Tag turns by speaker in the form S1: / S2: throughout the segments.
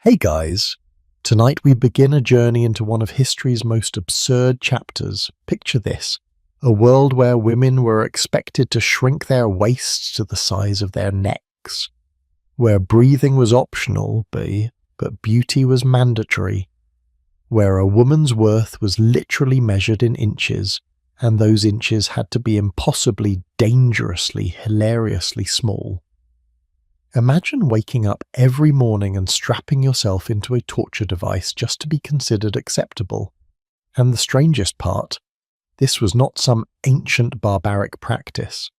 S1: Hey guys! Tonight we begin a journey into one of history's most absurd chapters. Picture this: a world where women were expected to shrink their waists to the size of their necks, where breathing was optional, but beauty was mandatory, where a woman's worth was literally measured in inches, and those inches had to be impossibly, dangerously, hilariously small. Imagine waking up every morning and strapping yourself into a torture device just to be considered acceptable. And the strangest part, this was not some ancient barbaric practice.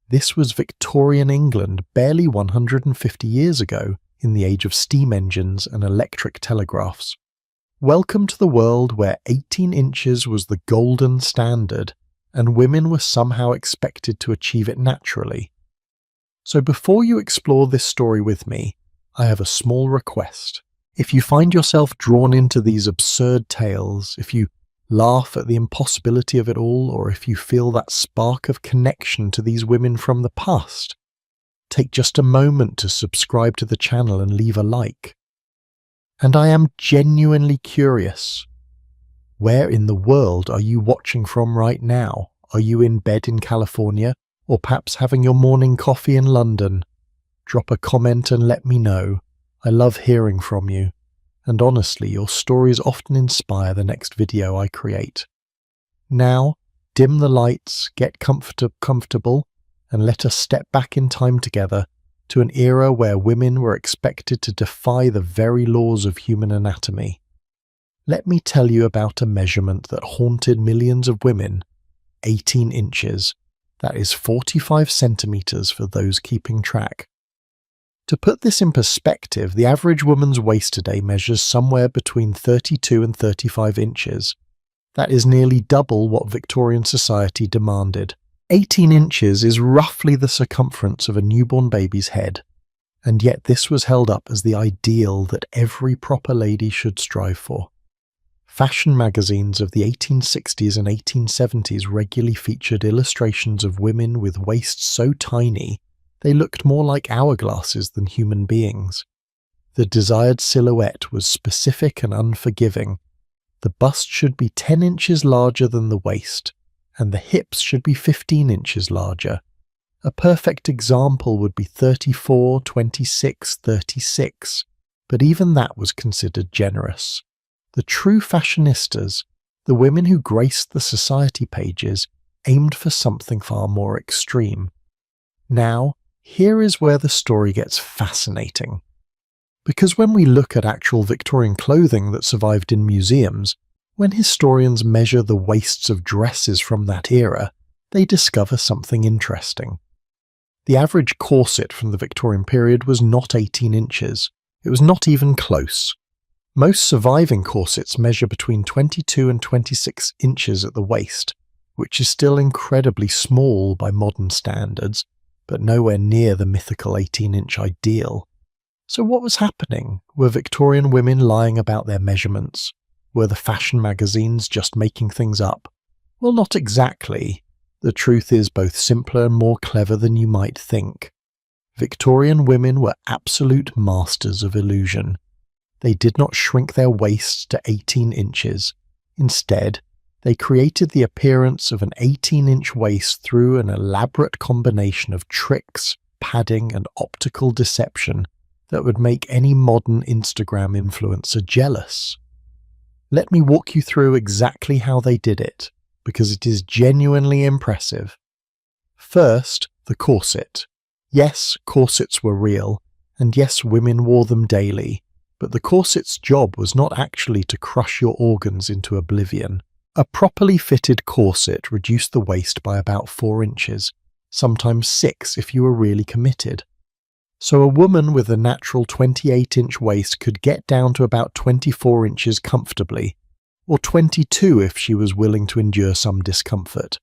S1: This was Victorian England barely 150 years ago, in the age of steam engines and electric telegraphs. Welcome to the world where 18 inches was the golden standard, and women were somehow expected to achieve it naturally. So before you explore this story with me, I have a small request. If you find yourself drawn into these absurd tales, if you laugh at the impossibility of it all, or if you feel that spark of connection to these women from the past, take just a moment to subscribe to the channel and leave a like. And I am genuinely curious. Where in the world are you watching from right now? Are you in bed in California? Or perhaps having your morning coffee in London? Drop a comment and let me know. I love hearing from you. And honestly, your stories often inspire the next video I create. Now, dim the lights, get comfortable, and let us step back in time together to an era where women were expected to defy the very laws of human anatomy. Let me tell you about a measurement that haunted millions of women: 18 inches. That is 45 centimeters for those keeping track. To put this in perspective, the average woman's waist today measures somewhere between 32 and 35 inches. That is nearly double what Victorian society demanded. 18 inches is roughly the circumference of a newborn baby's head, and yet this was held up as the ideal that every proper lady should strive for. Fashion magazines of the 1860s and 1870s regularly featured illustrations of women with waists so tiny they looked more like hourglasses than human beings. The desired silhouette was specific and unforgiving. The bust should be 10 inches larger than the waist, and the hips should be 15 inches larger. A perfect example would be 34, 26, 36, but even that was considered generous. The true fashionistas, the women who graced the society pages, aimed for something far more extreme. Now, here is where the story gets fascinating. Because when we look at actual Victorian clothing that survived in museums, when historians measure the waists of dresses from that era, they discover something interesting. The average corset from the Victorian period was not 18 inches. It was not even close. Most surviving corsets measure between 22 and 26 inches at the waist, which is still incredibly small by modern standards, but nowhere near the mythical 18-inch ideal. So what was happening? Were Victorian women lying about their measurements? Were the fashion magazines just making things up? Well, not exactly. The truth is both simpler and more clever than you might think. Victorian women were absolute masters of illusion. They did not shrink their waists to 18 inches. Instead, they created the appearance of an 18-inch waist through an elaborate combination of tricks, padding, and optical deception that would make any modern Instagram influencer jealous. Let me walk you through exactly how they did it, because it is genuinely impressive. First, the corset. Yes, corsets were real, and yes, women wore them daily. But the corset's job was not actually to crush your organs into oblivion. A properly fitted corset reduced the waist by about 4 inches, sometimes 6 if you were really committed. So a woman with a natural 28-inch waist could get down to about 24 inches comfortably, or 22 if she was willing to endure some discomfort.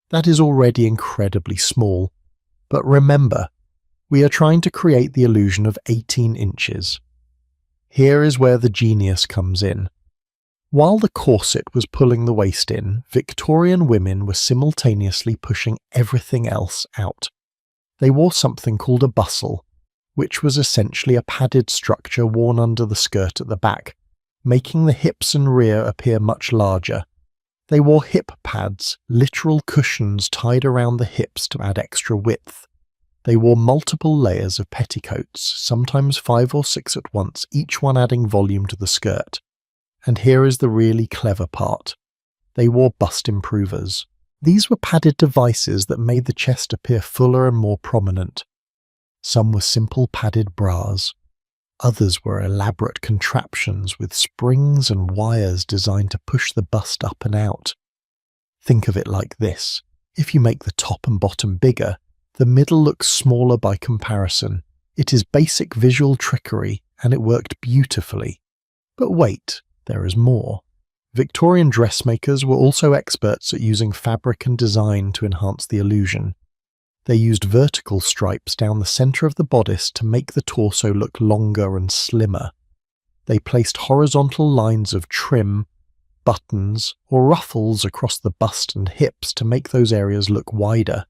S1: That is already incredibly small. But remember, we are trying to create the illusion of 18 inches. Here is where the genius comes in. While the corset was pulling the waist in, Victorian women were simultaneously pushing everything else out. They wore something called a bustle, which was essentially a padded structure worn under the skirt at the back, making the hips and rear appear much larger. They wore hip pads, literal cushions tied around the hips to add extra width. They wore multiple layers of petticoats, sometimes 5 or 6 at once, each one adding volume to the skirt. And here is the really clever part. They wore bust improvers. These were padded devices that made the chest appear fuller and more prominent. Some were simple padded bras. Others were elaborate contraptions with springs and wires designed to push the bust up and out. Think of it like this. If you make the top and bottom bigger, the middle looks smaller by comparison. It is basic visual trickery, and it worked beautifully. But wait, there is more. Victorian dressmakers were also experts at using fabric and design to enhance the illusion. They used vertical stripes down the centre of the bodice to make the torso look longer and slimmer. They placed horizontal lines of trim, buttons, or ruffles across the bust and hips to make those areas look wider.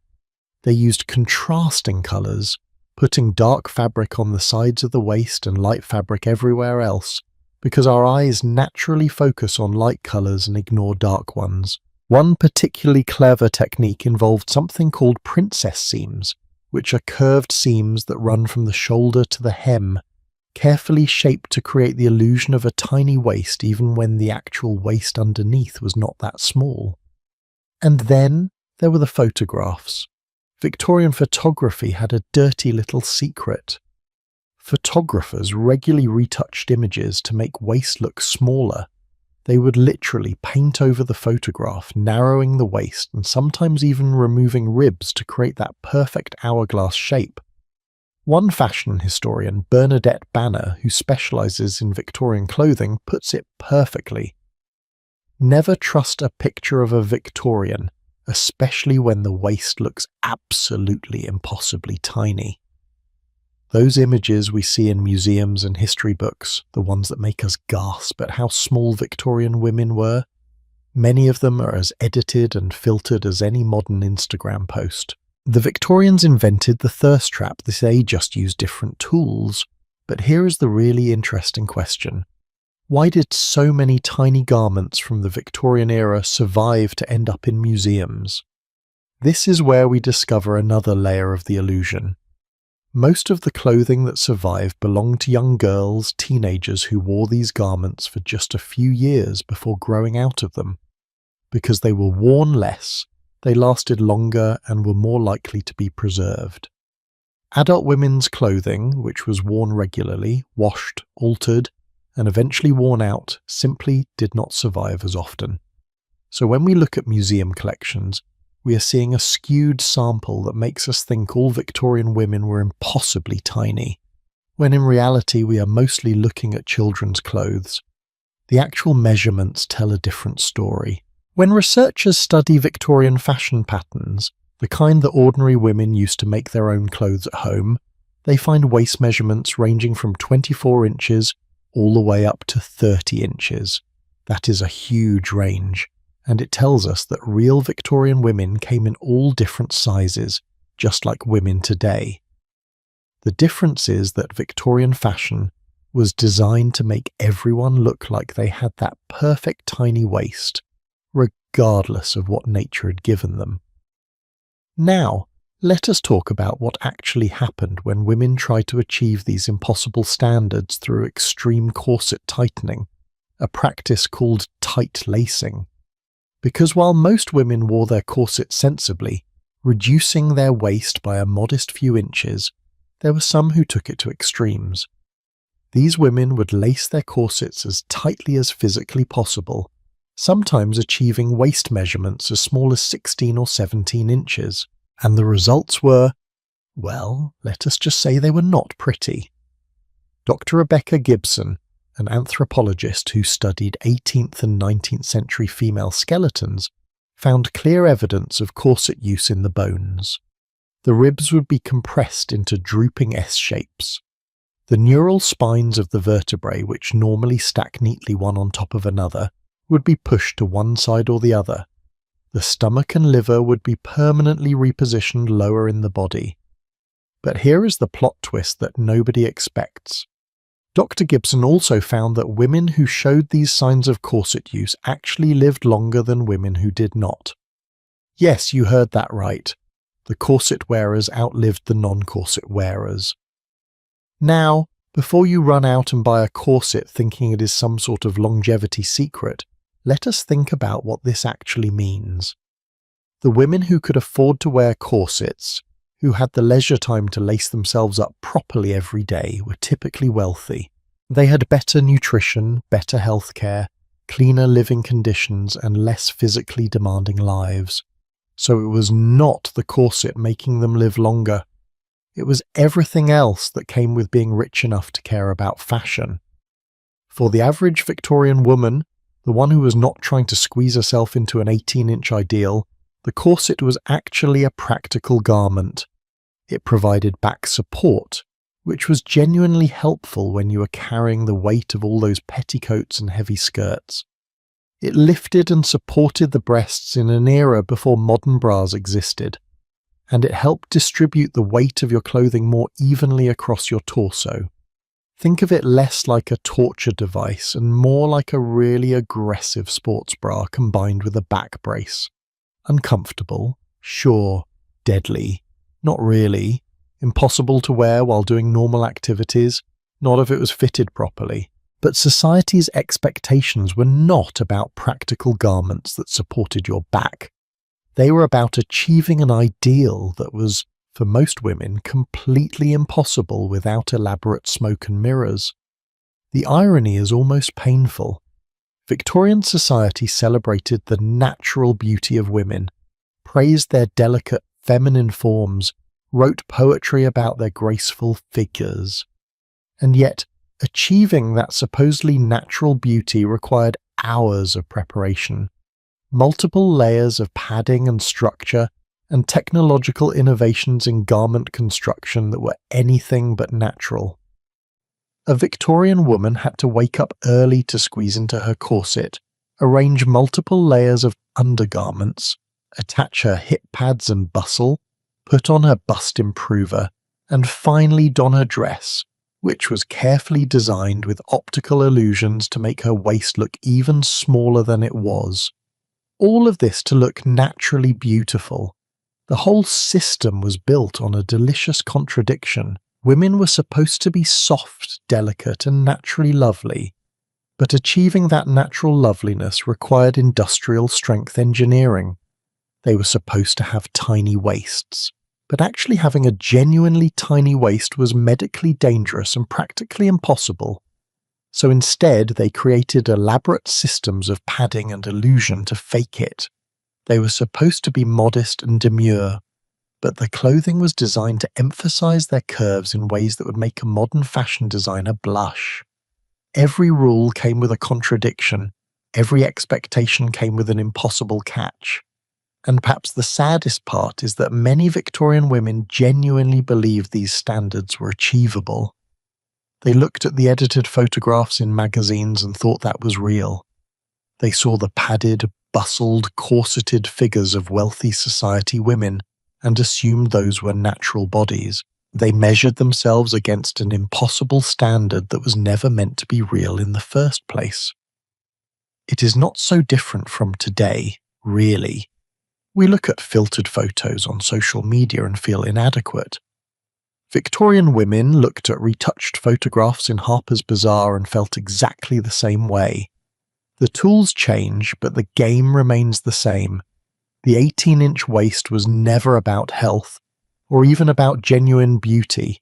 S1: They used contrasting colours, putting dark fabric on the sides of the waist and light fabric everywhere else, because our eyes naturally focus on light colours and ignore dark ones. One particularly clever technique involved something called princess seams, which are curved seams that run from the shoulder to the hem, carefully shaped to create the illusion of a tiny waist even when the actual waist underneath was not that small. And then there were the photographs. Victorian photography had a dirty little secret. Photographers regularly retouched images to make waist look smaller. They would literally paint over the photograph, narrowing the waist and sometimes even removing ribs to create that perfect hourglass shape. One fashion historian, Bernadette Banner, who specialises in Victorian clothing, puts it perfectly. Never trust a picture of a Victorian, especially when the waist looks absolutely impossibly tiny. Those images we see in museums and history books, the ones that make us gasp at how small Victorian women were, many of them are as edited and filtered as any modern Instagram post. The Victorians invented the thirst trap. They just used different tools. But here is the really interesting question. Why did so many tiny garments from the Victorian era survive to end up in museums? This is where we discover another layer of the illusion. Most of the clothing that survived belonged to young girls, teenagers who wore these garments for just a few years before growing out of them. Because they were worn less, they lasted longer and were more likely to be preserved. Adult women's clothing, which was worn regularly, washed, altered, and eventually worn out, simply did not survive as often. So when we look at museum collections, we are seeing a skewed sample that makes us think all Victorian women were impossibly tiny, when in reality we are mostly looking at children's clothes. The actual measurements tell a different story. When researchers study Victorian fashion patterns, the kind that ordinary women used to make their own clothes at home, they find waist measurements ranging from 24 inches all the way up to 30 inches. That is a huge range. And it tells us that real Victorian women came in all different sizes, just like women today. The difference is that Victorian fashion was designed to make everyone look like they had that perfect tiny waist, regardless of what nature had given them. Now, let us talk about what actually happened when women tried to achieve these impossible standards through extreme corset tightening, a practice called tight lacing. Because while most women wore their corsets sensibly, reducing their waist by a modest few inches, there were some who took it to extremes. These women would lace their corsets as tightly as physically possible, sometimes achieving waist measurements as small as 16 or 17 inches, and the results were, well, let us just say they were not pretty. Dr. Rebecca Gibson, an anthropologist who studied 18th and 19th century female skeletons, found clear evidence of corset use in the bones. The ribs would be compressed into drooping S-shapes. The neural spines of the vertebrae, which normally stack neatly one on top of another, would be pushed to one side or the other. The stomach and liver would be permanently repositioned lower in the body. But here is the plot twist that nobody expects. Dr. Gibson also found that women who showed these signs of corset use actually lived longer than women who did not. Yes, you heard that right. The corset wearers outlived the non-corset wearers. Now, before you run out and buy a corset thinking it is some sort of longevity secret, let us think about what this actually means. The women who could afford to wear corsets, who had the leisure time to lace themselves up properly every day, were typically wealthy. They had better nutrition, better healthcare, cleaner living conditions, and less physically demanding lives. So it was not the corset making them live longer. It was everything else that came with being rich enough to care about fashion. For the average Victorian woman, the one who was not trying to squeeze herself into an 18-inch ideal, the corset was actually a practical garment. It provided back support, which was genuinely helpful when you were carrying the weight of all those petticoats and heavy skirts. It lifted and supported the breasts in an era before modern bras existed, and it helped distribute the weight of your clothing more evenly across your torso. Think of it less like a torture device and more like a really aggressive sports bra combined with a back brace. Uncomfortable, sure, deadly, not really, impossible to wear while doing normal activities, not if it was fitted properly. But society's expectations were not about practical garments that supported your back. They were about achieving an ideal that was, for most women, completely impossible without elaborate smoke and mirrors. The irony is almost painful. Victorian society celebrated the natural beauty of women, praised their delicate feminine forms, wrote poetry about their graceful figures. And yet, achieving that supposedly natural beauty required hours of preparation, multiple layers of padding and structure, and technological innovations in garment construction that were anything but natural. A Victorian woman had to wake up early to squeeze into her corset, arrange multiple layers of undergarments, attach her hip pads and bustle, put on her bust improver, and finally don her dress, which was carefully designed with optical illusions to make her waist look even smaller than it was. All of this to look naturally beautiful. The whole system was built on a delicious contradiction. Women were supposed to be soft, delicate, and naturally lovely, but achieving that natural loveliness required industrial strength engineering. They were supposed to have tiny waists, but actually having a genuinely tiny waist was medically dangerous and practically impossible. So instead, they created elaborate systems of padding and illusion to fake it. They were supposed to be modest and demure, but the clothing was designed to emphasize their curves in ways that would make a modern fashion designer blush. Every rule came with a contradiction. Every expectation came with an impossible catch. And perhaps the saddest part is that many Victorian women genuinely believed these standards were achievable. They looked at the edited photographs in magazines and thought that was real. They saw the padded, bustled, corseted figures of wealthy society women and assumed those were natural bodies. They measured themselves against an impossible standard that was never meant to be real in the first place. It is not so different from today, really. We look at filtered photos on social media and feel inadequate. Victorian women looked at retouched photographs in Harper's Bazaar and felt exactly the same way. The tools change, but the game remains the same. The 18-inch waist was never about health, or even about genuine beauty.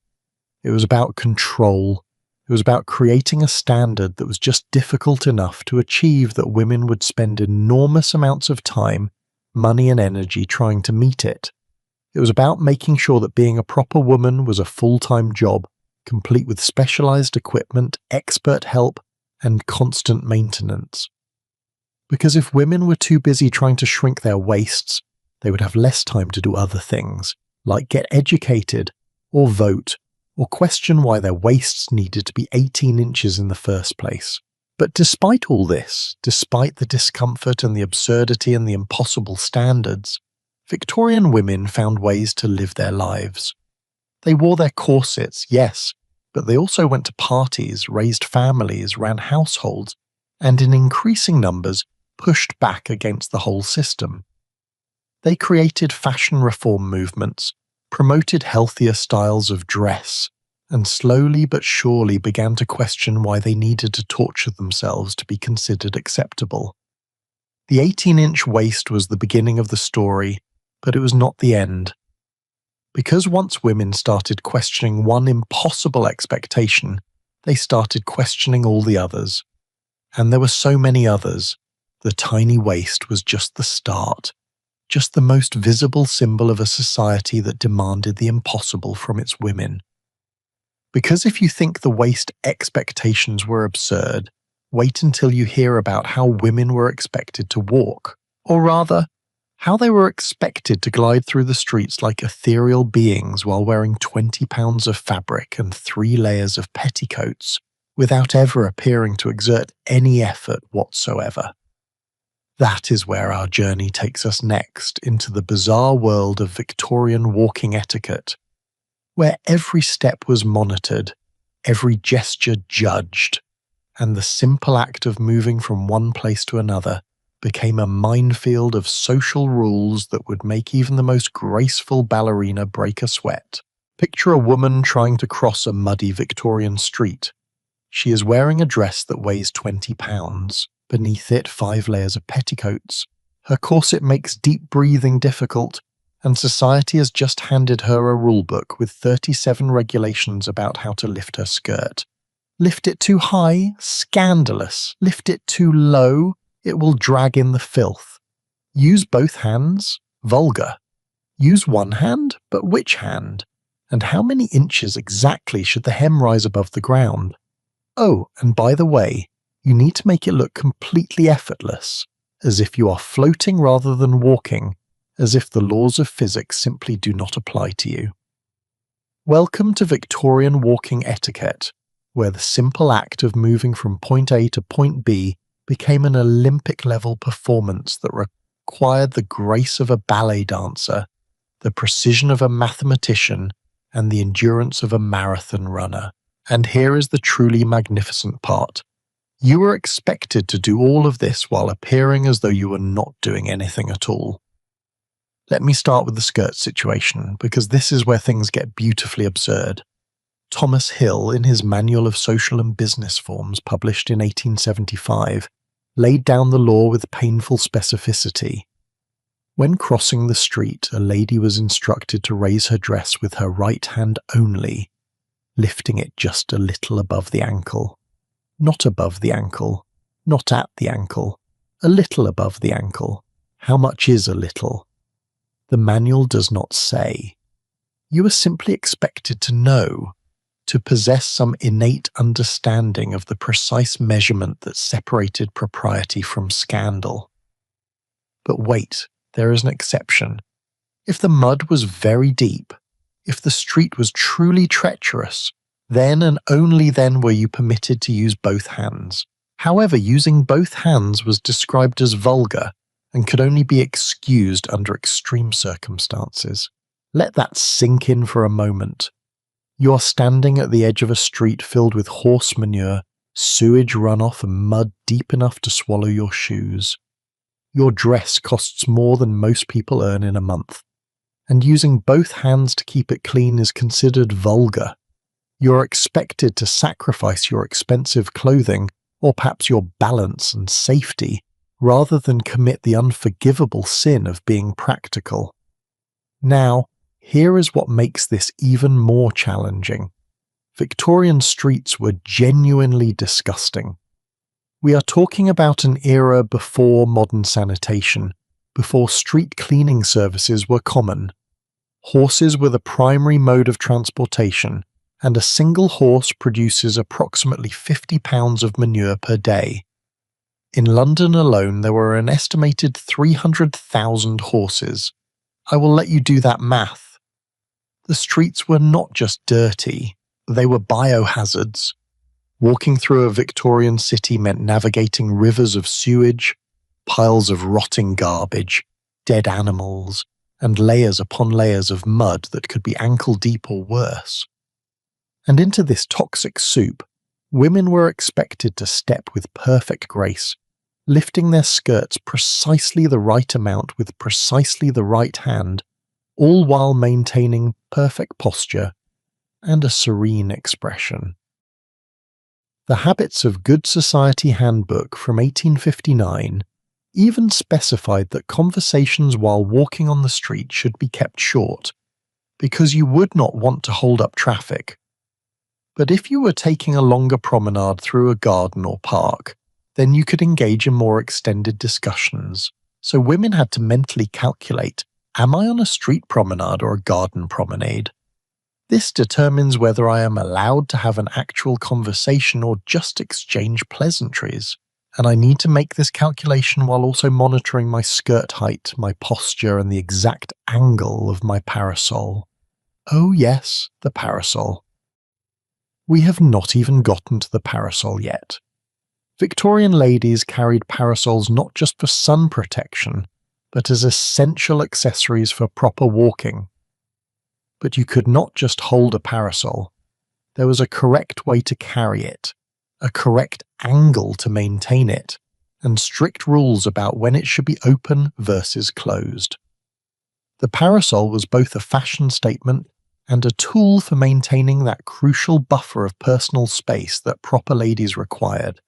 S1: It was about control. It was about creating a standard that was just difficult enough to achieve that women would spend enormous amounts of time, money and energy trying to meet it. It was about making sure that being a proper woman was a full-time job, complete with specialized equipment, expert help, and constant maintenance. Because if women were too busy trying to shrink their waists, they would have less time to do other things, like get educated, or vote, or question why their waists needed to be 18 inches in the first place. But despite all this, despite the discomfort and the absurdity and the impossible standards, Victorian women found ways to live their lives. They wore their corsets, yes, but they also went to parties, raised families, ran households, and in increasing numbers pushed back against the whole system. They created fashion reform movements, promoted healthier styles of dress, and slowly but surely began to question why they needed to torture themselves to be considered acceptable. The 18-inch waist was the beginning of the story, but it was not the end. Because once women started questioning one impossible expectation, they started questioning all the others. And there were so many others. The tiny waist was just the start, just the most visible symbol of a society that demanded the impossible from its women. Because if you think the waist expectations were absurd, wait until you hear about how women were expected to walk, or rather, how they were expected to glide through the streets like ethereal beings while wearing 20 pounds of fabric and 3 layers of petticoats, without ever appearing to exert any effort whatsoever. That is where our journey takes us next, into the bizarre world of Victorian walking etiquette, where every step was monitored, every gesture judged, and the simple act of moving from one place to another became a minefield of social rules that would make even the most graceful ballerina break a sweat. Picture a woman trying to cross a muddy Victorian street. She is wearing a dress that weighs 20 pounds. Beneath it, 5 layers of petticoats. Her corset makes deep breathing difficult, and society has just handed her a rulebook with 37 regulations about how to lift her skirt. Lift it too high? Scandalous. Lift it too low? It will drag in the filth. Use both hands? Vulgar. Use one hand? But which hand? And how many inches exactly should the hem rise above the ground? Oh, and by the way, you need to make it look completely effortless, as if you are floating rather than walking, as if the laws of physics simply do not apply to you. Welcome to Victorian walking etiquette, where the simple act of moving from point A to point B became an Olympic-level performance that required the grace of a ballet dancer, the precision of a mathematician, and the endurance of a marathon runner. And here is the truly magnificent part. You were expected to do all of this while appearing as though you were not doing anything at all. Let me start with the skirt situation, because this is where things get beautifully absurd. Thomas Hill, in his Manual of Social and Business Forms published in 1875, laid down the law with painful specificity. When crossing the street, a lady was instructed to raise her dress with her right hand only, lifting it just a little above the ankle. Not above the ankle, not at the ankle, a little above the ankle. How much is a little? The manual does not say. You are simply expected to know, to possess some innate understanding of the precise measurement that separated propriety from scandal. But wait, there is an exception. If the mud was very deep, if the street was truly treacherous, then and only then were you permitted to use both hands. However, using both hands was described as vulgar and could only be excused under extreme circumstances. Let that sink in for a moment. You are standing at the edge of a street filled with horse manure, sewage runoff, and mud deep enough to swallow your shoes. Your dress costs more than most people earn in a month, and using both hands to keep it clean is considered vulgar. You are expected to sacrifice your expensive clothing, or perhaps your balance and safety, rather than commit the unforgivable sin of being practical. Now, here is what makes this even more challenging. Victorian streets were genuinely disgusting. We are talking about an era before modern sanitation, before street cleaning services were common. Horses were the primary mode of transportation, and a single horse produces approximately 50 pounds of manure per day. In London alone, there were an estimated 300,000 horses. I will let you do that math. The streets were not just dirty, they were biohazards. Walking through a Victorian city meant navigating rivers of sewage, piles of rotting garbage, dead animals, and layers upon layers of mud that could be ankle-deep or worse. And into this toxic soup, women were expected to step with perfect grace, lifting their skirts precisely the right amount with precisely the right hand, all while maintaining perfect posture and a serene expression. The Habits of Good Society Handbook from 1859 even specified that conversations while walking on the street should be kept short, because you would not want to hold up traffic. But if you were taking a longer promenade through a garden or park, then you could engage in more extended discussions. So women had to mentally calculate, am I on a street promenade or a garden promenade? This determines whether I am allowed to have an actual conversation or just exchange pleasantries. And I need to make this calculation while also monitoring my skirt height, my posture, and the exact angle of my parasol. Oh yes, the parasol. We have not even gotten to the parasol yet. Victorian ladies carried parasols not just for sun protection, but as essential accessories for proper walking. But you could not just hold a parasol. There was a correct way to carry it, a correct angle to maintain it, and strict rules about when it should be open versus closed. The parasol was both a fashion statement and a tool for maintaining that crucial buffer of personal space that proper ladies required.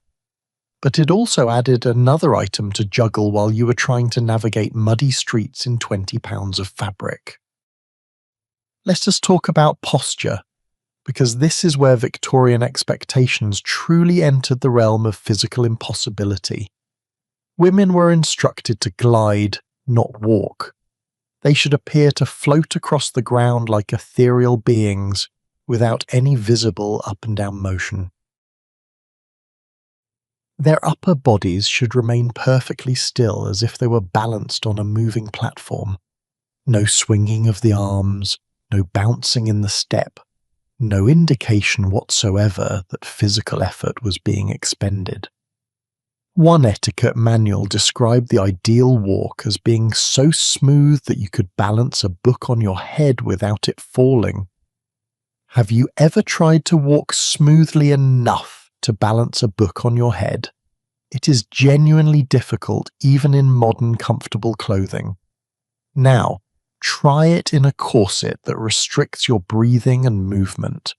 S1: But it also added another item to juggle while you were trying to navigate muddy streets in 20 pounds of fabric. Let us talk about posture, because this is where Victorian expectations truly entered the realm of physical impossibility. Women were instructed to glide, not walk. They should appear to float across the ground like ethereal beings, without any visible up and down motion. Their upper bodies should remain perfectly still as if they were balanced on a moving platform. No swinging of the arms, no bouncing in the step, no indication whatsoever that physical effort was being expended. One etiquette manual described the ideal walk as being so smooth that you could balance a book on your head without it falling. Have you ever tried to walk smoothly enough to balance a book on your head? It is genuinely difficult even in modern comfortable clothing. Now, try it in a corset that restricts your breathing and movement.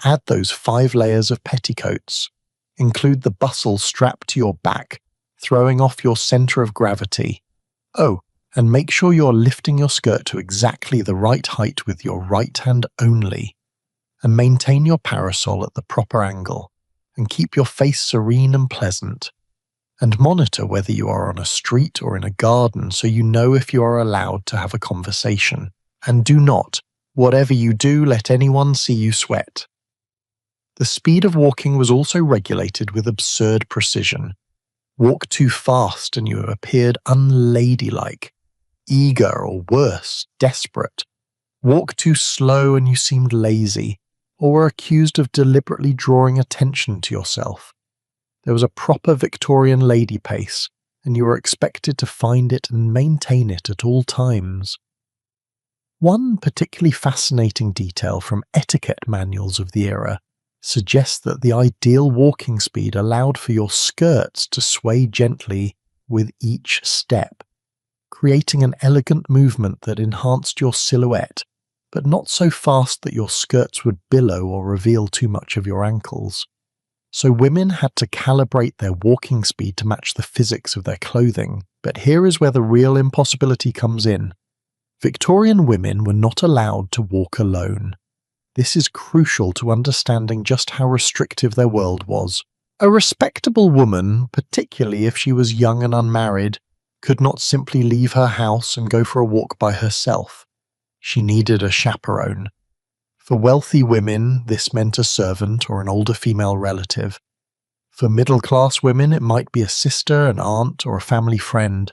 S1: Add those 5 layers of petticoats. Include the bustle strapped to your back, throwing off your center of gravity. Oh, and make sure you're lifting your skirt to exactly the right height with your right hand only. And maintain your parasol at the proper angle, and keep your face serene and pleasant. And monitor whether you are on a street or in a garden so you know if you are allowed to have a conversation. And do not, whatever you do, let anyone see you sweat. The speed of walking was also regulated with absurd precision. Walk too fast and you appeared unladylike, eager or worse, desperate. Walk too slow and you seemed lazy, or were accused of deliberately drawing attention to yourself. There was a proper Victorian lady pace, and you were expected to find it and maintain it at all times. One particularly fascinating detail from etiquette manuals of the era suggests that the ideal walking speed allowed for your skirts to sway gently with each step, creating an elegant movement that enhanced your silhouette, but not so fast that your skirts would billow or reveal too much of your ankles. So women had to calibrate their walking speed to match the physics of their clothing. But here is where the real impossibility comes in. Victorian women were not allowed to walk alone. This is crucial to understanding just how restrictive their world was. A respectable woman, particularly if she was young and unmarried, could not simply leave her house and go for a walk by herself. She needed a chaperone. For wealthy women, this meant a servant or an older female relative. For middle-class women, it might be a sister, an aunt, or a family friend.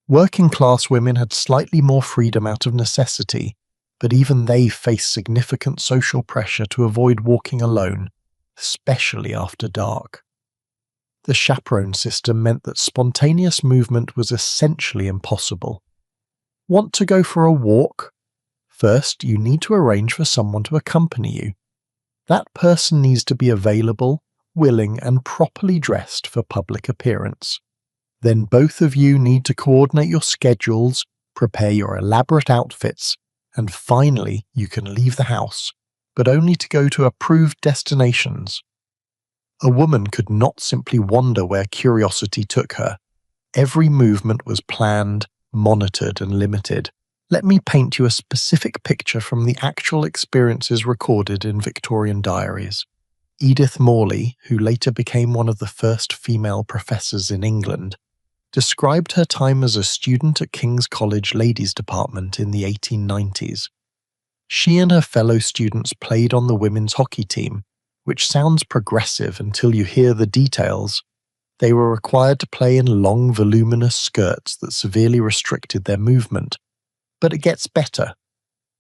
S1: Working-class women had slightly more freedom out of necessity, but even they faced significant social pressure to avoid walking alone, especially after dark. The chaperone system meant that spontaneous movement was essentially impossible. Want to go for a walk? First, you need to arrange for someone to accompany you. That person needs to be available, willing, and properly dressed for public appearance. Then both of you need to coordinate your schedules, prepare your elaborate outfits, and finally you can leave the house, but only to go to approved destinations. A woman could not simply wander where curiosity took her. Every movement was planned, monitored, and limited. Let me paint you a specific picture from the actual experiences recorded in Victorian diaries. Edith Morley, who later became one of the first female professors in England, described her time as a student at King's College Ladies' Department in the 1890s. She and her fellow students played on the women's hockey team, which sounds progressive until you hear the details. They were required to play in long, voluminous skirts that severely restricted their movement. But it gets better.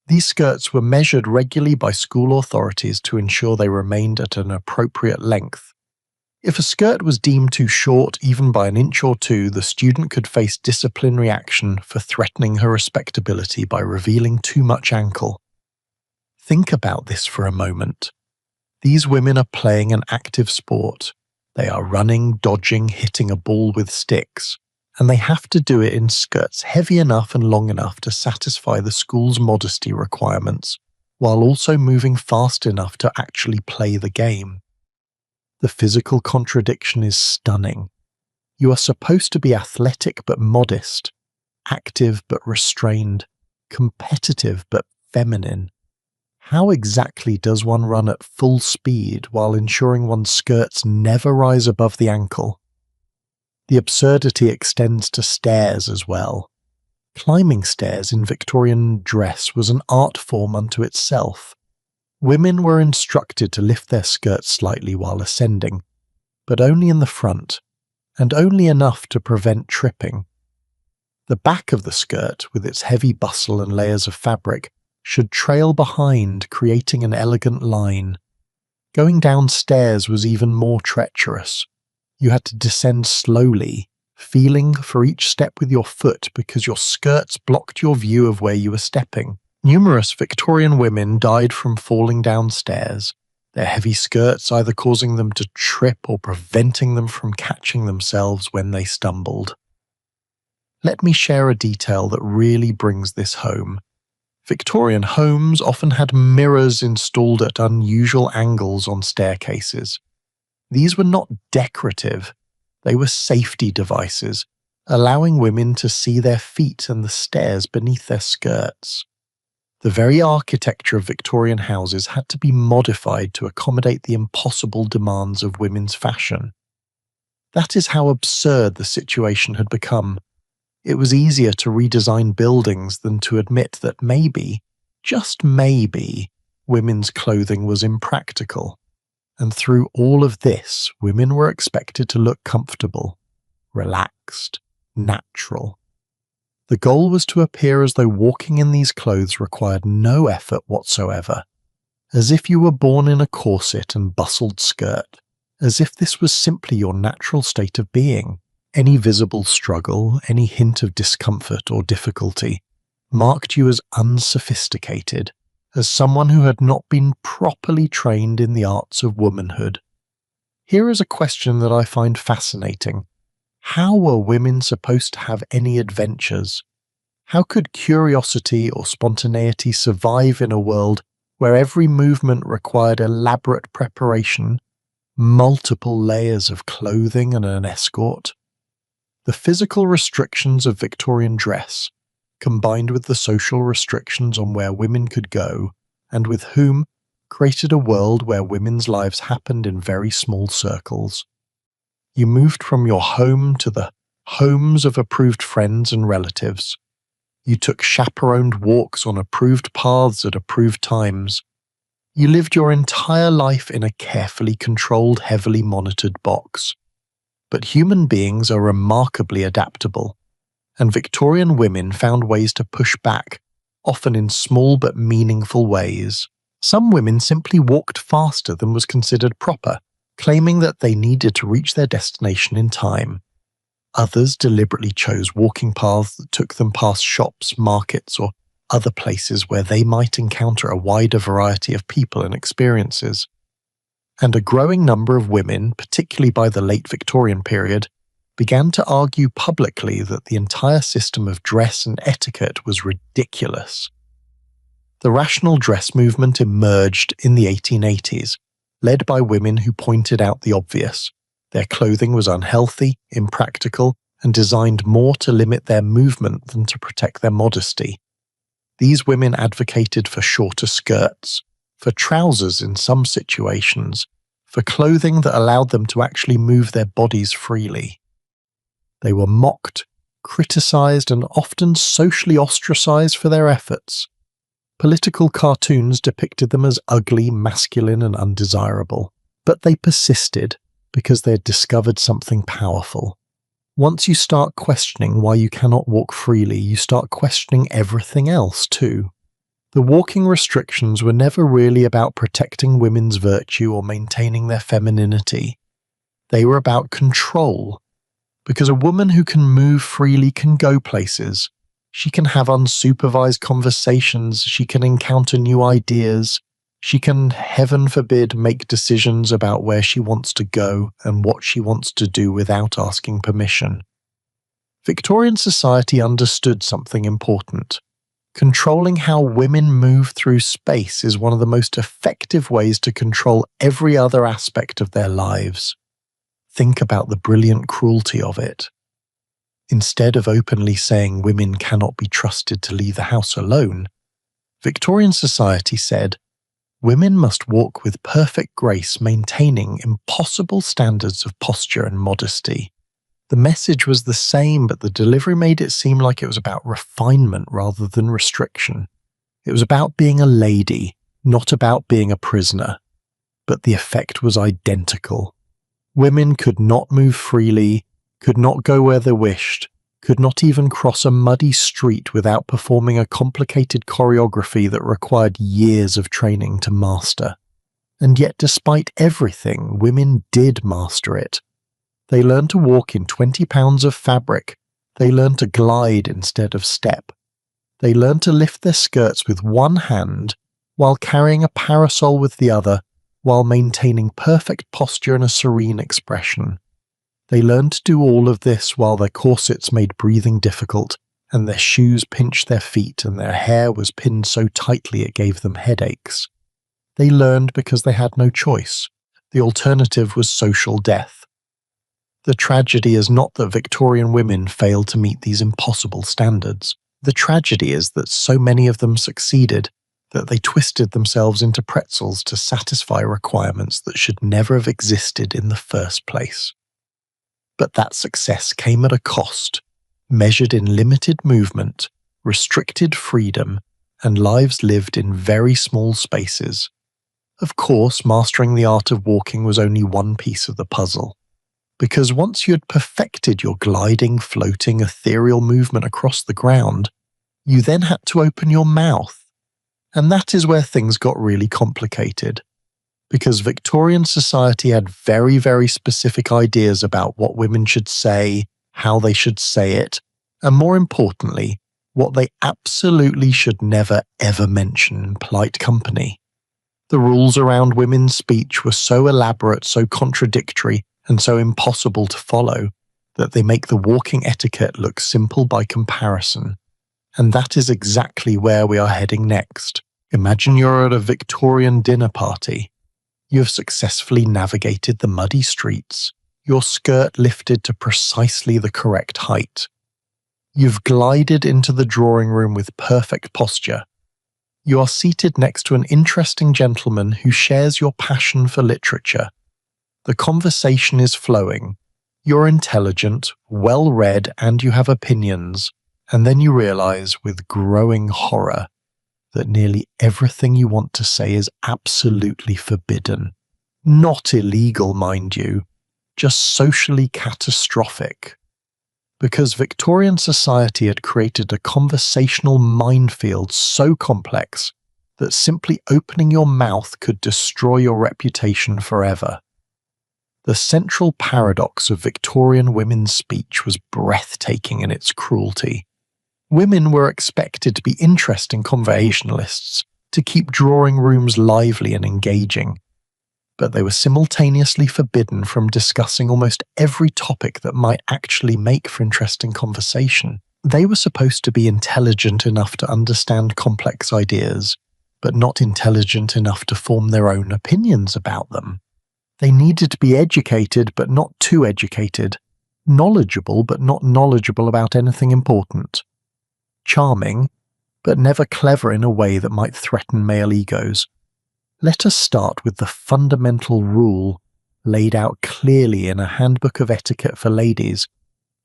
S1: These skirts were measured regularly by school authorities to ensure they remained at an appropriate length. If a skirt was deemed too short, even by an inch or two, the student could face disciplinary action for threatening her respectability by revealing too much ankle. Think about this for a moment. These women are playing an active sport. They are running, dodging, hitting a ball with sticks, and they have to do it in skirts heavy enough and long enough to satisfy the school's modesty requirements, while also moving fast enough to actually play the game. The physical contradiction is stunning. You are supposed to be athletic but modest, active but restrained, competitive but feminine. How exactly does one run at full speed while ensuring one's skirts never rise above the ankle? The absurdity extends to stairs as well. Climbing stairs in Victorian dress was an art form unto itself. Women were instructed to lift their skirts slightly while ascending, but only in the front, and only enough to prevent tripping. The back of the skirt, with its heavy bustle and layers of fabric, should trail behind, creating an elegant line. Going downstairs was even more treacherous. You had to descend slowly, feeling for each step with your foot because your skirts blocked your view of where you were stepping. Numerous Victorian women died from falling downstairs, their heavy skirts either causing them to trip or preventing them from catching themselves when they stumbled. Let me share a detail that really brings this home. Victorian homes often had mirrors installed at unusual angles on staircases. These were not decorative, they were safety devices, allowing women to see their feet and the stairs beneath their skirts. The very architecture of Victorian houses had to be modified to accommodate the impossible demands of women's fashion. That is how absurd the situation had become. It was easier to redesign buildings than to admit that maybe, just maybe, women's clothing was impractical. And through all of this, women were expected to look comfortable, relaxed, natural. The goal was to appear as though walking in these clothes required no effort whatsoever, as if you were born in a corset and bustled skirt, as if this was simply your natural state of being. Any visible struggle, any hint of discomfort or difficulty, marked you as unsophisticated, as someone who had not been properly trained in the arts of womanhood. Here is a question that I find fascinating. How were women supposed to have any adventures? How could curiosity or spontaneity survive in a world where every movement required elaborate preparation, multiple layers of clothing and an escort? The physical restrictions of Victorian dress, combined with the social restrictions on where women could go, and with whom, created a world where women's lives happened in very small circles. You moved from your home to the homes of approved friends and relatives. You took chaperoned walks on approved paths at approved times. You lived your entire life in a carefully controlled, heavily monitored box. But human beings are remarkably adaptable, and Victorian women found ways to push back, often in small but meaningful ways. Some women simply walked faster than was considered proper, claiming that they needed to reach their destination in time. Others deliberately chose walking paths that took them past shops, markets, or other places where they might encounter a wider variety of people and experiences. And a growing number of women, particularly by the late Victorian period, began to argue publicly that the entire system of dress and etiquette was ridiculous. The rational dress movement emerged in the 1880s, led by women who pointed out the obvious. Their clothing was unhealthy, impractical, and designed more to limit their movement than to protect their modesty. These women advocated for shorter skirts, for trousers in some situations, for clothing that allowed them to actually move their bodies freely. They were mocked, criticized, and often socially ostracized for their efforts. Political cartoons depicted them as ugly, masculine, and undesirable, but they persisted because they had discovered something powerful. Once you start questioning why you cannot walk freely, you start questioning everything else too. The walking restrictions were never really about protecting women's virtue or maintaining their femininity. They were about control, because a woman who can move freely can go places. She can have unsupervised conversations, she can encounter new ideas, she can, heaven forbid, make decisions about where she wants to go and what she wants to do without asking permission. Victorian society understood something important. Controlling how women move through space is one of the most effective ways to control every other aspect of their lives. Think about the brilliant cruelty of it. Instead of openly saying women cannot be trusted to leave the house alone, Victorian society said, women must walk with perfect grace, maintaining impossible standards of posture and modesty. The message was the same, but the delivery made it seem like it was about refinement rather than restriction. It was about being a lady, not about being a prisoner. But the effect was identical. Women could not move freely, could not go where they wished, could not even cross a muddy street without performing a complicated choreography that required years of training to master. And yet, despite everything, women did master it. They learned to walk in 20 pounds of fabric. They learned to glide instead of step. They learned to lift their skirts with one hand while carrying a parasol with the other, while maintaining perfect posture and a serene expression. They learned to do all of this while their corsets made breathing difficult, and their shoes pinched their feet, and their hair was pinned so tightly it gave them headaches. They learned because they had no choice. The alternative was social death. The tragedy is not that Victorian women failed to meet these impossible standards. The tragedy is that so many of them succeeded, that they twisted themselves into pretzels to satisfy requirements that should never have existed in the first place. But that success came at a cost, measured in limited movement, restricted freedom, and lives lived in very small spaces. Of course, mastering the art of walking was only one piece of the puzzle, because once you had perfected your gliding, floating, ethereal movement across the ground, you then had to open your mouth. And that is where things got really complicated, because Victorian society had very, very specific ideas about what women should say, how they should say it, and more importantly, what they absolutely should never ever mention in polite company. The rules around women's speech were so elaborate, so contradictory, and so impossible to follow that they make the walking etiquette look simple by comparison. And that is exactly where we are heading next. Imagine you're at a Victorian dinner party. You have successfully navigated the muddy streets, your skirt lifted to precisely the correct height. You've glided into the drawing room with perfect posture. You are seated next to an interesting gentleman who shares your passion for literature. The conversation is flowing. You're intelligent, well-read, and you have opinions. And then you realize, with growing horror, that nearly everything you want to say is absolutely forbidden. Not illegal, mind you, just socially catastrophic. Because Victorian society had created a conversational minefield so complex that simply opening your mouth could destroy your reputation forever. The central paradox of Victorian women's speech was breathtaking in its cruelty. Women were expected to be interesting conversationalists, to keep drawing rooms lively and engaging, but they were simultaneously forbidden from discussing almost every topic that might actually make for interesting conversation. They were supposed to be intelligent enough to understand complex ideas, but not intelligent enough to form their own opinions about them. They needed to be educated, but not too educated, knowledgeable, but not knowledgeable about anything important, charming, but never clever in a way that might threaten male egos. Let us start with the fundamental rule laid out clearly in a handbook of etiquette for ladies,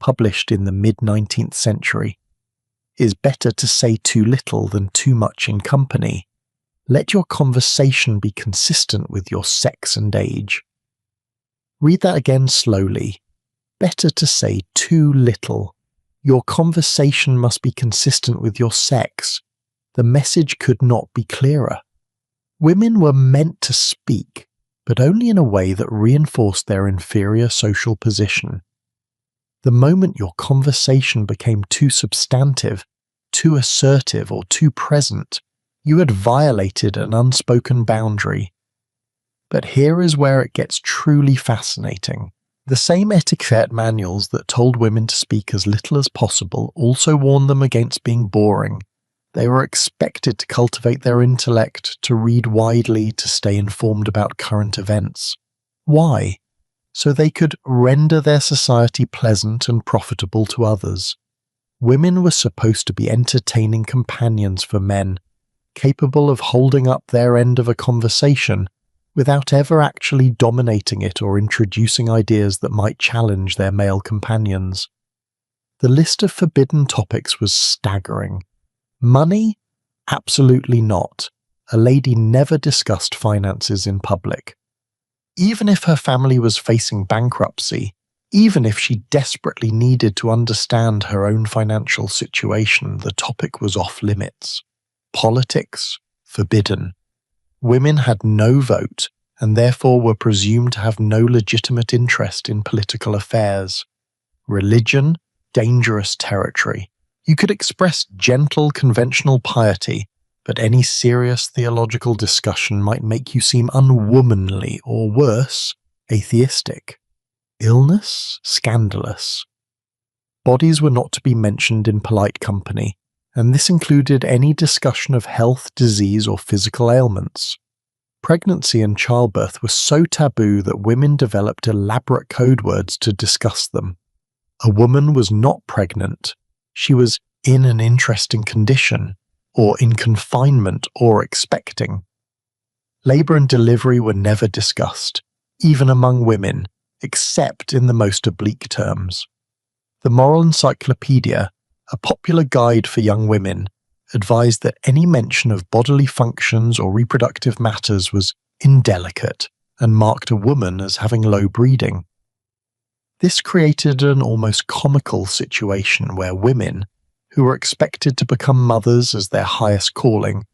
S1: published in the mid-19th century. It is better to say too little than too much in company. Let your conversation be consistent with your sex and age. Read that again slowly. Better to say too little. Your conversation must be consistent with your sex. The message could not be clearer. Women were meant to speak, but only in a way that reinforced their inferior social position. The moment your conversation became too substantive, too assertive, or too present, you had violated an unspoken boundary. But here is where it gets truly fascinating. The same etiquette manuals that told women to speak as little as possible also warned them against being boring. They were expected to cultivate their intellect, to read widely, to stay informed about current events. Why? So they could render their society pleasant and profitable to others. Women were supposed to be entertaining companions for men, capable of holding up their end of a conversation without ever actually dominating it or introducing ideas that might challenge their male companions. The list of forbidden topics was staggering. Money? Absolutely not. A lady never discussed finances in public. Even if her family was facing bankruptcy, even if she desperately needed to understand her own financial situation, the topic was off limits. Politics? Forbidden. Women had no vote and therefore were presumed to have no legitimate interest in political affairs. Religion? Dangerous territory. You could express gentle, conventional piety, but any serious theological discussion might make you seem unwomanly or worse, atheistic. Illness? Scandalous. Bodies were not to be mentioned in polite company, and this included any discussion of health, disease, or physical ailments. Pregnancy and childbirth were so taboo that women developed elaborate code words to discuss them. A woman was not pregnant. She was in an interesting condition, or in confinement or expecting. Labour and delivery were never discussed, even among women, except in the most oblique terms. The Moral Encyclopedia, a popular guide for young women, advised that any mention of bodily functions or reproductive matters was indelicate and marked a woman as having low breeding. This created an almost comical situation where women, who were expected to become mothers as their highest calling,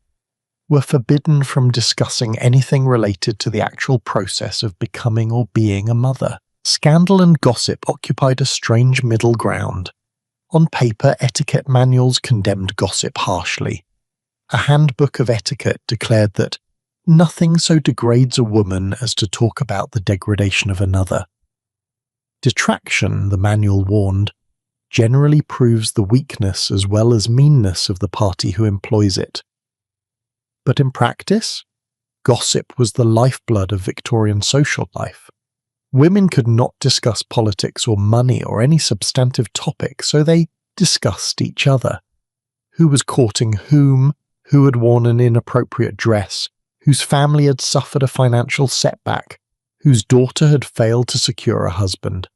S1: were forbidden from discussing anything related to the actual process of becoming or being a mother. Scandal and gossip occupied a strange middle ground. On paper, etiquette manuals condemned gossip harshly. A handbook of etiquette declared that nothing so degrades a woman as to talk about the degradation of another. Detraction, the manual warned, generally proves the weakness as well as meanness of the party who employs it. But in practice, gossip was the lifeblood of Victorian social life. Women could not discuss politics or money or any substantive topic, so they discussed each other. Who was courting whom, who had worn an inappropriate dress, whose family had suffered a financial setback, whose daughter had failed to secure a husband.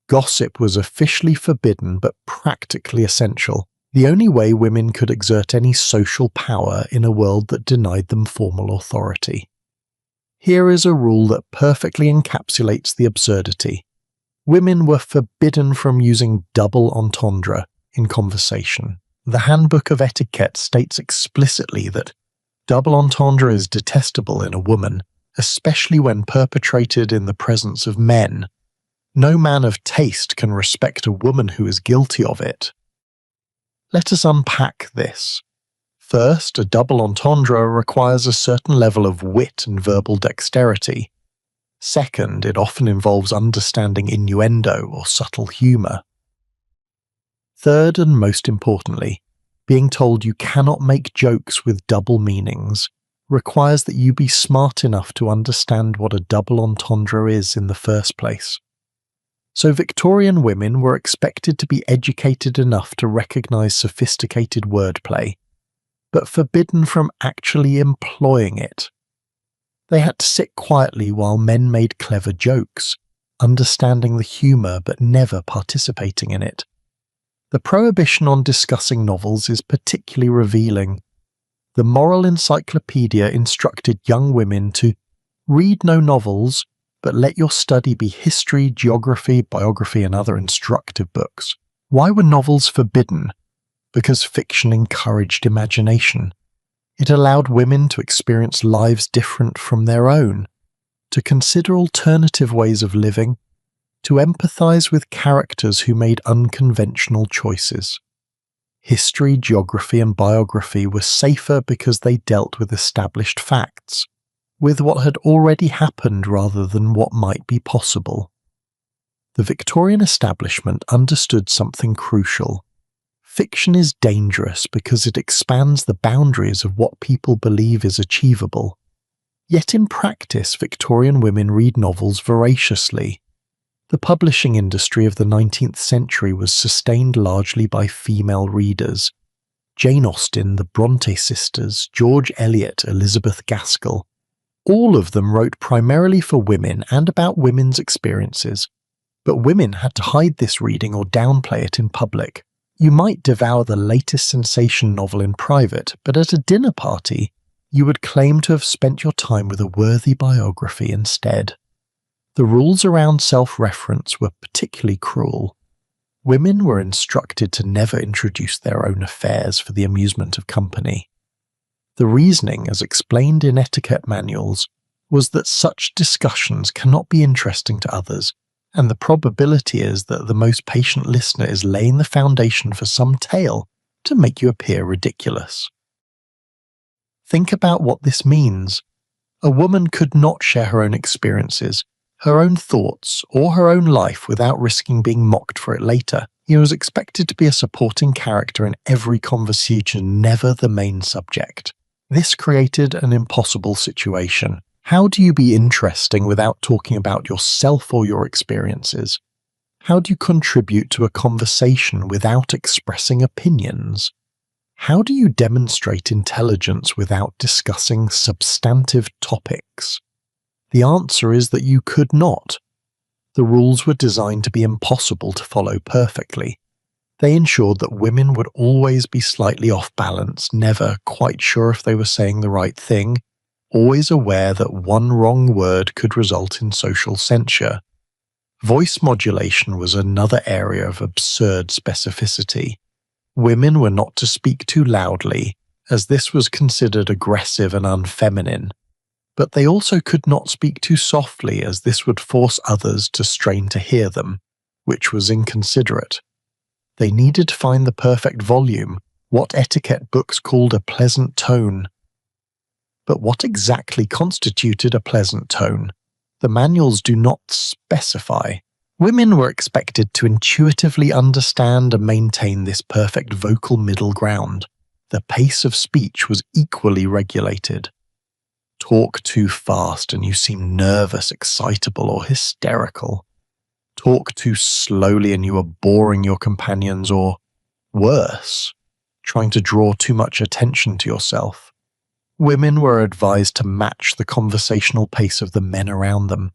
S1: Gossip was officially forbidden but practically essential, the only way women could exert any social power in a world that denied them formal authority. Here is a rule that perfectly encapsulates the absurdity. Women were forbidden from using double entendre in conversation. The Handbook of Etiquette states explicitly that double entendre is detestable in a woman especially when perpetrated in the presence of men. No man of taste can respect a woman who is guilty of it. Let us unpack this. First, a double entendre requires a certain level of wit and verbal dexterity. Second, it often involves understanding innuendo or subtle humour. Third, and most importantly, being told you cannot make jokes with double meanings requires that you be smart enough to understand what a double entendre is in the first place. So Victorian women were expected to be educated enough to recognise sophisticated wordplay, but forbidden from actually employing it. They had to sit quietly while men made clever jokes, understanding the humour but never participating in it. The prohibition on discussing novels is particularly revealing. The Moral Encyclopedia instructed young women to read no novels, but let your study be history, geography, biography, and other instructive books. Why were novels forbidden? Because fiction encouraged imagination. It allowed women to experience lives different from their own, to consider alternative ways of living, to empathise with characters who made unconventional choices. History, geography, and biography were safer because they dealt with established facts, with what had already happened rather than what might be possible. The Victorian establishment understood something crucial. Fiction is dangerous because it expands the boundaries of what people believe is achievable. Yet in practice, Victorian women read novels voraciously. The publishing industry of the 19th century was sustained largely by female readers. Jane Austen, the Bronte sisters, George Eliot, Elizabeth Gaskell. All of them wrote primarily for women and about women's experiences. But women had to hide this reading or downplay it in public. You might devour the latest sensation novel in private, but at a dinner party, you would claim to have spent your time with a worthy biography instead. The rules around self-reference were particularly cruel. Women were instructed to never introduce their own affairs for the amusement of company. The reasoning, as explained in etiquette manuals, was that such discussions cannot be interesting to others, and the probability is that the most patient listener is laying the foundation for some tale to make you appear ridiculous. Think about what this means. A woman could not share her own experiences, her own thoughts, or her own life without risking being mocked for it later. He was expected to be a supporting character in every conversation, never the main subject. This created an impossible situation. How do you be interesting without talking about yourself or your experiences? How do you contribute to a conversation without expressing opinions? How do you demonstrate intelligence without discussing substantive topics? The answer is that you could not. The rules were designed to be impossible to follow perfectly. They ensured that women would always be slightly off balance, never quite sure if they were saying the right thing, always aware that one wrong word could result in social censure. Voice modulation was another area of absurd specificity. Women were not to speak too loudly, as this was considered aggressive and unfeminine. But they also could not speak too softly, as this would force others to strain to hear them, which was inconsiderate. They needed to find the perfect volume, what etiquette books called a pleasant tone. But what exactly constituted a pleasant tone? The manuals do not specify. Women were expected to intuitively understand and maintain this perfect vocal middle ground. The pace of speech was equally regulated. Talk too fast and you seem nervous, excitable, or hysterical. Talk too slowly and you are boring your companions, or, worse, trying to draw too much attention to yourself. Women were advised to match the conversational pace of the men around them,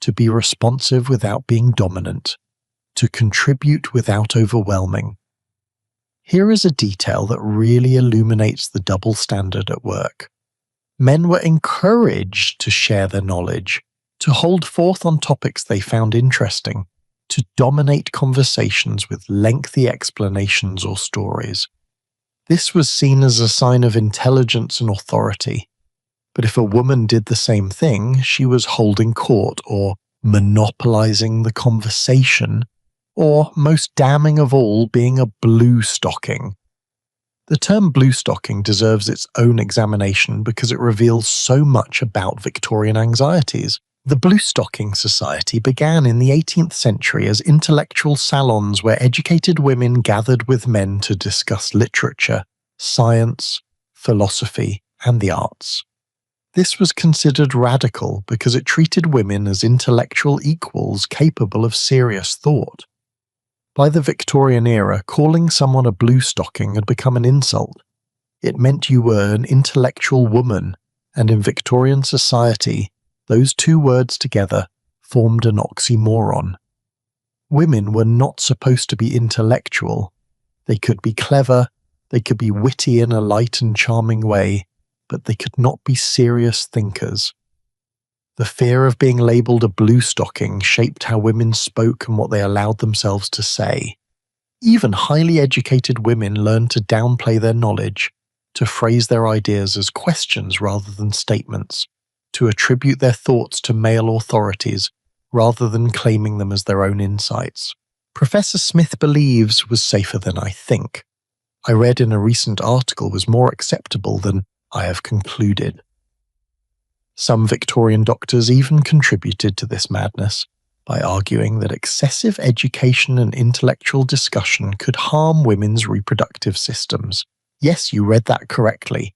S1: to be responsive without being dominant, to contribute without overwhelming. Here is a detail that really illuminates the double standard at work. Men were encouraged to share their knowledge, to hold forth on topics they found interesting, to dominate conversations with lengthy explanations or stories. This was seen as a sign of intelligence and authority. But if a woman did the same thing, she was holding court or monopolizing the conversation, or, most damning of all, being a blue stocking. The term blue stocking deserves its own examination because it reveals so much about Victorian anxieties. The Blue Stocking Society began in the 18th century as intellectual salons where educated women gathered with men to discuss literature, science, philosophy, and the arts. This was considered radical because it treated women as intellectual equals capable of serious thought. By the Victorian era, calling someone a blue stocking had become an insult. It meant you were an intellectual woman, and in Victorian society, those two words together formed an oxymoron. Women were not supposed to be intellectual. They could be clever, they could be witty in a light and charming way, but they could not be serious thinkers. The fear of being labelled a blue stocking shaped how women spoke and what they allowed themselves to say. Even highly educated women learned to downplay their knowledge, to phrase their ideas as questions rather than statements, to attribute their thoughts to male authorities rather than claiming them as their own insights. Professor Smith believes was safer than I think. I read in a recent article was more acceptable than I have concluded. Some Victorian doctors even contributed to this madness by arguing that excessive education and intellectual discussion could harm women's reproductive systems. Yes, you read that correctly.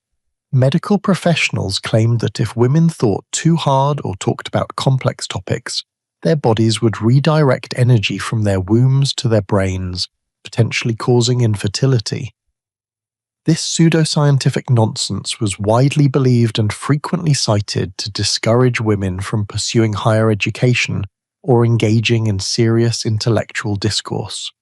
S1: Medical professionals claimed that if women thought too hard or talked about complex topics, their bodies would redirect energy from their wombs to their brains, potentially causing infertility. This pseudoscientific nonsense was widely believed and frequently cited to discourage women from pursuing higher education or engaging in serious intellectual discourse.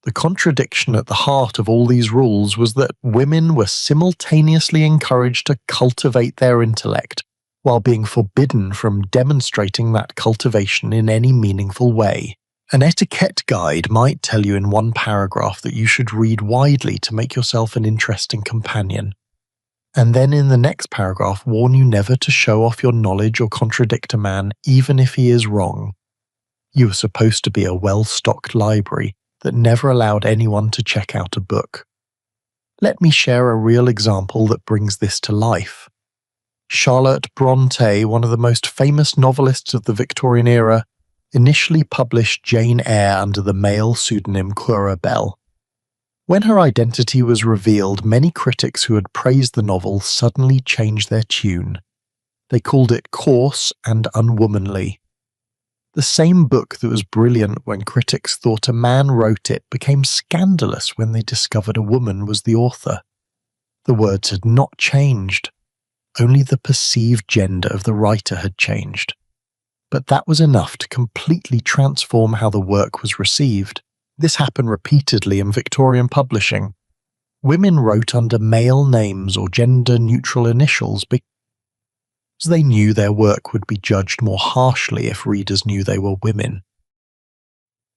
S1: The contradiction at the heart of all these rules was that women were simultaneously encouraged to cultivate their intellect, while being forbidden from demonstrating that cultivation in any meaningful way. An etiquette guide might tell you in one paragraph that you should read widely to make yourself an interesting companion, and then in the next paragraph warn you never to show off your knowledge or contradict a man even if he is wrong. You were supposed to be a well-stocked library that never allowed anyone to check out a book. Let me share a real example that brings this to life. Charlotte Brontë, one of the most famous novelists of the Victorian era, initially published Jane Eyre under the male pseudonym Cora Bell. When her identity was revealed, many critics who had praised the novel suddenly changed their tune. They called it coarse and unwomanly. The same book that was brilliant when critics thought a man wrote it became scandalous when they discovered a woman was the author. The words had not changed. Only the perceived gender of the writer had changed. But that was enough to completely transform how the work was received. This happened repeatedly in Victorian publishing. Women wrote under male names or gender-neutral initials because they knew their work would be judged more harshly if readers knew they were women.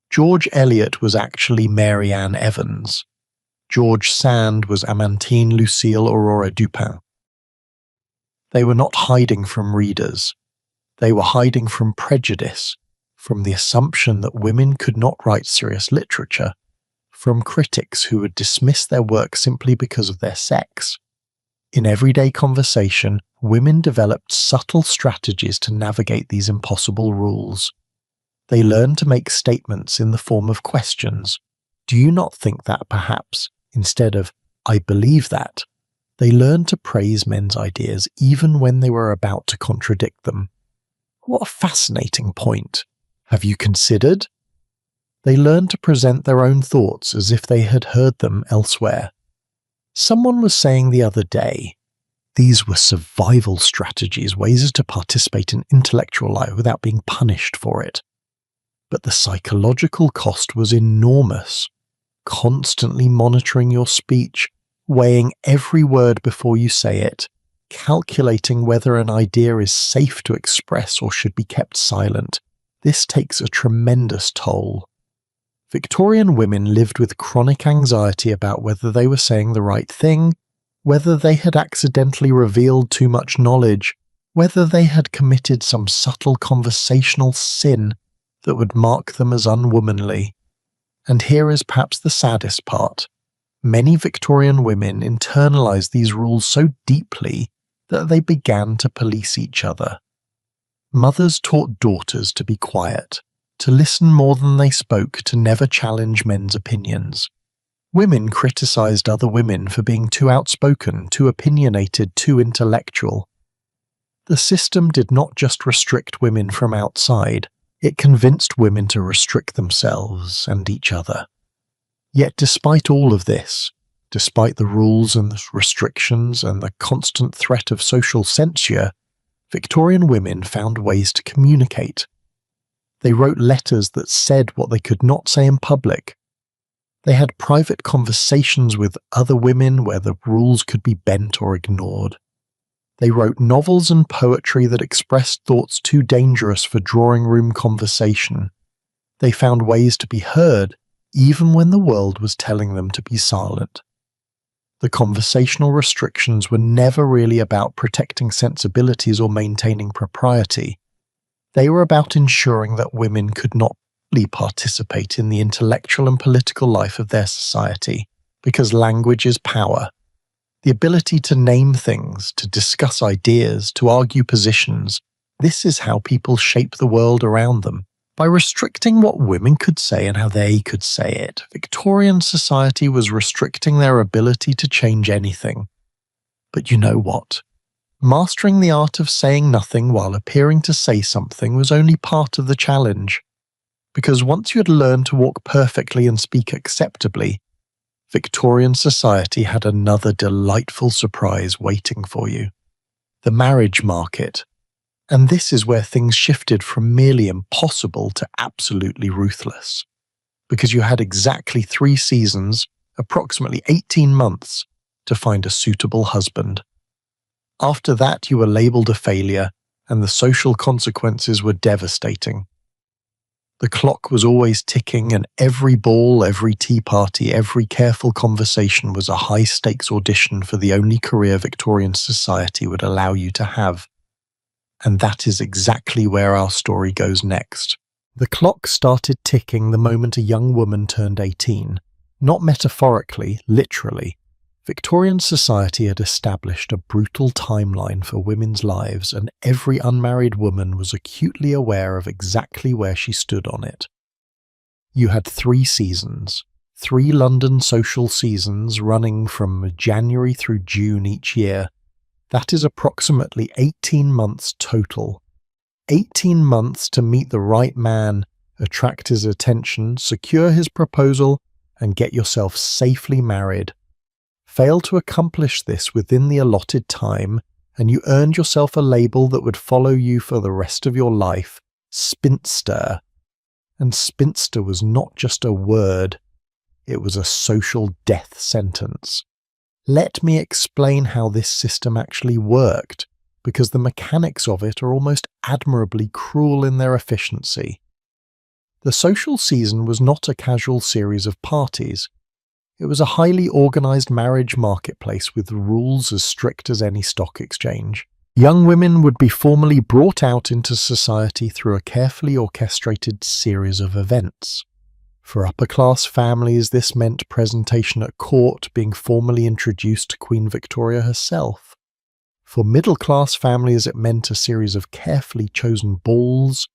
S1: George Eliot was actually Mary Ann Evans. George Sand was Amantine Lucille Aurora Dupin. They were not hiding from readers. They were hiding from prejudice, from the assumption that women could not write serious literature, from critics who would dismiss their work simply because of their sex. In everyday conversation, women developed subtle strategies to navigate these impossible rules. They learned to make statements in the form of questions. Do you not think that, perhaps, instead of, I believe that? They learned to praise men's ideas even when they were about to contradict them. What a fascinating point. Have you considered? They learned to present their own thoughts as if they had heard them elsewhere. Someone was saying the other day, these were survival strategies, ways to participate in intellectual life without being punished for it. But the psychological cost was enormous. Constantly monitoring your speech, weighing every word before you say it, calculating whether an idea is safe to express or should be kept silent. This takes a tremendous toll. Victorian women lived with chronic anxiety about whether they were saying the right thing, Whether they had accidentally revealed too much knowledge, whether they had committed some subtle conversational sin that would mark them as unwomanly. And here is perhaps the saddest part. Many Victorian women internalized these rules so deeply that they began to police each other. Mothers taught daughters to be quiet, to listen more than they spoke, to never challenge men's opinions. Women criticized other women for being too outspoken, too opinionated, too intellectual. The system did not just restrict women from outside, it convinced women to restrict themselves and each other. Yet despite all of this, despite the rules and the restrictions and the constant threat of social censure, Victorian women found ways to communicate. They wrote letters that said what they could not say in public. They had private conversations with other women where the rules could be bent or ignored. They wrote novels and poetry that expressed thoughts too dangerous for drawing room conversation. They found ways to be heard, even when the world was telling them to be silent. The conversational restrictions were never really about protecting sensibilities or maintaining propriety. They were about ensuring that women could not fully participate in the intellectual and political life of their society, because language is power. The ability to name things, to discuss ideas, to argue positions, this is how people shape the world around them. By restricting what women could say and how they could say it, Victorian society was restricting their ability to change anything. But you know what? Mastering the art of saying nothing while appearing to say something was only part of the challenge. Because once you had learned to walk perfectly and speak acceptably, Victorian society had another delightful surprise waiting for you. The marriage market. And this is where things shifted from merely impossible to absolutely ruthless. Because you had exactly 3 seasons, approximately 18 months, to find a suitable husband. After that, you were labelled a failure, and the social consequences were devastating. The clock was always ticking, and every ball, every tea party, every careful conversation was a high-stakes audition for the only career Victorian society would allow you to have. And that is exactly where our story goes next. The clock started ticking the moment a young woman turned 18. Not metaphorically, literally. Victorian society had established a brutal timeline for women's lives, and every unmarried woman was acutely aware of exactly where she stood on it. You had 3 seasons, 3 London social seasons running from January through June each year. That is approximately 18 months total. 18 months to meet the right man, attract his attention, secure his proposal, and get yourself safely married. Fail to accomplish this within the allotted time, and you earned yourself a label that would follow you for the rest of your life, spinster. And spinster was not just a word, it was a social death sentence. Let me explain how this system actually worked, because the mechanics of it are almost admirably cruel in their efficiency. The social season was not a casual series of parties. It was a highly organised marriage marketplace with rules as strict as any stock exchange. Young women would be formally brought out into society through a carefully orchestrated series of events. For upper-class families, this meant presentation at court, being formally introduced to Queen Victoria herself. For middle-class families, it meant a series of carefully chosen balls,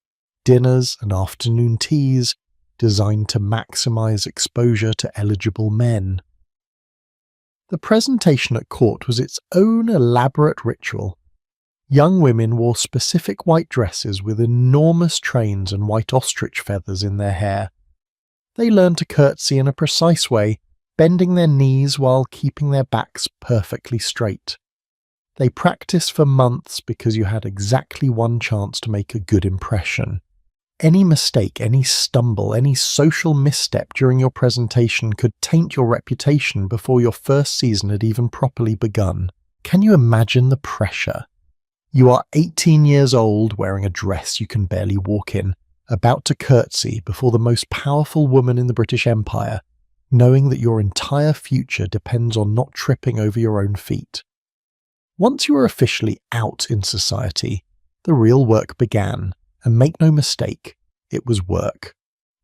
S1: dinners, and afternoon teas designed to maximize exposure to eligible men. The presentation at court was its own elaborate ritual. Young women wore specific white dresses with enormous trains and white ostrich feathers in their hair. They learned to curtsy in a precise way, bending their knees while keeping their backs perfectly straight. They practiced for months because you had exactly one chance to make a good impression. Any mistake, any stumble, any social misstep during your presentation could taint your reputation before your first season had even properly begun. Can you imagine the pressure? You are 18 years old, wearing a dress you can barely walk in, about to curtsy before the most powerful woman in the British Empire, knowing that your entire future depends on not tripping over your own feet. Once you were officially out in society, the real work began, and make no mistake, it was work.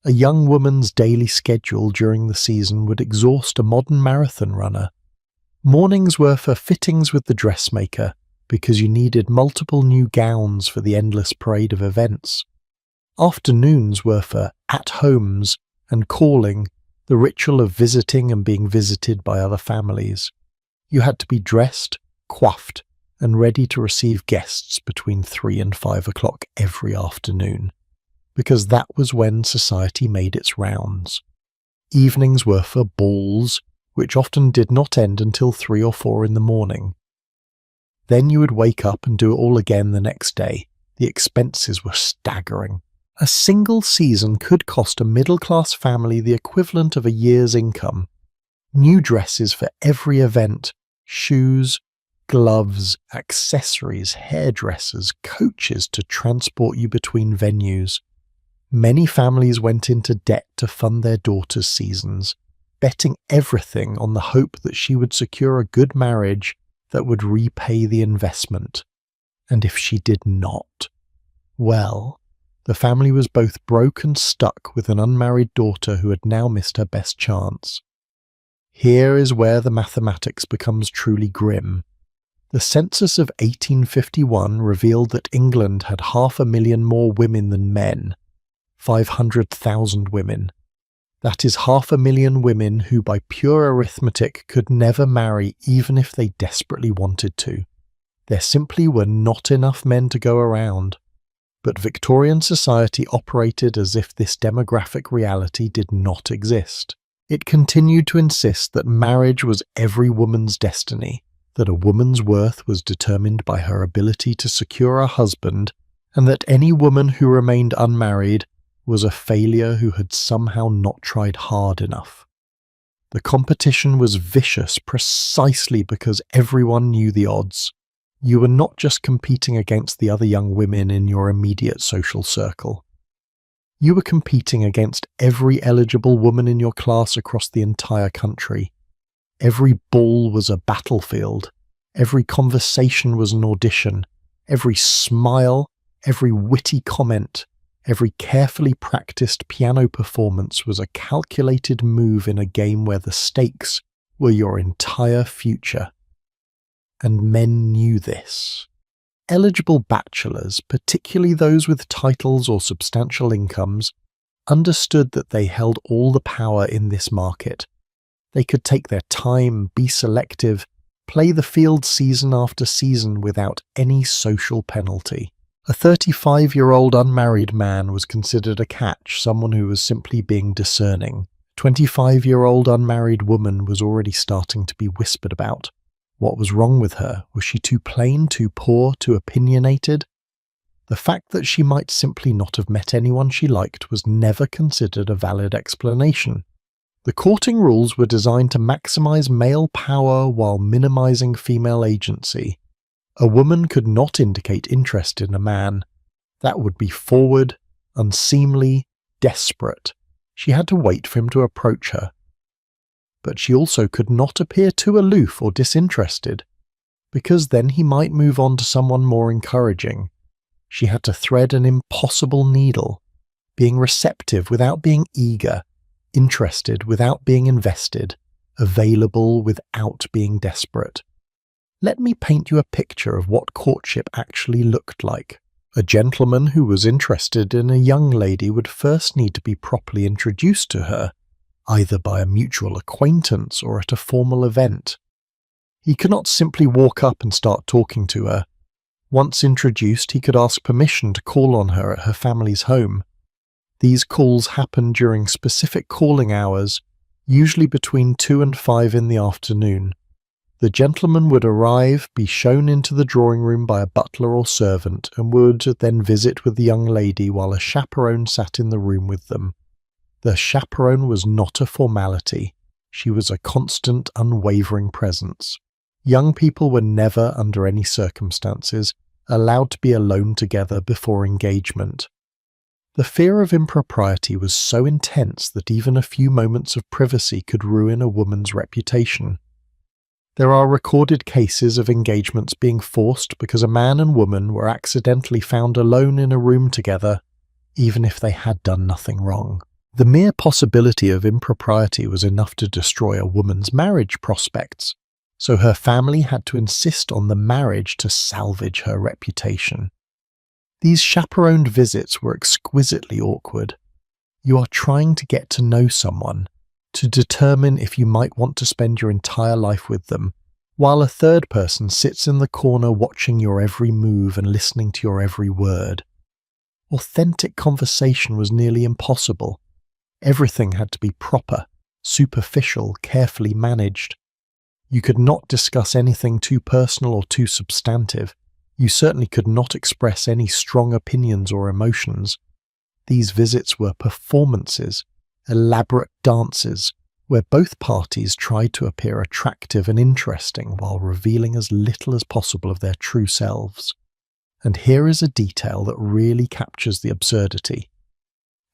S1: A young woman's daily schedule during the season would exhaust a modern marathon runner. Mornings were for fittings with the dressmaker, because you needed multiple new gowns for the endless parade of events. Afternoons were for at-homes and calling, the ritual of visiting and being visited by other families. You had to be dressed, coiffed, and ready to receive guests between 3 and 5 o'clock every afternoon, because that was when society made its rounds. Evenings were for balls, which often did not end until 3 or 4 in the morning. Then you would wake up and do it all again the next day. The expenses were staggering. A single season could cost a middle-class family the equivalent of a year's income. New dresses for every event, shoes, gloves, accessories, hairdressers, coaches to transport you between venues. Many families went into debt to fund their daughters' seasons, betting everything on the hope that she would secure a good marriage that would repay the investment. And if she did not, well, the family was both broke and stuck with an unmarried daughter who had now missed her best chance. Here is where the mathematics becomes truly grim. The census of 1851 revealed that England had 500,000 more women than men, 500,000 women. That is 500,000 women who by pure arithmetic could never marry even if they desperately wanted to. There simply were not enough men to go around. But Victorian society operated as if this demographic reality did not exist. It continued to insist that marriage was every woman's destiny, that a woman's worth was determined by her ability to secure a husband, and that any woman who remained unmarried was a failure who had somehow not tried hard enough. The competition was vicious precisely because everyone knew the odds. You were not just competing against the other young women in your immediate social circle. You were competing against every eligible woman in your class across the entire country. Every ball was a battlefield. Every conversation was an audition. Every smile, every witty comment, every carefully practiced piano performance was a calculated move in a game where the stakes were your entire future. And men knew this. Eligible bachelors, particularly those with titles or substantial incomes, understood that they held all the power in this market. They could take their time, be selective, play the field season after season without any social penalty. A 35-year-old unmarried man was considered a catch, someone who was simply being discerning. A 25-year-old unmarried woman was already starting to be whispered about. What was wrong with her? Was she too plain, too poor, too opinionated? The fact that she might simply not have met anyone she liked was never considered a valid explanation. The courting rules were designed to maximize male power while minimizing female agency. A woman could not indicate interest in a man. That would be forward, unseemly, desperate. She had to wait for him to approach her. But she also could not appear too aloof or disinterested, because then he might move on to someone more encouraging. She had to thread an impossible needle, being receptive without being eager, interested without being invested, available without being desperate. Let me paint you a picture of what courtship actually looked like. A gentleman who was interested in a young lady would first need to be properly introduced to her, either by a mutual acquaintance or at a formal event. He could not simply walk up and start talking to her. Once introduced, he could ask permission to call on her at her family's home. These calls happened during specific calling hours, usually between 2 and 5 in the afternoon. The gentleman would arrive, be shown into the drawing room by a butler or servant, and would then visit with the young lady while a chaperone sat in the room with them. The chaperone was not a formality. She was a constant, unwavering presence. Young people were never, under any circumstances, allowed to be alone together before engagement. The fear of impropriety was so intense that even a few moments of privacy could ruin a woman's reputation. There are recorded cases of engagements being forced because a man and woman were accidentally found alone in a room together, even if they had done nothing wrong. The mere possibility of impropriety was enough to destroy a woman's marriage prospects, so her family had to insist on the marriage to salvage her reputation. These chaperoned visits were exquisitely awkward. You are trying to get to know someone, to determine if you might want to spend your entire life with them, while a third person sits in the corner watching your every move and listening to your every word. Authentic conversation was nearly impossible. Everything had to be proper, superficial, carefully managed. You could not discuss anything too personal or too substantive. You certainly could not express any strong opinions or emotions. These visits were performances, elaborate dances, where both parties tried to appear attractive and interesting while revealing as little as possible of their true selves. And here is a detail that really captures the absurdity.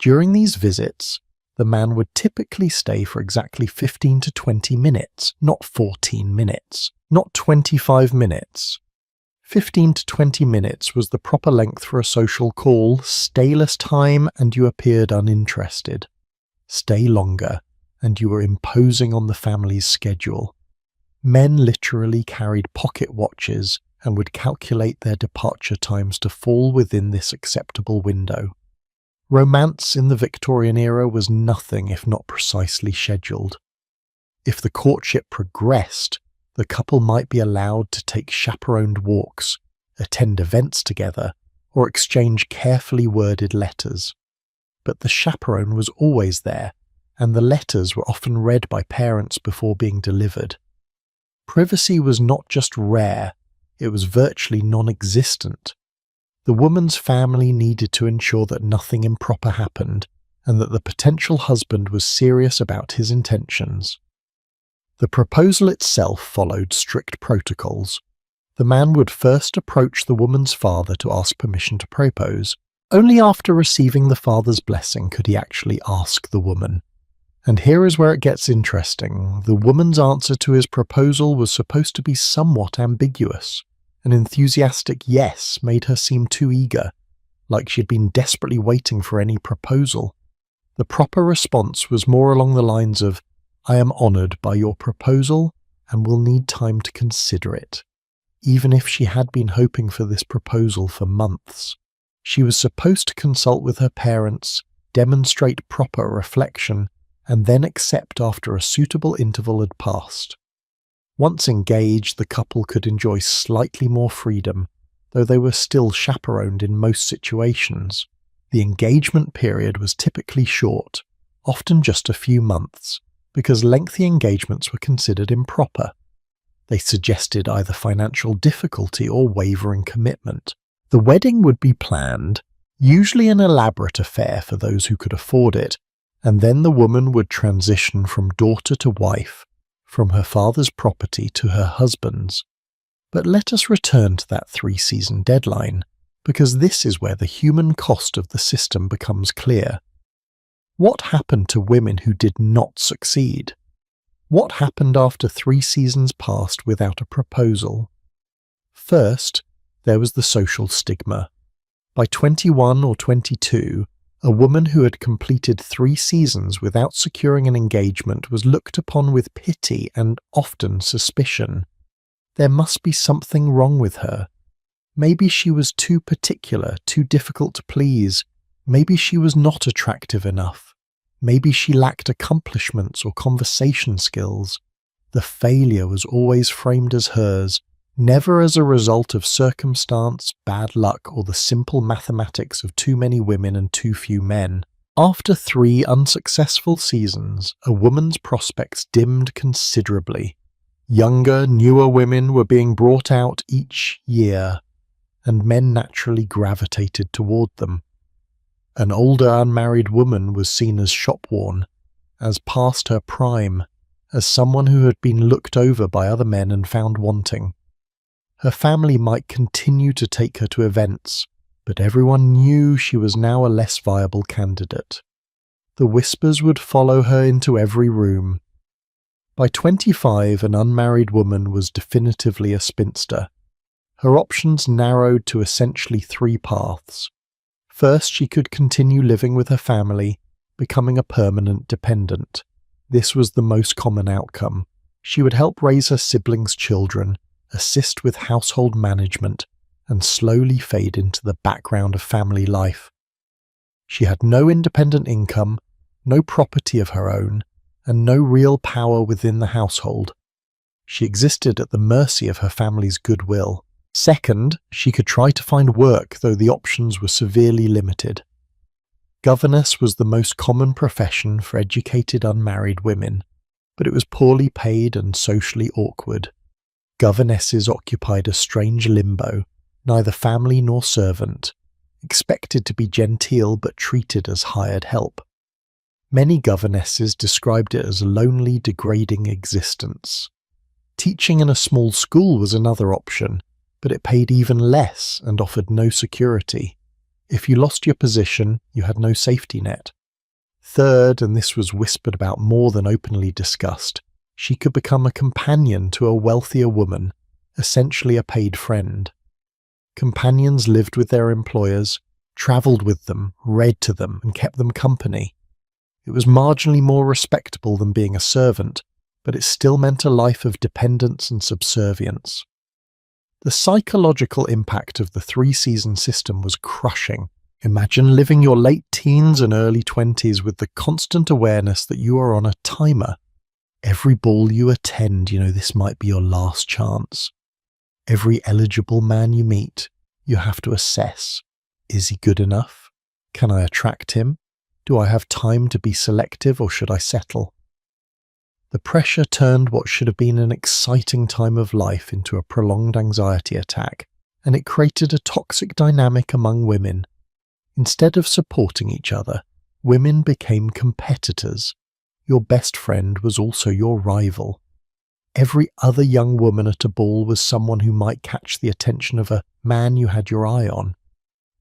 S1: During these visits, the man would typically stay for exactly 15 to 20 minutes, not 14 minutes, not 25 minutes. 15 to 20 minutes was the proper length for a social call. Stay less time and you appeared uninterested. Stay longer and you were imposing on the family's schedule. Men literally carried pocket watches and would calculate their departure times to fall within this acceptable window. Romance in the Victorian era was nothing if not precisely scheduled. If the courtship progressed, the couple might be allowed to take chaperoned walks, attend events together, or exchange carefully worded letters. But the chaperone was always there, and the letters were often read by parents before being delivered. Privacy was not just rare, it was virtually non-existent. The woman's family needed to ensure that nothing improper happened, and that the potential husband was serious about his intentions. The proposal itself followed strict protocols. The man would first approach the woman's father to ask permission to propose. Only after receiving the father's blessing could he actually ask the woman. And here is where it gets interesting. The woman's answer to his proposal was supposed to be somewhat ambiguous. An enthusiastic yes made her seem too eager, like she had been desperately waiting for any proposal. The proper response was more along the lines of, "I am honoured by your proposal and will need time to consider it." Even if she had been hoping for this proposal for months, she was supposed to consult with her parents, demonstrate proper reflection, and then accept after a suitable interval had passed. Once engaged, the couple could enjoy slightly more freedom, though they were still chaperoned in most situations. The engagement period was typically short, often just a few months, because lengthy engagements were considered improper. They suggested either financial difficulty or wavering commitment. The wedding would be planned, usually an elaborate affair for those who could afford it, and then the woman would transition from daughter to wife, from her father's property to her husband's. But let us return to that 3-season deadline, because this is where the human cost of the system becomes clear. What happened to women who did not succeed? What happened after 3 seasons passed without a proposal? First, there was the social stigma. By 21 or 22, a woman who had completed 3 seasons without securing an engagement was looked upon with pity and often suspicion. There must be something wrong with her. Maybe she was too particular, too difficult to please. Maybe she was not attractive enough. Maybe she lacked accomplishments or conversation skills. The failure was always framed as hers, never as a result of circumstance, bad luck, or the simple mathematics of too many women and too few men. After 3 unsuccessful seasons, a woman's prospects dimmed considerably. Younger, newer women were being brought out each year, and men naturally gravitated toward them. An older unmarried woman was seen as shopworn, as past her prime, as someone who had been looked over by other men and found wanting. Her family might continue to take her to events, but everyone knew she was now a less viable candidate. The whispers would follow her into every room. By 25, an unmarried woman was definitively a spinster. Her options narrowed to essentially three paths. First, she could continue living with her family, becoming a permanent dependent. This was the most common outcome. She would help raise her siblings' children, assist with household management, and slowly fade into the background of family life. She had no independent income, no property of her own, and no real power within the household. She existed at the mercy of her family's goodwill. Second, she could try to find work, though the options were severely limited. Governess was the most common profession for educated unmarried women, but it was poorly paid and socially awkward. Governesses occupied a strange limbo, neither family nor servant, expected to be genteel but treated as hired help. Many governesses described it as a lonely, degrading existence. Teaching in a small school was another option, but it paid even less and offered no security. If you lost your position, you had no safety net. Third, and this was whispered about more than openly discussed, she could become a companion to a wealthier woman, essentially a paid friend. Companions lived with their employers, travelled with them, read to them, and kept them company. It was marginally more respectable than being a servant, but it still meant a life of dependence and subservience. The psychological impact of the three-season system was crushing. Imagine living your late teens and early 20s with the constant awareness that you are on a timer. Every ball you attend, this might be your last chance. Every eligible man you meet, you have to assess. Is he good enough? Can I attract him? Do I have time to be selective, or should I settle? The pressure turned what should have been an exciting time of life into a prolonged anxiety attack, and it created a toxic dynamic among women. Instead of supporting each other, women became competitors. Your best friend was also your rival. Every other young woman at a ball was someone who might catch the attention of a man you had your eye on.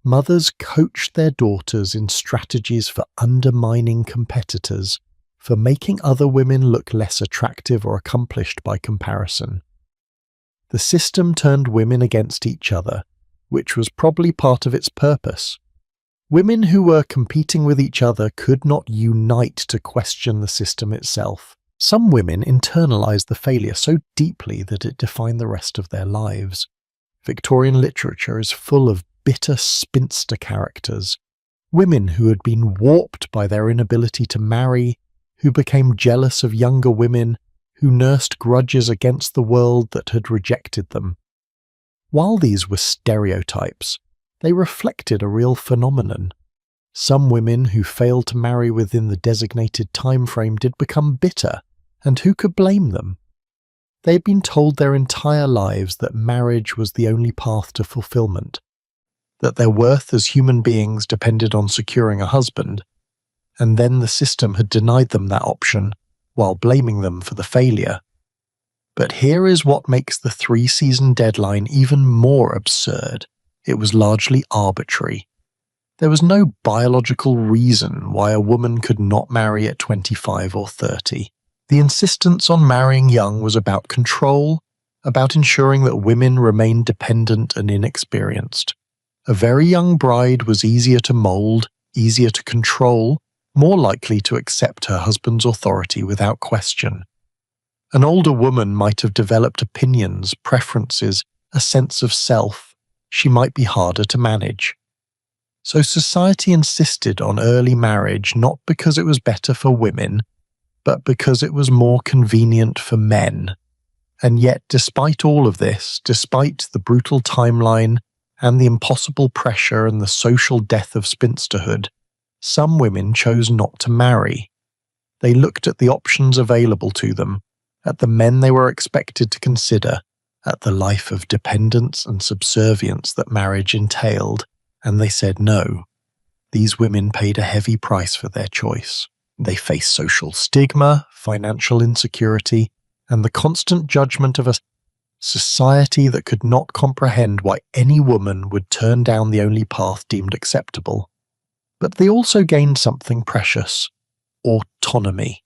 S1: Mothers coached their daughters in strategies for undermining competitors, for making other women look less attractive or accomplished by comparison. The system turned women against each other, which was probably part of its purpose. Women who were competing with each other could not unite to question the system itself. Some women internalized the failure so deeply that it defined the rest of their lives. Victorian literature is full of bitter spinster characters, women who had been warped by their inability to marry, who became jealous of younger women, who nursed grudges against the world that had rejected them. While these were stereotypes, they reflected a real phenomenon. Some women who failed to marry within the designated time frame did become bitter, and who could blame them? They had been told their entire lives that marriage was the only path to fulfillment, that their worth as human beings depended on securing a husband, and then the system had denied them that option while blaming them for the failure. But here is what makes the three-season deadline even more absurd. It was largely arbitrary. There was no biological reason why a woman could not marry at 25 or 30. The insistence on marrying young was about control, about ensuring that women remained dependent and inexperienced. A very young bride was easier to mold, easier to control, more likely to accept her husband's authority without question. An older woman might have developed opinions, preferences, a sense of self. She might be harder to manage. So society insisted on early marriage not because it was better for women, but because it was more convenient for men. And yet, despite all of this, despite the brutal timeline and the impossible pressure and the social death of spinsterhood, some women chose not to marry. They looked at the options available to them, at the men they were expected to consider, at the life of dependence and subservience that marriage entailed, and they said no. These women paid a heavy price for their choice. They faced social stigma, financial insecurity, and the constant judgment of a society that could not comprehend why any woman would turn down the only path deemed acceptable. But they also gained something precious: autonomy.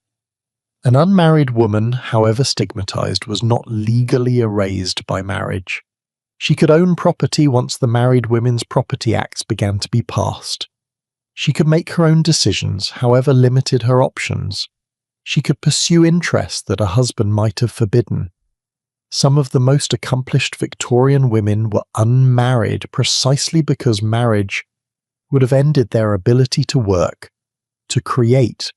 S1: An unmarried woman, however stigmatized, was not legally erased by marriage. She could own property once the Married Women's Property Acts began to be passed. She could make her own decisions, however limited her options. She could pursue interests that a husband might have forbidden. Some of the most accomplished Victorian women were unmarried precisely because marriage would have ended their ability to work, to create,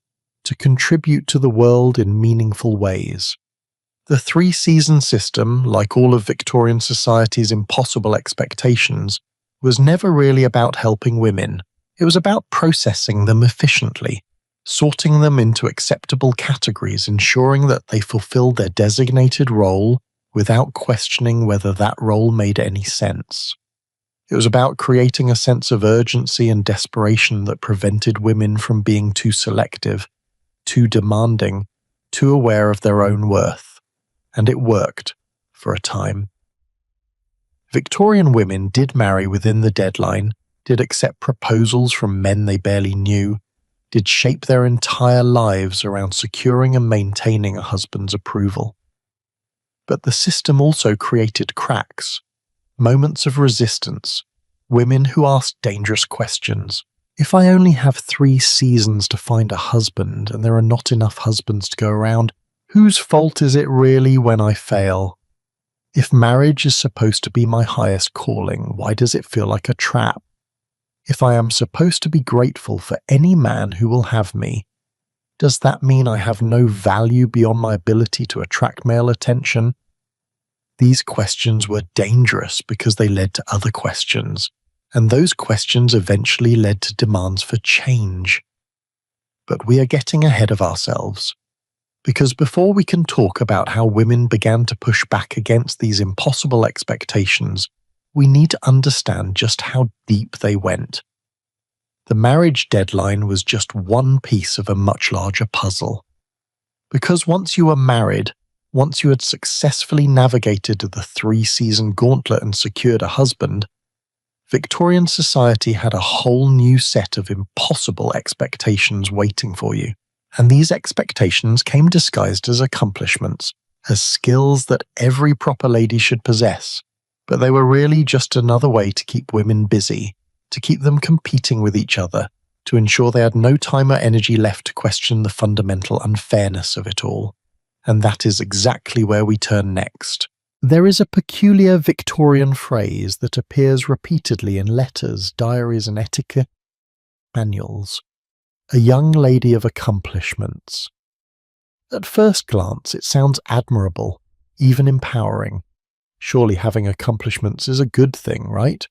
S1: to contribute to the world in meaningful ways. The three-season system, like all of Victorian society's impossible expectations, was never really about helping women. It was about processing them efficiently, sorting them into acceptable categories, ensuring that they fulfilled their designated role without questioning whether that role made any sense. It was about creating a sense of urgency and desperation that prevented women from being too selective, too demanding, too aware of their own worth. And it worked, for a time. Victorian women did marry within the deadline, did accept proposals from men they barely knew, did shape their entire lives around securing and maintaining a husband's approval. But the system also created cracks, moments of resistance, women who asked dangerous questions. If I only have 3 seasons to find a husband and there are not enough husbands to go around, whose fault is it really when I fail? If marriage is supposed to be my highest calling, why does it feel like a trap? If I am supposed to be grateful for any man who will have me, does that mean I have no value beyond my ability to attract male attention? These questions were dangerous because they led to other questions, and those questions eventually led to demands for change. But we are getting ahead of ourselves, because before we can talk about how women began to push back against these impossible expectations, we need to understand just how deep they went. The marriage deadline was just one piece of a much larger puzzle. Because once you were married, once you had successfully navigated the 3-season gauntlet and secured a husband, Victorian society had a whole new set of impossible expectations waiting for you. And these expectations came disguised as accomplishments, as skills that every proper lady should possess. But they were really just another way to keep women busy, to keep them competing with each other, to ensure they had no time or energy left to question the fundamental unfairness of it all. And that is exactly where we turn next. There is a peculiar Victorian phrase that appears repeatedly in letters, diaries, and etiquette manuals. A young lady of accomplishments. At first glance, it sounds admirable, even empowering. Surely having accomplishments is a good thing, right?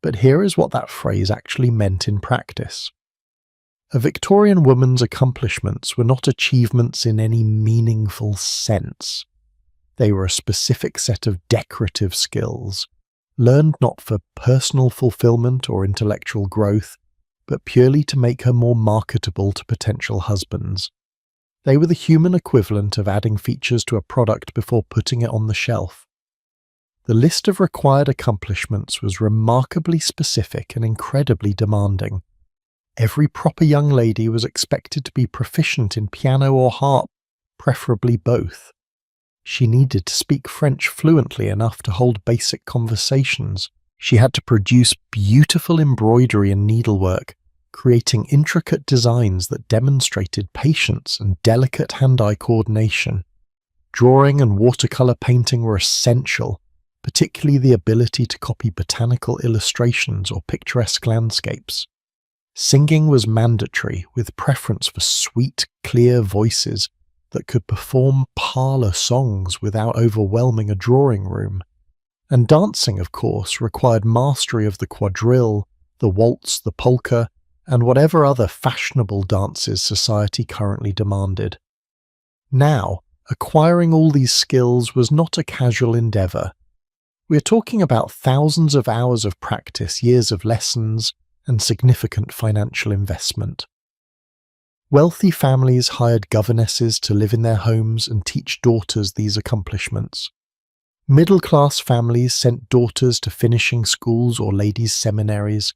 S1: But here is what that phrase actually meant in practice. A Victorian woman's accomplishments were not achievements in any meaningful sense. They were a specific set of decorative skills, learned not for personal fulfillment or intellectual growth, but purely to make her more marketable to potential husbands. They were the human equivalent of adding features to a product before putting it on the shelf. The list of required accomplishments was remarkably specific and incredibly demanding. Every proper young lady was expected to be proficient in piano or harp, preferably both. She needed to speak French fluently enough to hold basic conversations. She had to produce beautiful embroidery and needlework, creating intricate designs that demonstrated patience and delicate hand-eye coordination. Drawing and watercolor painting were essential, particularly the ability to copy botanical illustrations or picturesque landscapes. Singing was mandatory, with preference for sweet, clear voices that could perform parlor songs without overwhelming a drawing room. And dancing, of course, required mastery of the quadrille, the waltz, the polka, and whatever other fashionable dances society currently demanded. Now, acquiring all these skills was not a casual endeavor. We are talking about thousands of hours of practice, years of lessons, and significant financial investment. Wealthy families hired governesses to live in their homes and teach daughters these accomplishments. Middle-class families sent daughters to finishing schools or ladies' seminaries,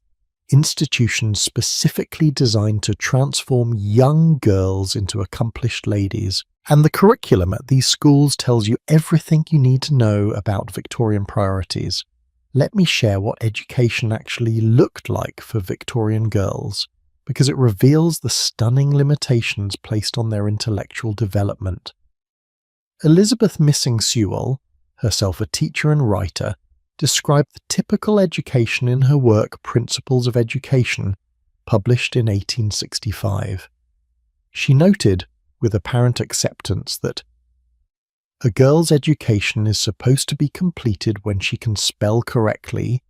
S1: institutions specifically designed to transform young girls into accomplished ladies. And the curriculum at these schools tells you everything you need to know about Victorian priorities. Let me share what education actually looked like for Victorian girls, because it reveals the stunning limitations placed on their intellectual development. Elizabeth Missing Sewell, herself a teacher and writer, described the typical education in her work Principles of Education, published in 1865. She noted, with apparent acceptance, that a girl's education is supposed to be completed when she can spell correctly,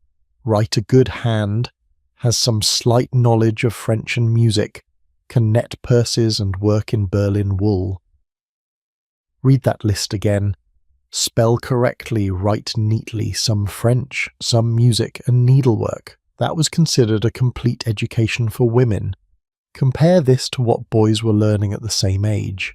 S1: write a good hand, has some slight knowledge of French and music, can net purses and work in Berlin wool. Read that list again. Spell correctly, write neatly, some French, some music and needlework. That was considered a complete education for women. Compare this to what boys were learning at the same age.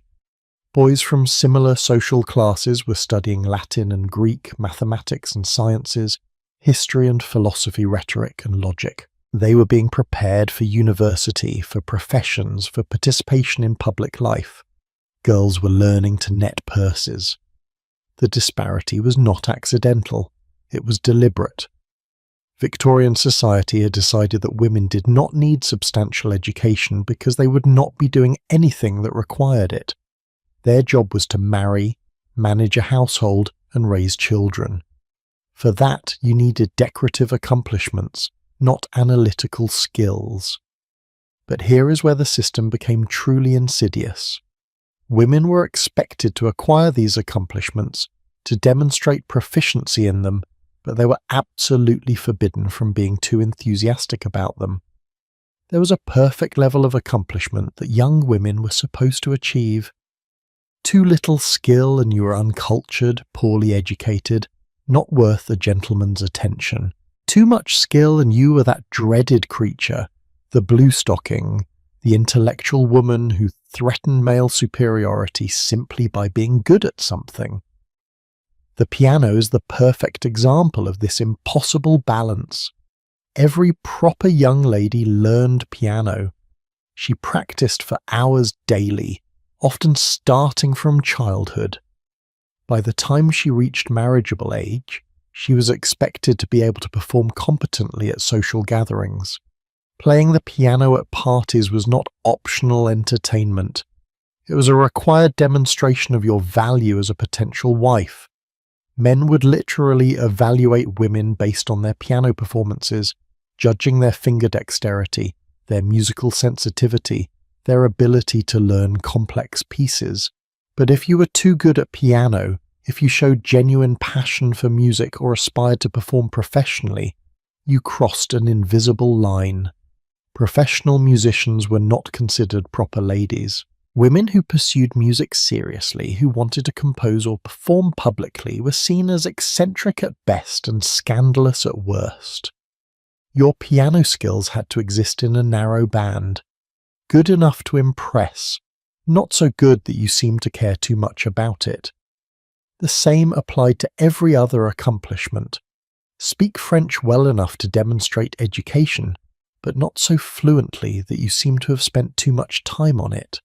S1: Boys from similar social classes were studying Latin and Greek, mathematics and sciences, history and philosophy, rhetoric and logic. They were being prepared for university, for professions, for participation in public life. Girls were learning to net purses. The disparity was not accidental, it was deliberate. Victorian society had decided that women did not need substantial education because they would not be doing anything that required it. Their job was to marry, manage a household, and raise children. For that, you needed decorative accomplishments, not analytical skills. But here is where the system became truly insidious. Women were expected to acquire these accomplishments, to demonstrate proficiency in them, but they were absolutely forbidden from being too enthusiastic about them. There was a perfect level of accomplishment that young women were supposed to achieve. Too little skill and you were uncultured, poorly educated, not worth a gentleman's attention. Too much skill and you were that dreaded creature, the blue-stocking, the intellectual woman who threatened male superiority simply by being good at something. The piano is the perfect example of this impossible balance. Every proper young lady learned piano. She practiced for hours daily, often starting from childhood. By the time she reached marriageable age, she was expected to be able to perform competently at social gatherings. Playing the piano at parties was not optional entertainment. It was a required demonstration of your value as a potential wife. Men would literally evaluate women based on their piano performances, judging their finger dexterity, their musical sensitivity, their ability to learn complex pieces. But if you were too good at piano, if you showed genuine passion for music or aspired to perform professionally, you crossed an invisible line. Professional musicians were not considered proper ladies. Women who pursued music seriously, who wanted to compose or perform publicly, were seen as eccentric at best and scandalous at worst. Your piano skills had to exist in a narrow band. Good enough to impress, not so good that you seemed to care too much about it. The same applied to every other accomplishment. Speak French well enough to demonstrate education, but not so fluently that you seem to have spent too much time on it.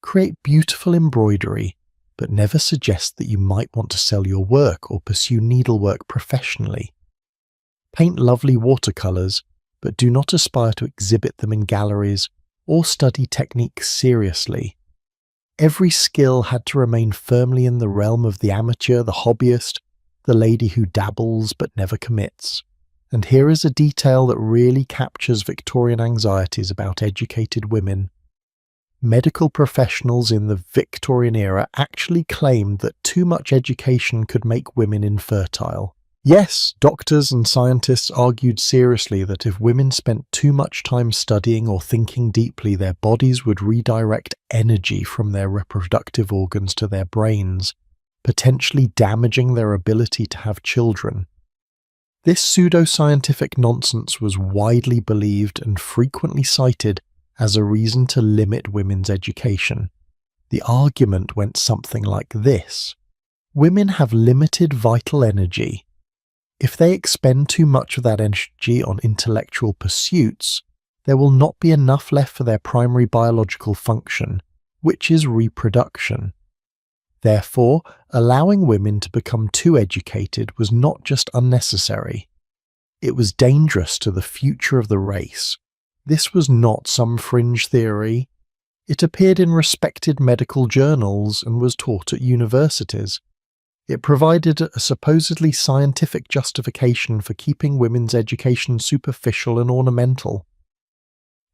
S1: Create beautiful embroidery, but never suggest that you might want to sell your work or pursue needlework professionally. Paint lovely watercolours, but do not aspire to exhibit them in galleries or study techniques seriously. Every skill had to remain firmly in the realm of the amateur, the hobbyist, the lady who dabbles but never commits. And here is a detail that really captures Victorian anxieties about educated women. Medical professionals in the Victorian era actually claimed that too much education could make women infertile. Yes, doctors and scientists argued seriously that if women spent too much time studying or thinking deeply, their bodies would redirect energy from their reproductive organs to their brains, potentially damaging their ability to have children. This pseudoscientific nonsense was widely believed and frequently cited as a reason to limit women's education. The argument went something like this. Women have limited vital energy. If they expend too much of that energy on intellectual pursuits, there will not be enough left for their primary biological function, which is reproduction. Therefore, allowing women to become too educated was not just unnecessary. It was dangerous to the future of the race. This was not some fringe theory. It appeared in respected medical journals and was taught at universities. It provided a supposedly scientific justification for keeping women's education superficial and ornamental.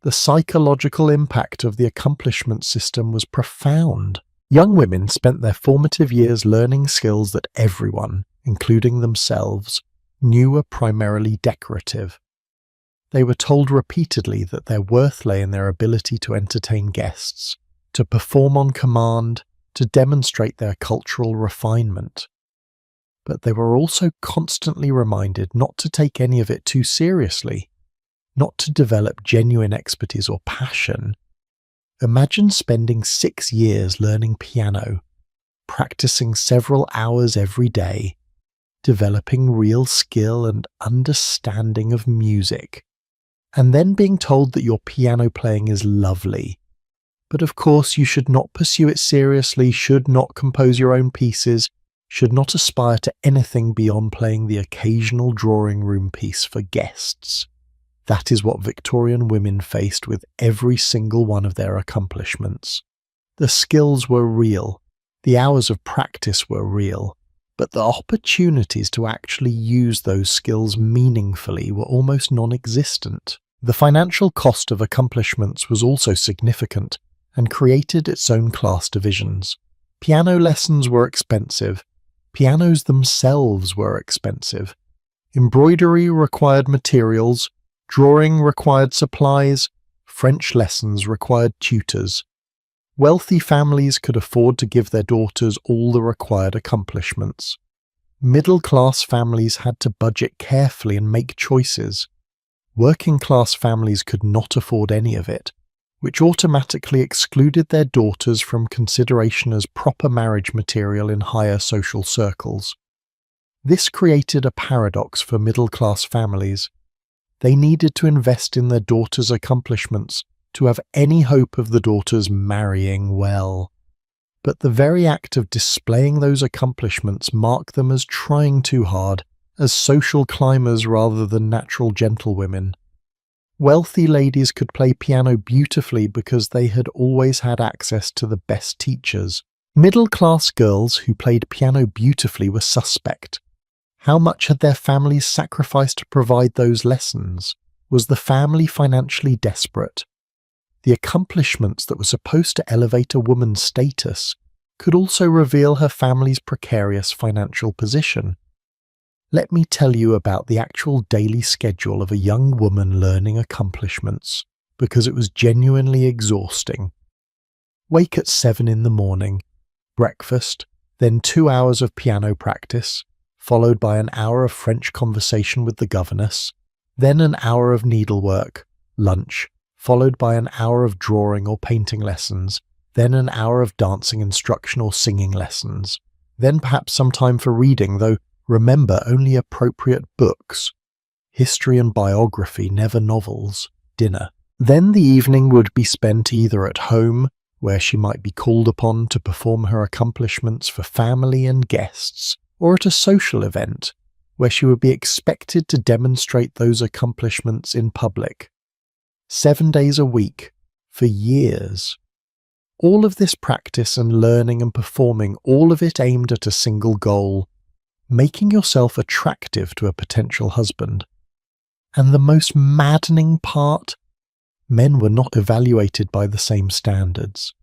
S1: The psychological impact of the accomplishment system was profound. Young women spent their formative years learning skills that everyone, including themselves, knew were primarily decorative. They were told repeatedly that their worth lay in their ability to entertain guests, to perform on command, to demonstrate their cultural refinement. But they were also constantly reminded not to take any of it too seriously, not to develop genuine expertise or passion. Imagine spending 6 years learning piano, practicing several hours every day, developing real skill and understanding of music, and then being told that your piano playing is lovely. But of course you should not pursue it seriously, should not compose your own pieces, should not aspire to anything beyond playing the occasional drawing room piece for guests. That is what Victorian women faced with every single one of their accomplishments. The skills were real, the hours of practice were real, but the opportunities to actually use those skills meaningfully were almost non-existent. The financial cost of accomplishments was also significant and created its own class divisions. Piano lessons were expensive. Pianos themselves were expensive. Embroidery required materials. Drawing required supplies. French lessons required tutors. Wealthy families could afford to give their daughters all the required accomplishments. Middle-class families had to budget carefully and make choices. Working-class families could not afford any of it, which automatically excluded their daughters from consideration as proper marriage material in higher social circles. This created a paradox for middle-class families. They needed to invest in their daughters' accomplishments to have any hope of the daughters marrying well. But the very act of displaying those accomplishments marked them as trying too hard, as social climbers rather than natural gentlewomen. Wealthy ladies could play piano beautifully because they had always had access to the best teachers. Middle-class girls who played piano beautifully were suspect. How much had their families sacrificed to provide those lessons? Was the family financially desperate? The accomplishments that were supposed to elevate a woman's status could also reveal her family's precarious financial position. Let me tell you about the actual daily schedule of a young woman learning accomplishments, because it was genuinely exhausting. Wake at 7 in the morning, breakfast, then 2 hours of piano practice, followed by an hour of French conversation with the governess, then an hour of needlework, lunch, followed by an hour of drawing or painting lessons, then an hour of dancing instruction or singing lessons, then perhaps some time for reading, though remember only appropriate books, history and biography, never novels, dinner. Then the evening would be spent either at home, where she might be called upon to perform her accomplishments for family and guests, or at a social event, where she would be expected to demonstrate those accomplishments in public. 7 days a week, for years. All of this practice and learning and performing, all of it aimed at a single goal, making yourself attractive to a potential husband. And the most maddening part, men were not evaluated by the same standards.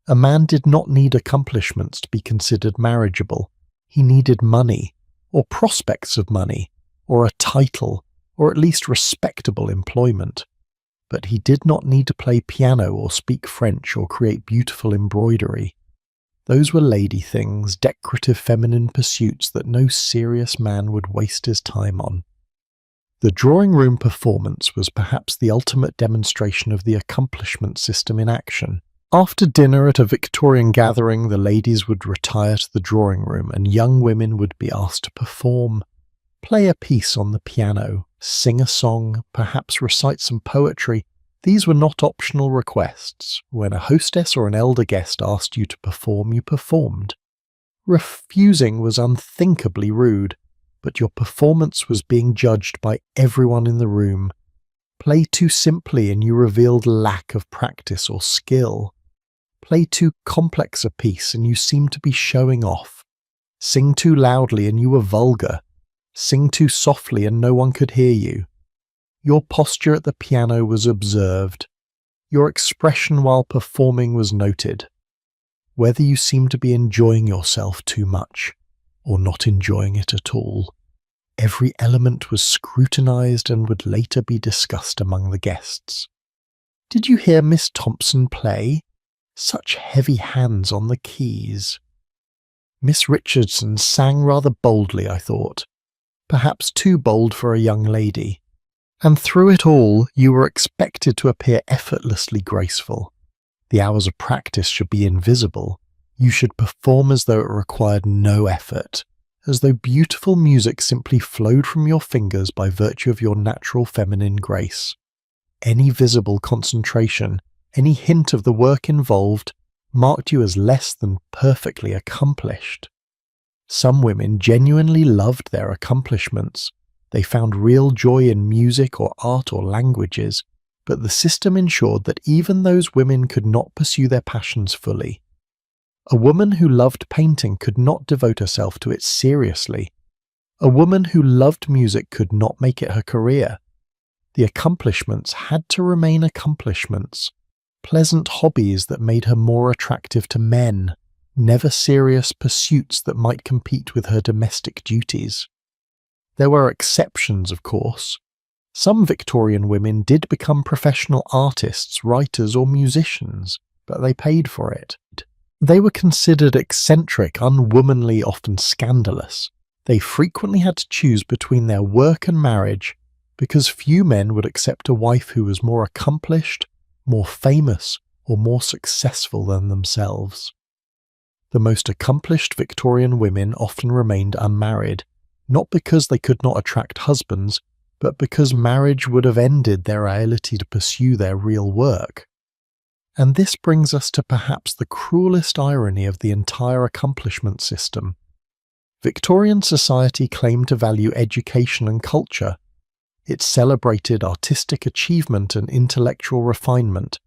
S1: A man did not need accomplishments to be considered marriageable. He needed money, or prospects of money, or a title, or at least respectable employment. But he did not need to play piano or speak French or create beautiful embroidery. Those were lady things, decorative feminine pursuits that no serious man would waste his time on. The drawing room performance was perhaps the ultimate demonstration of the accomplishment system in action. After dinner at a Victorian gathering, the ladies would retire to the drawing room and young women would be asked to perform. Play a piece on the piano, sing a song, perhaps recite some poetry. These were not optional requests. When a hostess or an elder guest asked you to perform, you performed. Refusing was unthinkably rude, but your performance was being judged by everyone in the room. Play too simply and you revealed lack of practice or skill. Play too complex a piece and you seemed to be showing off. Sing too loudly and you were vulgar. Sing too softly and no one could hear you. Your posture at the piano was observed. Your expression while performing was noted. Whether you seemed to be enjoying yourself too much or not enjoying it at all, every element was scrutinized and would later be discussed among the guests. Did you hear Miss Thompson play? Such heavy hands on the keys. Miss Richardson sang rather boldly, I thought. Perhaps too bold for a young lady. And through it all, you were expected to appear effortlessly graceful. The hours of practice should be invisible. You should perform as though it required no effort, as though beautiful music simply flowed from your fingers by virtue of your natural feminine grace. Any visible concentration, any hint of the work involved, marked you as less than perfectly accomplished. Some women genuinely loved their accomplishments. They found real joy in music or art or languages, but the system ensured that even those women could not pursue their passions fully. A woman who loved painting could not devote herself to it seriously. A woman who loved music could not make it her career. The accomplishments had to remain accomplishments, pleasant hobbies that made her more attractive to men, never serious pursuits that might compete with her domestic duties. There were exceptions, of course. Some Victorian women did become professional artists, writers, or musicians, but they paid for it. They were considered eccentric, unwomanly, often scandalous. They frequently had to choose between their work and marriage, because few men would accept a wife who was more accomplished, more famous, or more successful than themselves. The most accomplished Victorian women often remained unmarried, not because they could not attract husbands, but because marriage would have ended their ability to pursue their real work. And this brings us to perhaps the cruelest irony of the entire accomplishment system. Victorian society claimed to value education and culture. It celebrated artistic achievement and intellectual refinement,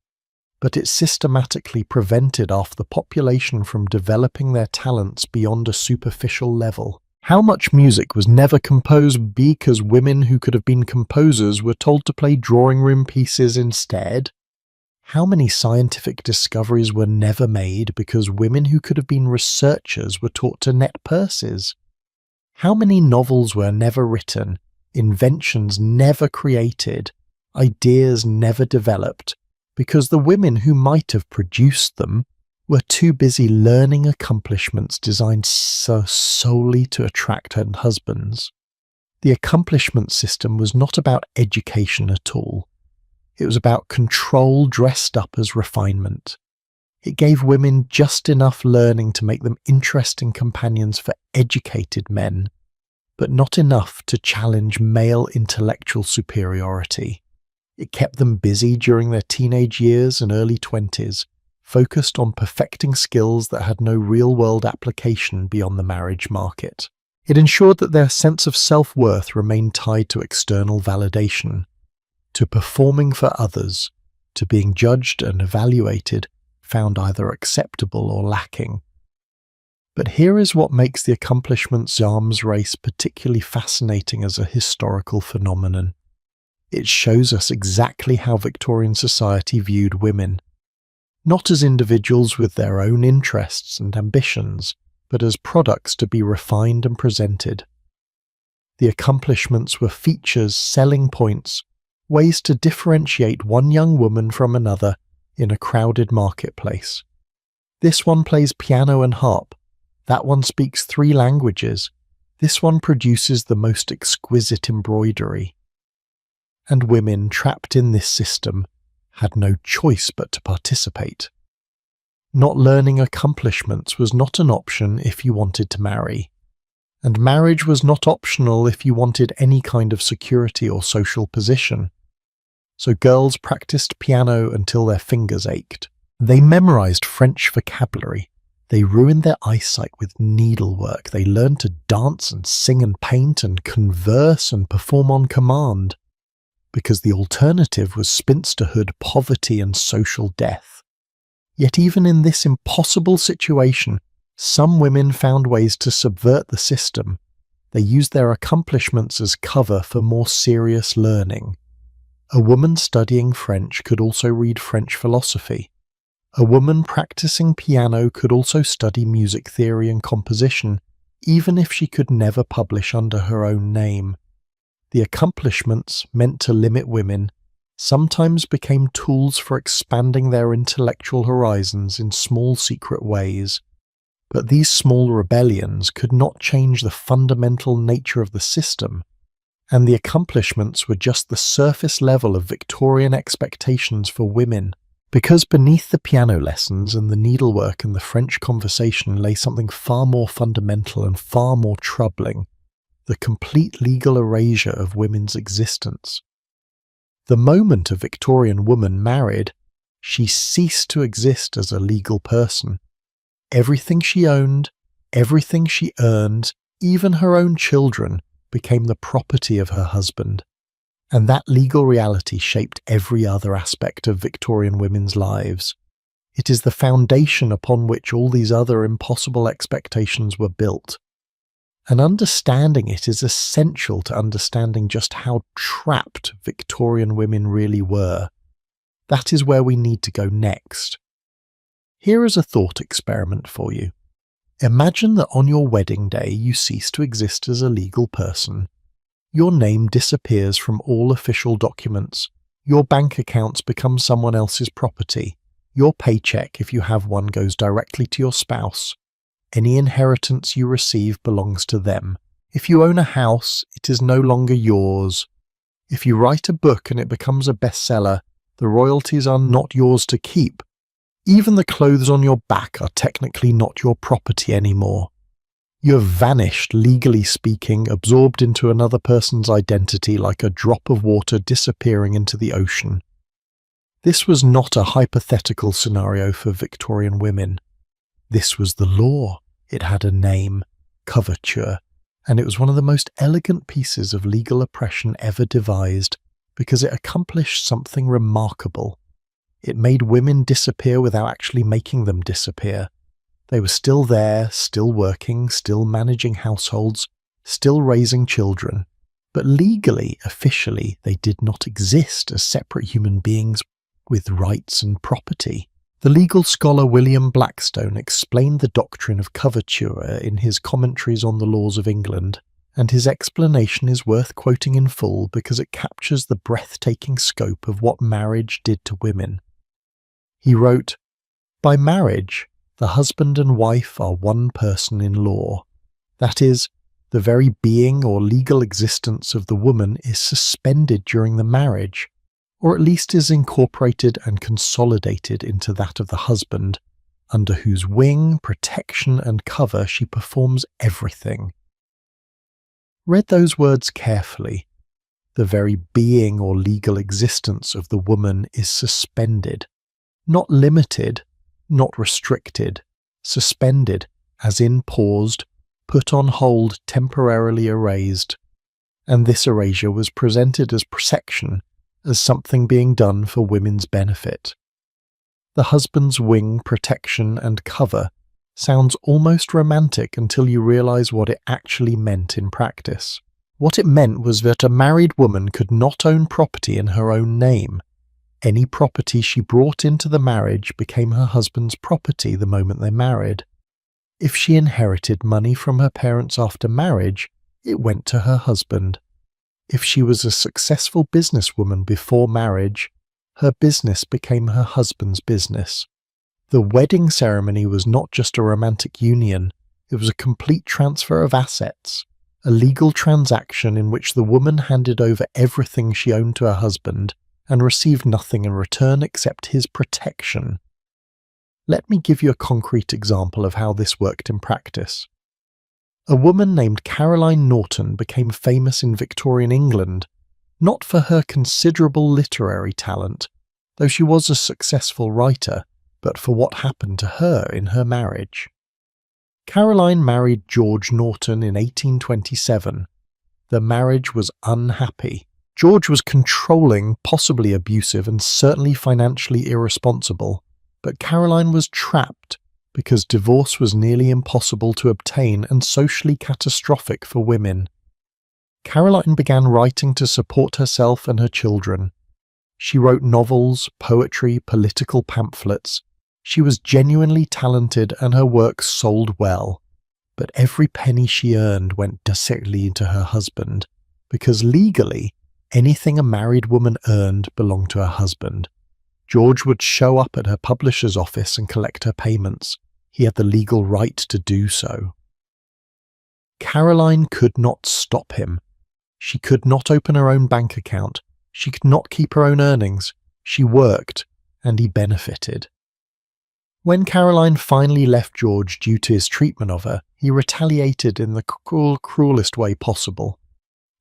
S1: but it systematically prevented half the population from developing their talents beyond a superficial level. How much music was never composed because women who could have been composers were told to play drawing room pieces instead? How many scientific discoveries were never made because women who could have been researchers were taught to net purses? How many novels were never written, inventions never created, ideas never developed, because the women who might have produced them were too busy learning accomplishments designed solely to attract husbands? The accomplishment system was not about education at all. It was about control dressed up as refinement. It gave women just enough learning to make them interesting companions for educated men, but not enough to challenge male intellectual superiority. It kept them busy during their teenage years and early 20s, focused on perfecting skills that had no real-world application beyond the marriage market. It ensured that their sense of self-worth remained tied to external validation, to performing for others, to being judged and evaluated, found either acceptable or lacking. But here is what makes the accomplishments arms race particularly fascinating as a historical phenomenon. It shows us exactly how Victorian society viewed women, not as individuals with their own interests and ambitions, but as products to be refined and presented. The accomplishments were features, selling points, ways to differentiate one young woman from another in a crowded marketplace. This one plays piano and harp. That one speaks 3 languages. This one produces the most exquisite embroidery. And women trapped in this system had no choice but to participate. Not learning accomplishments was not an option if you wanted to marry. And marriage was not optional if you wanted any kind of security or social position. So girls practiced piano until their fingers ached. They memorized French vocabulary. They ruined their eyesight with needlework. They learned to dance and sing and paint and converse and perform on command. Because the alternative was spinsterhood, poverty, and social death. Yet even in this impossible situation, some women found ways to subvert the system. They used their accomplishments as cover for more serious learning. A woman studying French could also read French philosophy. A woman practicing piano could also study music theory and composition, even if she could never publish under her own name. The accomplishments meant to limit women sometimes became tools for expanding their intellectual horizons in small secret ways. But these small rebellions could not change the fundamental nature of the system, and the accomplishments were just the surface level of Victorian expectations for women. Because beneath the piano lessons and the needlework and the French conversation lay something far more fundamental and far more troubling, the complete legal erasure of women's existence. The moment a Victorian woman married, she ceased to exist as a legal person. Everything she owned, everything she earned, even her own children, became the property of her husband. And that legal reality shaped every other aspect of Victorian women's lives. It is the foundation upon which all these other impossible expectations were built. And understanding it is essential to understanding just how trapped Victorian women really were. That is where we need to go next. Here is a thought experiment for you. Imagine that on your wedding day you cease to exist as a legal person. Your name disappears from all official documents. Your bank accounts become someone else's property. Your paycheck, if you have one, goes directly to your spouse. Any inheritance you receive belongs to them. If you own a house, it is no longer yours. If you write a book and it becomes a bestseller, the royalties are not yours to keep. Even the clothes on your back are technically not your property anymore. You have vanished, legally speaking, absorbed into another person's identity like a drop of water disappearing into the ocean. This was not a hypothetical scenario for Victorian women. This was the law. It had a name, coverture, and it was one of the most elegant pieces of legal oppression ever devised because it accomplished something remarkable. It made women disappear without actually making them disappear. They were still there, still working, still managing households, still raising children, but legally, officially, they did not exist as separate human beings with rights and property. The legal scholar William Blackstone explained the doctrine of coverture in his Commentaries on the Laws of England, and his explanation is worth quoting in full because it captures the breathtaking scope of what marriage did to women. He wrote, "By marriage, the husband and wife are one person in law. That is, the very being or legal existence of the woman is suspended during the marriage, or at least is incorporated and consolidated into that of the husband, under whose wing, protection, and cover she performs everything." Read those words carefully. The very being or legal existence of the woman is suspended. Not limited, not restricted, suspended, as in paused, put on hold, temporarily erased. And this erasure was presented as protection, as something being done for women's benefit. The husband's wing, protection, and cover sounds almost romantic until you realize what it actually meant in practice. What it meant was that a married woman could not own property in her own name. Any property she brought into the marriage became her husband's property the moment they married. If she inherited money from her parents after marriage, it went to her husband. If she was a successful businesswoman before marriage, her business became her husband's business. The wedding ceremony was not just a romantic union, it was a complete transfer of assets, a legal transaction in which the woman handed over everything she owned to her husband and received nothing in return except his protection. Let me give you a concrete example of how this worked in practice. A woman named Caroline Norton became famous in Victorian England, not for her considerable literary talent, though she was a successful writer, but for what happened to her in her marriage. Caroline married George Norton in 1827. The marriage was unhappy. George was controlling, possibly abusive, and certainly financially irresponsible, but Caroline was trapped because divorce was nearly impossible to obtain and socially catastrophic for women. Caroline began writing to support herself and her children. She wrote novels, poetry, political pamphlets. She was genuinely talented and her work sold well, but every penny she earned went directly into her husband, because legally, anything a married woman earned belonged to her husband. George would show up at her publisher's office and collect her payments. He had the legal right to do so. Caroline could not stop him. She could not open her own bank account. She could not keep her own earnings. She worked, and he benefited. When Caroline finally left George due to his treatment of her, he retaliated in the cruelest way possible.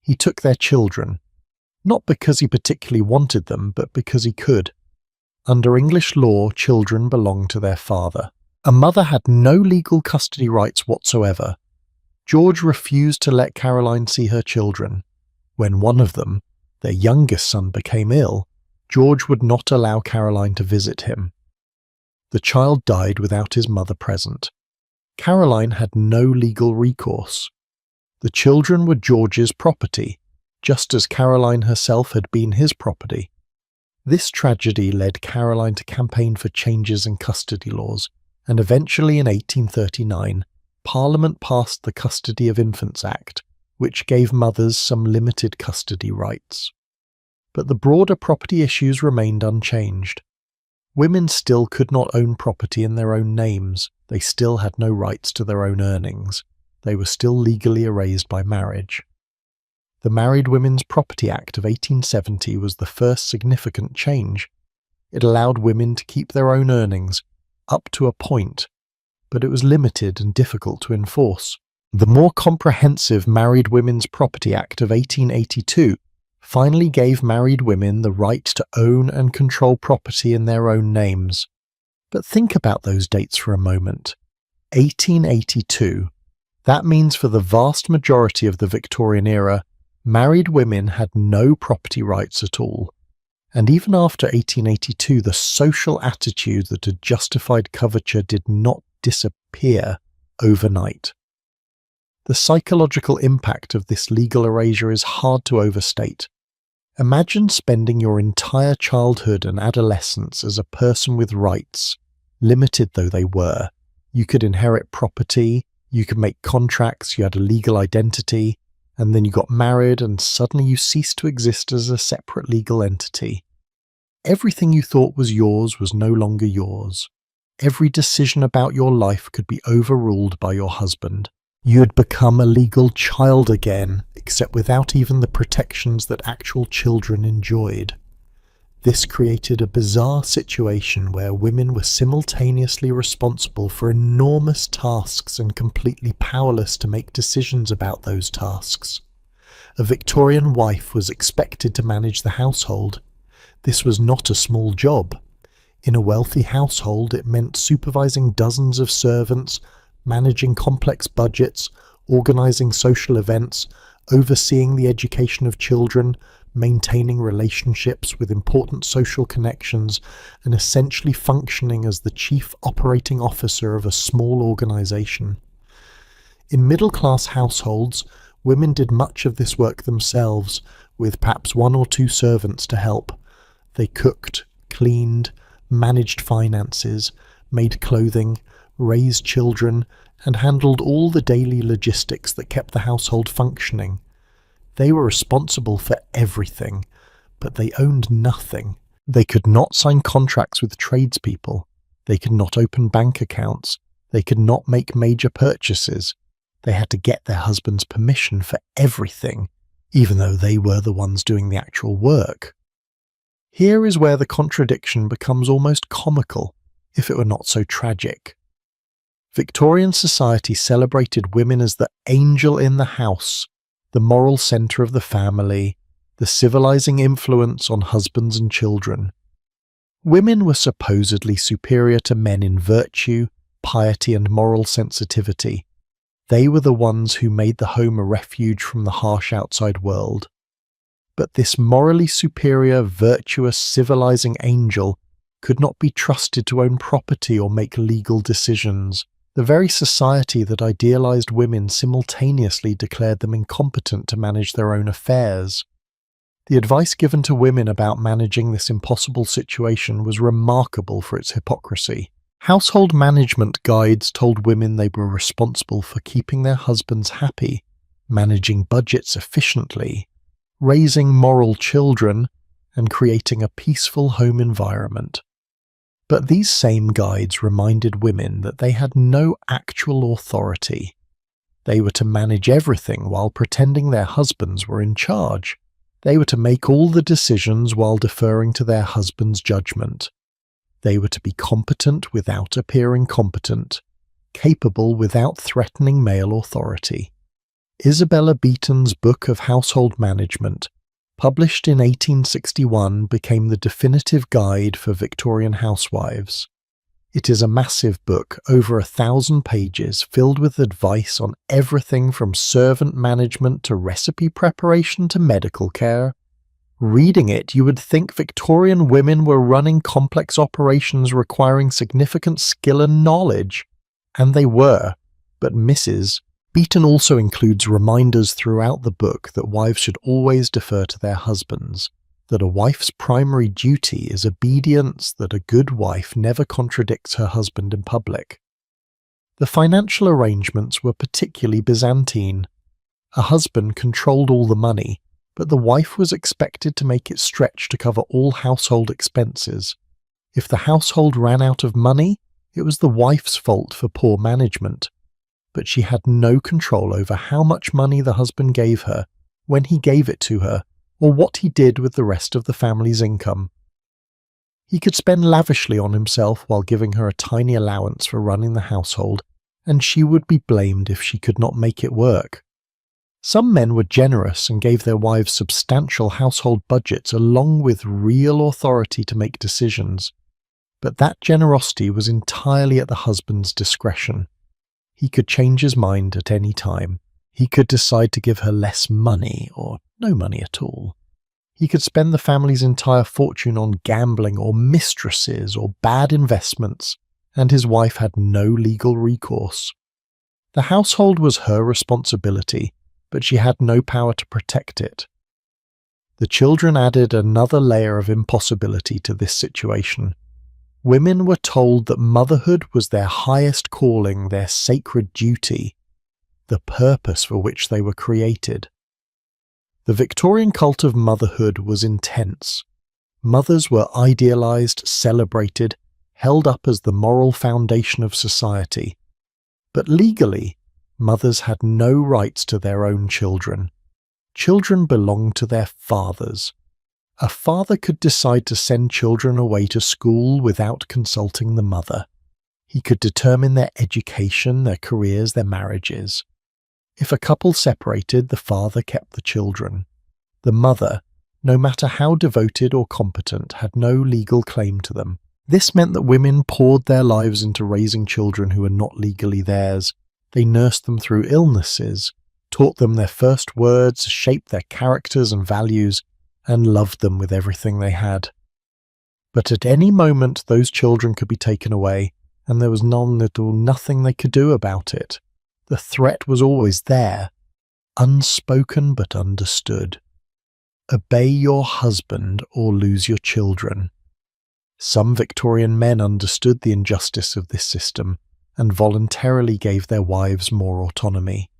S1: He took their children, not because he particularly wanted them, but because he could. Under English law, children belonged to their father. A mother had no legal custody rights whatsoever. George refused to let Caroline see her children. When one of them, their youngest son, became ill, George would not allow Caroline to visit him. The child died without his mother present. Caroline had no legal recourse. The children were George's property, just as Caroline herself had been his property. This tragedy led Caroline to campaign for changes in custody laws, and eventually in 1839, Parliament passed the Custody of Infants Act, which gave mothers some limited custody rights. But the broader property issues remained unchanged. Women still could not own property in their own names. They still had no rights to their own earnings. They were still legally erased by marriage. The Married Women's Property Act of 1870 was the first significant change. It allowed women to keep their own earnings, up to a point, but it was limited and difficult to enforce. The more comprehensive Married Women's Property Act of 1882 finally gave married women the right to own and control property in their own names. But think about those dates for a moment. 1882. That means for the vast majority of the Victorian era, married women had no property rights at all. And even after 1882, the social attitude that had justified coverture did not disappear overnight. The psychological impact of this legal erasure is hard to overstate. Imagine spending your entire childhood and adolescence as a person with rights, limited though they were. You could inherit property, you could make contracts, you had a legal identity, and then you got married and suddenly you ceased to exist as a separate legal entity. Everything you thought was yours was no longer yours. Every decision about your life could be overruled by your husband. You had become a legal child again, except without even the protections that actual children enjoyed. This created a bizarre situation where women were simultaneously responsible for enormous tasks and completely powerless to make decisions about those tasks. A Victorian wife was expected to manage the household. This was not a small job. In a wealthy household, it meant supervising dozens of servants, managing complex budgets, organizing social events, overseeing the education of children, maintaining relationships with important social connections, and essentially functioning as the chief operating officer of a small organization. In middle-class households, women did much of this work themselves, with perhaps one or two servants to help. They cooked, cleaned, managed finances, made clothing, raised children, and handled all the daily logistics that kept the household functioning. They were responsible for everything, but they owned nothing. They could not sign contracts with tradespeople. They could not open bank accounts. They could not make major purchases. They had to get their husband's permission for everything, even though they were the ones doing the actual work. Here is where the contradiction becomes almost comical. if it were not so tragic. Victorian society celebrated women as the angel in the house, the moral centre of the family, the civilizing influence on husbands and children. Women were supposedly superior to men in virtue, piety, and moral sensitivity. They were the ones who made the home a refuge from the harsh outside world. But this morally superior, virtuous, civilizing angel could not be trusted to own property or make legal decisions. The very society that idealized women simultaneously declared them incompetent to manage their own affairs. The advice given to women about managing this impossible situation was remarkable for its hypocrisy. Household management guides told women they were responsible for keeping their husbands happy, managing budgets efficiently, raising moral children, and creating a peaceful home environment. But these same guides reminded women that they had no actual authority. They were to manage everything while pretending their husbands were in charge. They were to make all the decisions while deferring to their husband's judgment. They were to be competent without appearing competent, capable without threatening male authority. Isabella Beeton's Book of Household Management, published in 1861, became the definitive guide for Victorian housewives. It is a massive book, over 1,000 pages, filled with advice on everything from servant management to recipe preparation to medical care. Reading it, you would think Victorian women were running complex operations requiring significant skill and knowledge. And they were, but Mrs. Beeton also includes reminders throughout the book that wives should always defer to their husbands, that a wife's primary duty is obedience, that a good wife never contradicts her husband in public. The financial arrangements were particularly Byzantine. A husband controlled all the money, but the wife was expected to make it stretch to cover all household expenses. If the household ran out of money, it was the wife's fault for poor management. But she had no control over how much money the husband gave her, when he gave it to her, or what he did with the rest of the family's income. He could spend lavishly on himself while giving her a tiny allowance for running the household, and she would be blamed if she could not make it work. Some men were generous and gave their wives substantial household budgets along with real authority to make decisions. But that generosity was entirely at the husband's discretion. He could change his mind at any time. He could decide to give her less money or no money at all. He could spend the family's entire fortune on gambling or mistresses or bad investments, and his wife had no legal recourse. The household was her responsibility, but she had no power to protect it. The children added another layer of impossibility to this situation. Women were told that motherhood was their highest calling, their sacred duty, the purpose for which they were created. The Victorian cult of motherhood was intense. Mothers were idealized, celebrated, held up as the moral foundation of society. But legally, mothers had no rights to their own children. Children belonged to their fathers. A father could decide to send children away to school without consulting the mother. He could determine their education, their careers, their marriages. If a couple separated, the father kept the children. The mother, no matter how devoted or competent, had no legal claim to them. This meant that women poured their lives into raising children who were not legally theirs. They nursed them through illnesses, taught them their first words, shaped their characters and values, and loved them with everything they had. But at any moment those children could be taken away, and there was nothing they could do about it. The threat was always there, unspoken but understood. Obey your husband or lose your children. Some Victorian men understood the injustice of this system and voluntarily gave their wives more autonomy.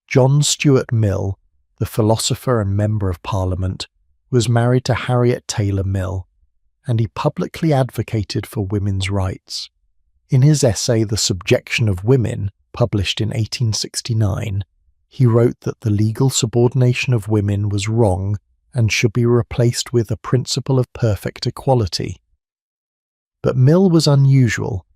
S1: John Stuart Mill, the philosopher and Member of Parliament, was married to Harriet Taylor Mill, and he publicly advocated for women's rights. In his essay The Subjection of Women, published in 1869, he wrote that the legal subordination of women was wrong and should be replaced with a principle of perfect equality. But Mill was unusual.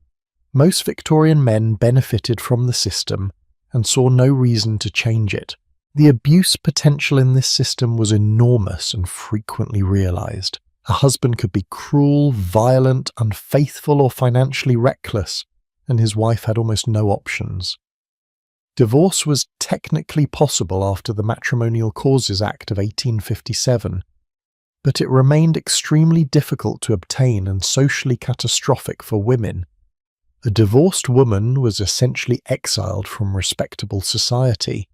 S1: Most Victorian men benefited from the system and saw no reason to change it. The abuse potential in this system was enormous and frequently realized. A husband could be cruel, violent, unfaithful, or financially reckless, and his wife had almost no options. Divorce was technically possible after the Matrimonial Causes Act of 1857, but it remained extremely difficult to obtain and socially catastrophic for women. A divorced woman was essentially exiled from respectable society.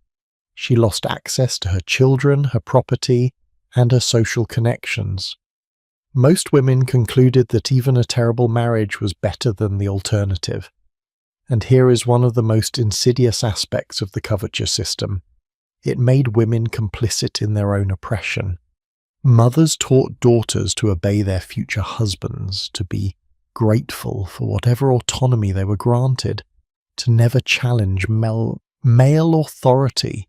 S1: She lost access to her children, her property, and her social connections. Most women concluded that even a terrible marriage was better than the alternative. And here is one of the most insidious aspects of the coverture system. It made women complicit in their own oppression. Mothers taught daughters to obey their future husbands, to be grateful for whatever autonomy they were granted, to never challenge male authority.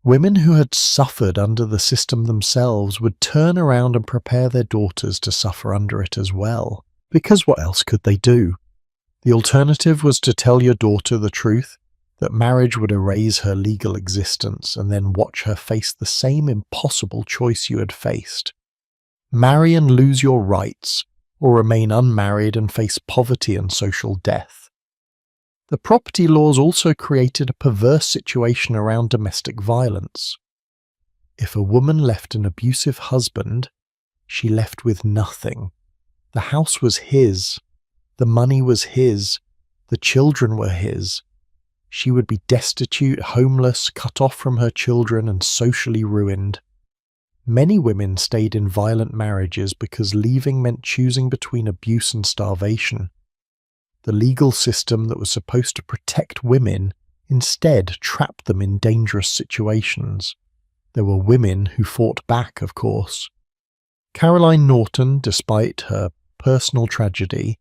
S1: Women who had suffered under the system themselves would turn around and prepare their daughters to suffer under it as well, because what else could they do? The alternative was to tell your daughter the truth, that marriage would erase her legal existence, and then watch her face the same impossible choice you had faced. Marry and lose your rights, or remain unmarried and face poverty and social death. The property laws also created a perverse situation around domestic violence. If a woman left an abusive husband, she left with nothing. The house was his, the money was his, the children were his. She would be destitute, homeless, cut off from her children, and socially ruined. Many women stayed in violent marriages because leaving meant choosing between abuse and starvation. The legal system that was supposed to protect women instead trapped them in dangerous situations. There were women who fought back, of course. Caroline Norton, despite her personal tragedy,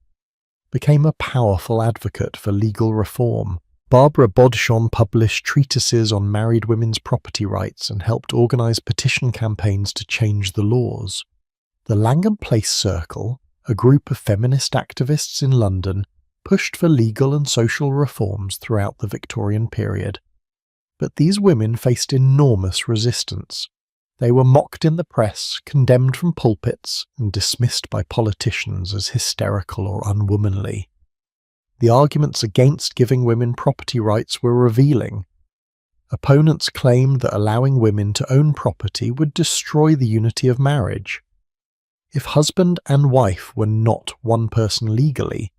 S1: became a powerful advocate for legal reform. Barbara Bodsham published treatises on married women's property rights and helped organise petition campaigns to change the laws. The Langham Place Circle, a group of feminist activists in London, pushed for legal and social reforms throughout the Victorian period. But these women faced enormous resistance. They were mocked in the press, condemned from pulpits, and dismissed by politicians as hysterical or unwomanly. The arguments against giving women property rights were revealing. Opponents claimed that allowing women to own property would destroy the unity of marriage. If husband and wife were not one person legally,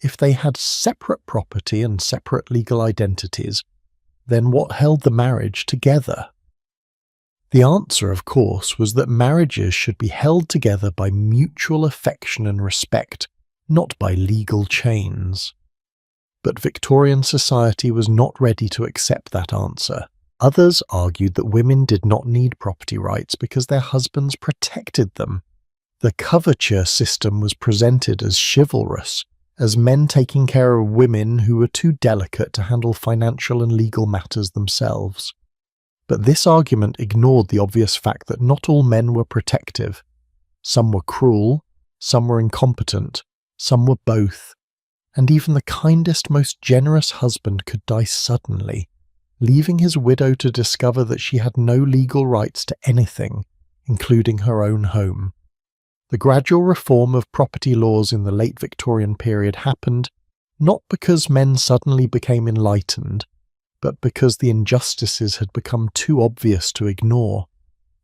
S1: if they had separate property and separate legal identities, then what held the marriage together? The answer, of course, was that marriages should be held together by mutual affection and respect, not by legal chains. But Victorian society was not ready to accept that answer. Others argued that women did not need property rights because their husbands protected them. The coverture system was presented as chivalrous, as men taking care of women who were too delicate to handle financial and legal matters themselves. But this argument ignored the obvious fact that not all men were protective. Some were cruel, some were incompetent, some were both, and even the kindest, most generous husband could die suddenly, leaving his widow to discover that she had no legal rights to anything, including her own home. The gradual reform of property laws in the late Victorian period happened not because men suddenly became enlightened, but because the injustices had become too obvious to ignore.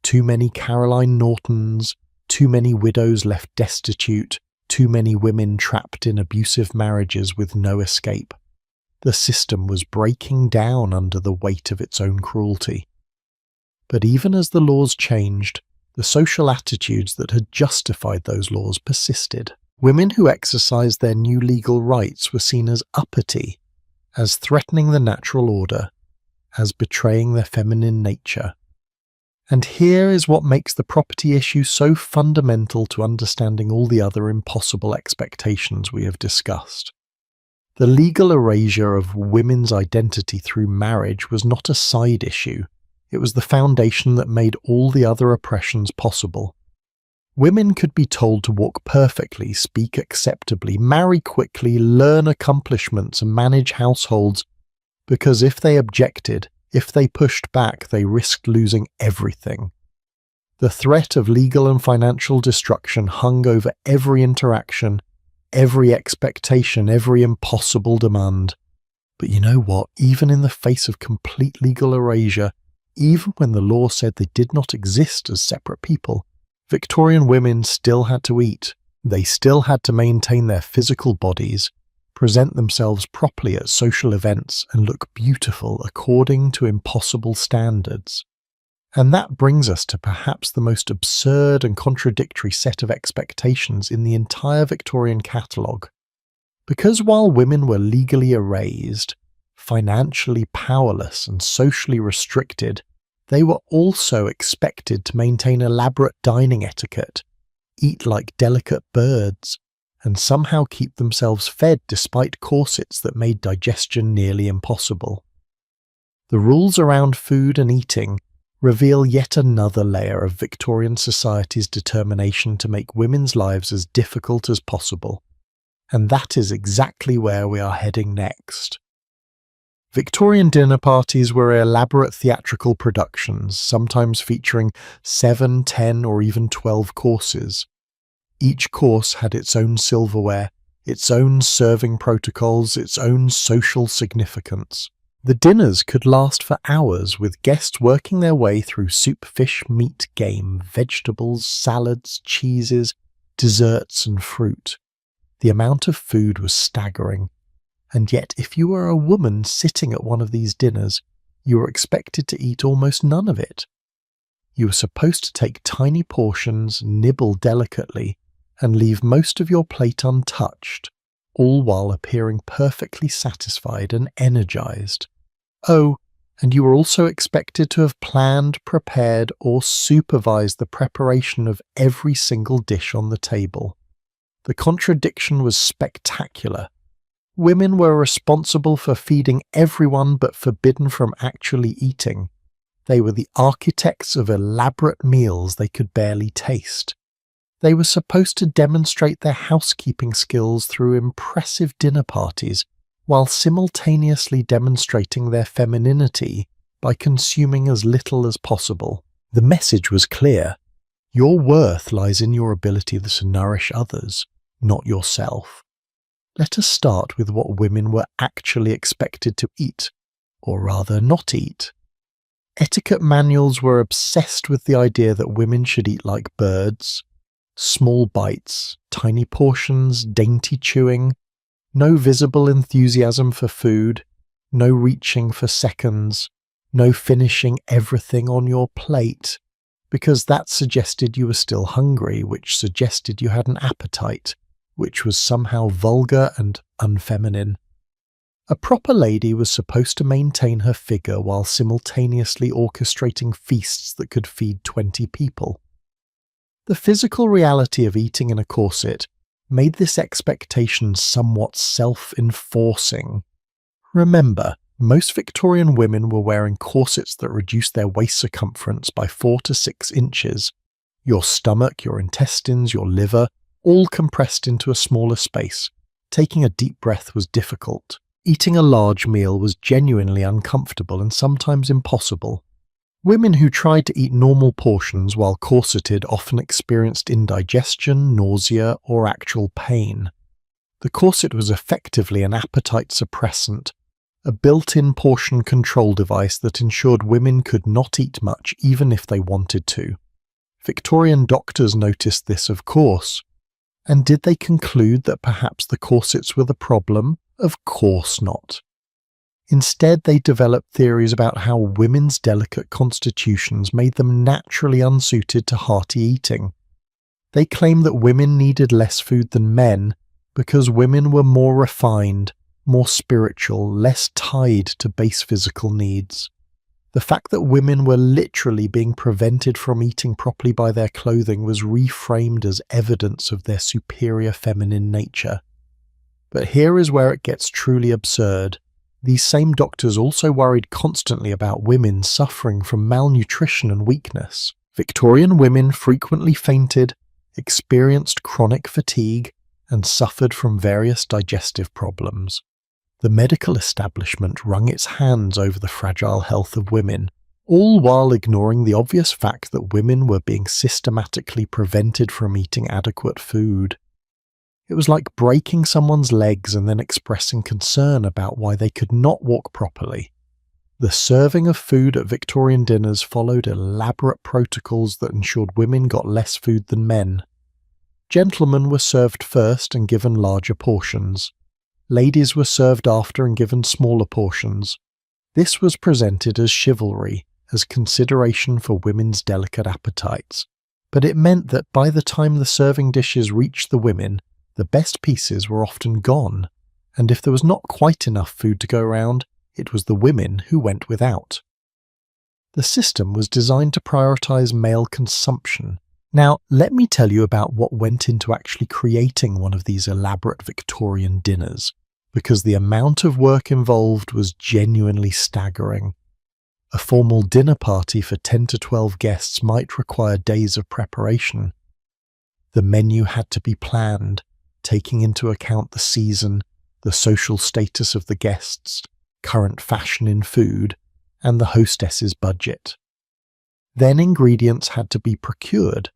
S1: Too many Caroline Nortons, too many widows left destitute, too many women trapped in abusive marriages with no escape. The system was breaking down under the weight of its own cruelty. But even as the laws changed, the social attitudes that had justified those laws persisted. Women who exercised their new legal rights were seen as uppity, as threatening the natural order, as betraying their feminine nature. And here is what makes the property issue so fundamental to understanding all the other impossible expectations we have discussed. The legal erasure of women's identity through marriage was not a side issue. It was the foundation that made all the other oppressions possible. Women could be told to walk perfectly, speak acceptably, marry quickly, learn accomplishments, and manage households, because if they objected, if they pushed back, they risked losing everything. The threat of legal and financial destruction hung over every interaction, every expectation, every impossible demand. But you know what? Even in the face of complete legal erasure, even when the law said they did not exist as separate people, Victorian women still had to eat. They still had to maintain their physical bodies, present themselves properly at social events, and look beautiful according to impossible standards. And that brings us to perhaps the most absurd and contradictory set of expectations in the entire Victorian catalogue. Because while women were legally erased, financially powerless and socially restricted, they were also expected to maintain elaborate dining etiquette, eat like delicate birds, and somehow keep themselves fed despite corsets that made digestion nearly impossible. The rules around food and eating reveal yet another layer of Victorian society's determination to make women's lives as difficult as possible. And that is exactly where we are heading next. Victorian dinner parties were elaborate theatrical productions, sometimes featuring 7, 10, or even 12 courses. Each course had its own silverware, its own serving protocols, its own social significance. The dinners could last for hours, with guests working their way through soup, fish, meat, game, vegetables, salads, cheeses, desserts, and fruit. The amount of food was staggering, and yet if you were a woman sitting at one of these dinners, you were expected to eat almost none of it. You were supposed to take tiny portions, nibble delicately, and leave most of your plate untouched, all while appearing perfectly satisfied and energized. Oh, and you were also expected to have planned, prepared, or supervised the preparation of every single dish on the table. The contradiction was spectacular. Women were responsible for feeding everyone but forbidden from actually eating. They were the architects of elaborate meals they could barely taste. They were supposed to demonstrate their housekeeping skills through impressive dinner parties, while simultaneously demonstrating their femininity by consuming as little as possible. The message was clear. Your worth lies in your ability to nourish others, not yourself. Let us start with what women were actually expected to eat, or rather not eat. Etiquette manuals were obsessed with the idea that women should eat like birds. Small bites, tiny portions, dainty chewing, no visible enthusiasm for food, no reaching for seconds, no finishing everything on your plate, because that suggested you were still hungry, which suggested you had an appetite, which was somehow vulgar and unfeminine. A proper lady was supposed to maintain her figure while simultaneously orchestrating feasts that could feed 20 people. The physical reality of eating in a corset made this expectation somewhat self-enforcing. Remember, most Victorian women were wearing corsets that reduced their waist circumference by 4 to 6 inches. Your stomach, your intestines, your liver, all compressed into a smaller space. Taking a deep breath was difficult. Eating a large meal was genuinely uncomfortable and sometimes impossible. Women who tried to eat normal portions while corseted often experienced indigestion, nausea, or actual pain. The corset was effectively an appetite suppressant, a built-in portion control device that ensured women could not eat much even if they wanted to. Victorian doctors noticed this, of course. And did they conclude that perhaps the corsets were the problem? Of course not. Instead, they developed theories about how women's delicate constitutions made them naturally unsuited to hearty eating. They claimed that women needed less food than men because women were more refined, more spiritual, less tied to base physical needs. The fact that women were literally being prevented from eating properly by their clothing was reframed as evidence of their superior feminine nature. But here is where it gets truly absurd. These same doctors also worried constantly about women suffering from malnutrition and weakness. Victorian women frequently fainted, experienced chronic fatigue, and suffered from various digestive problems. The medical establishment wrung its hands over the fragile health of women, all while ignoring the obvious fact that women were being systematically prevented from eating adequate food. It was like breaking someone's legs and then expressing concern about why they could not walk properly. The serving of food at Victorian dinners followed elaborate protocols that ensured women got less food than men. Gentlemen were served first and given larger portions. Ladies were served after and given smaller portions. This was presented as chivalry, as consideration for women's delicate appetites. But it meant that by the time the serving dishes reached the women, the best pieces were often gone, and if there was not quite enough food to go around, it was the women who went without. The system was designed to prioritize male consumption. Now, let me tell you about what went into actually creating one of these elaborate Victorian dinners, because the amount of work involved was genuinely staggering. A formal dinner party for 10 to 12 guests might require days of preparation. The menu had to be planned, taking into account the season, the social status of the guests, current fashion in food, and the hostess's budget. Then ingredients had to be procured.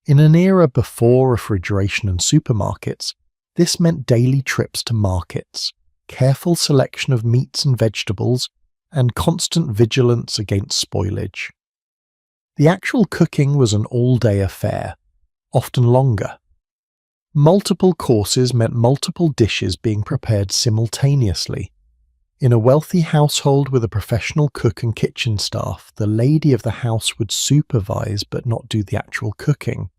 S1: In an era before refrigeration and supermarkets, this meant daily trips to markets, careful selection of meats and vegetables, and constant vigilance against spoilage. The actual cooking was an all-day affair, often longer. Multiple courses meant multiple dishes being prepared simultaneously. In a wealthy household with a professional cook and kitchen staff, the lady of the house would supervise but not do the actual cooking.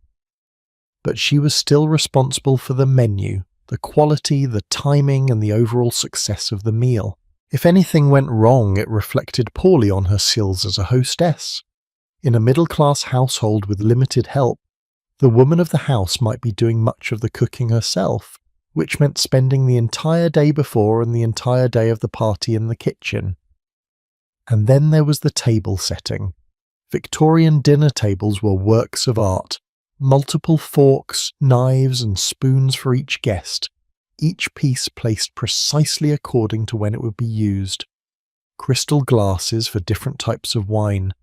S1: But she was still responsible for the menu, the quality, the timing, and the overall success of the meal. If anything went wrong, it reflected poorly on her skills as a hostess. In a middle-class household with limited help, the woman of the house might be doing much of the cooking herself, which meant spending the entire day before and the entire day of the party in the kitchen. And then there was the table setting. Victorian dinner tables were works of art. Multiple forks, knives, and spoons for each guest, each piece placed precisely according to when it would be used. Crystal glasses for different types of wine,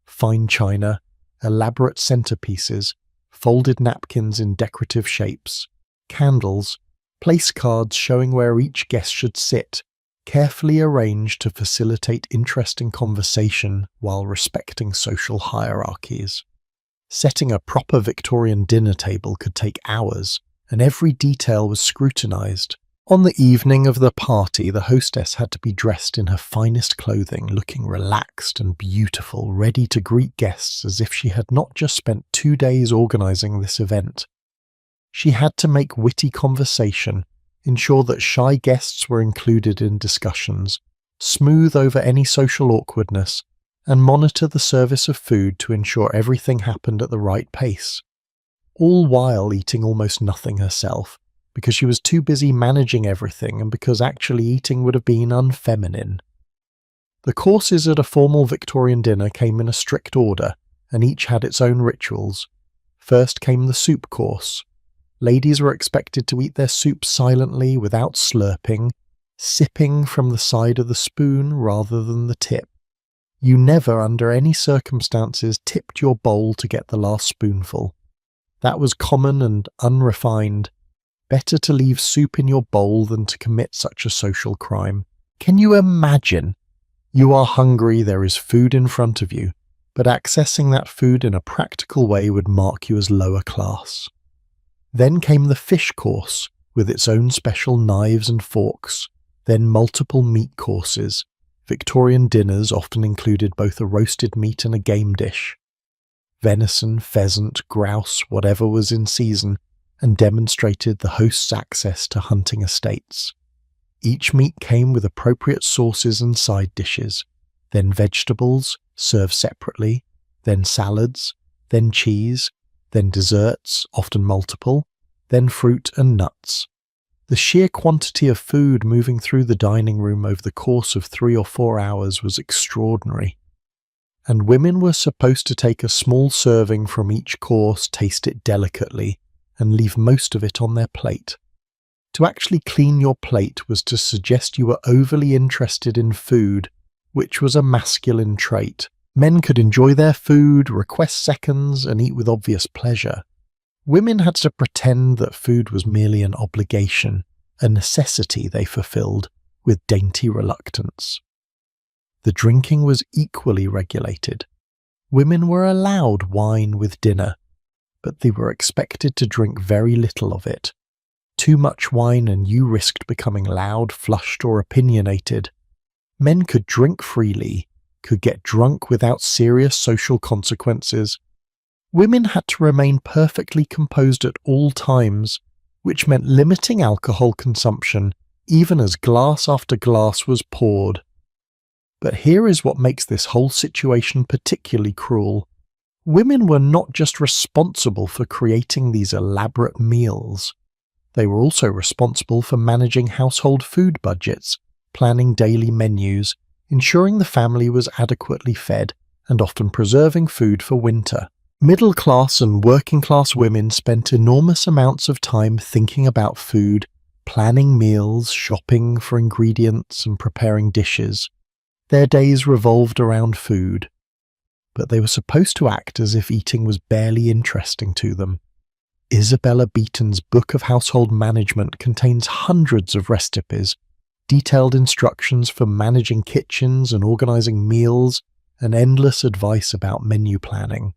S1: fine china, elaborate centerpieces, folded napkins in decorative shapes, candles, place cards showing where each guest should sit, carefully arranged to facilitate interesting conversation while respecting social hierarchies. Setting a proper Victorian dinner table could take hours, and every detail was scrutinized. On the evening of the party, the hostess had to be dressed in her finest clothing, looking relaxed and beautiful, ready to greet guests as if she had not just spent 2 days organizing this event. She had to make witty conversation, ensure that shy guests were included in discussions, smooth over any social awkwardness, and monitor the service of food to ensure everything happened at the right pace, all while eating almost nothing herself, because she was too busy managing everything and because actually eating would have been unfeminine. The courses at a formal Victorian dinner came in a strict order, and each had its own rituals. First came the soup course. Ladies were expected to eat their soup silently without slurping, sipping from the side of the spoon rather than the tip. You never, under any circumstances, tipped your bowl to get the last spoonful. That was common and unrefined. Better to leave soup in your bowl than to commit such a social crime. Can you imagine? You are hungry, there is food in front of you, but accessing that food in a practical way would mark you as lower class. Then came the fish course, with its own special knives and forks, then multiple meat courses. Victorian dinners often included both a roasted meat and a game dish. Venison, pheasant, grouse, whatever was in season, and demonstrated the host's access to hunting estates. Each meat came with appropriate sauces and side dishes, then vegetables, served separately, then salads, then cheese, then desserts, often multiple, then fruit and nuts. The sheer quantity of food moving through the dining room over the course of 3 or 4 hours was extraordinary. and women were supposed to take a small serving from each course, taste it delicately, and leave most of it on their plate. To actually clean your plate was to suggest you were overly interested in food, which was a masculine trait. Men could enjoy their food, request seconds, and eat with obvious pleasure. Women had to pretend that food was merely an obligation, a necessity they fulfilled with dainty reluctance. The drinking was equally regulated. Women were allowed wine with dinner, but they were expected to drink very little of it. Too much wine and you risked becoming loud, flushed, or opinionated. Men could drink freely, could get drunk without serious social consequences. Women had to remain perfectly composed at all times, which meant limiting alcohol consumption even as glass after glass was poured. But here is what makes this whole situation particularly cruel. Women were not just responsible for creating these elaborate meals. They were also responsible for managing household food budgets, planning daily menus, ensuring the family was adequately fed, and often preserving food for winter. Middle-class and working-class women spent enormous amounts of time thinking about food, planning meals, shopping for ingredients, and preparing dishes. Their days revolved around food, but they were supposed to act as if eating was barely interesting to them. Isabella Beeton's Book of Household Management contains hundreds of recipes, detailed instructions for managing kitchens and organizing meals, and endless advice about menu planning.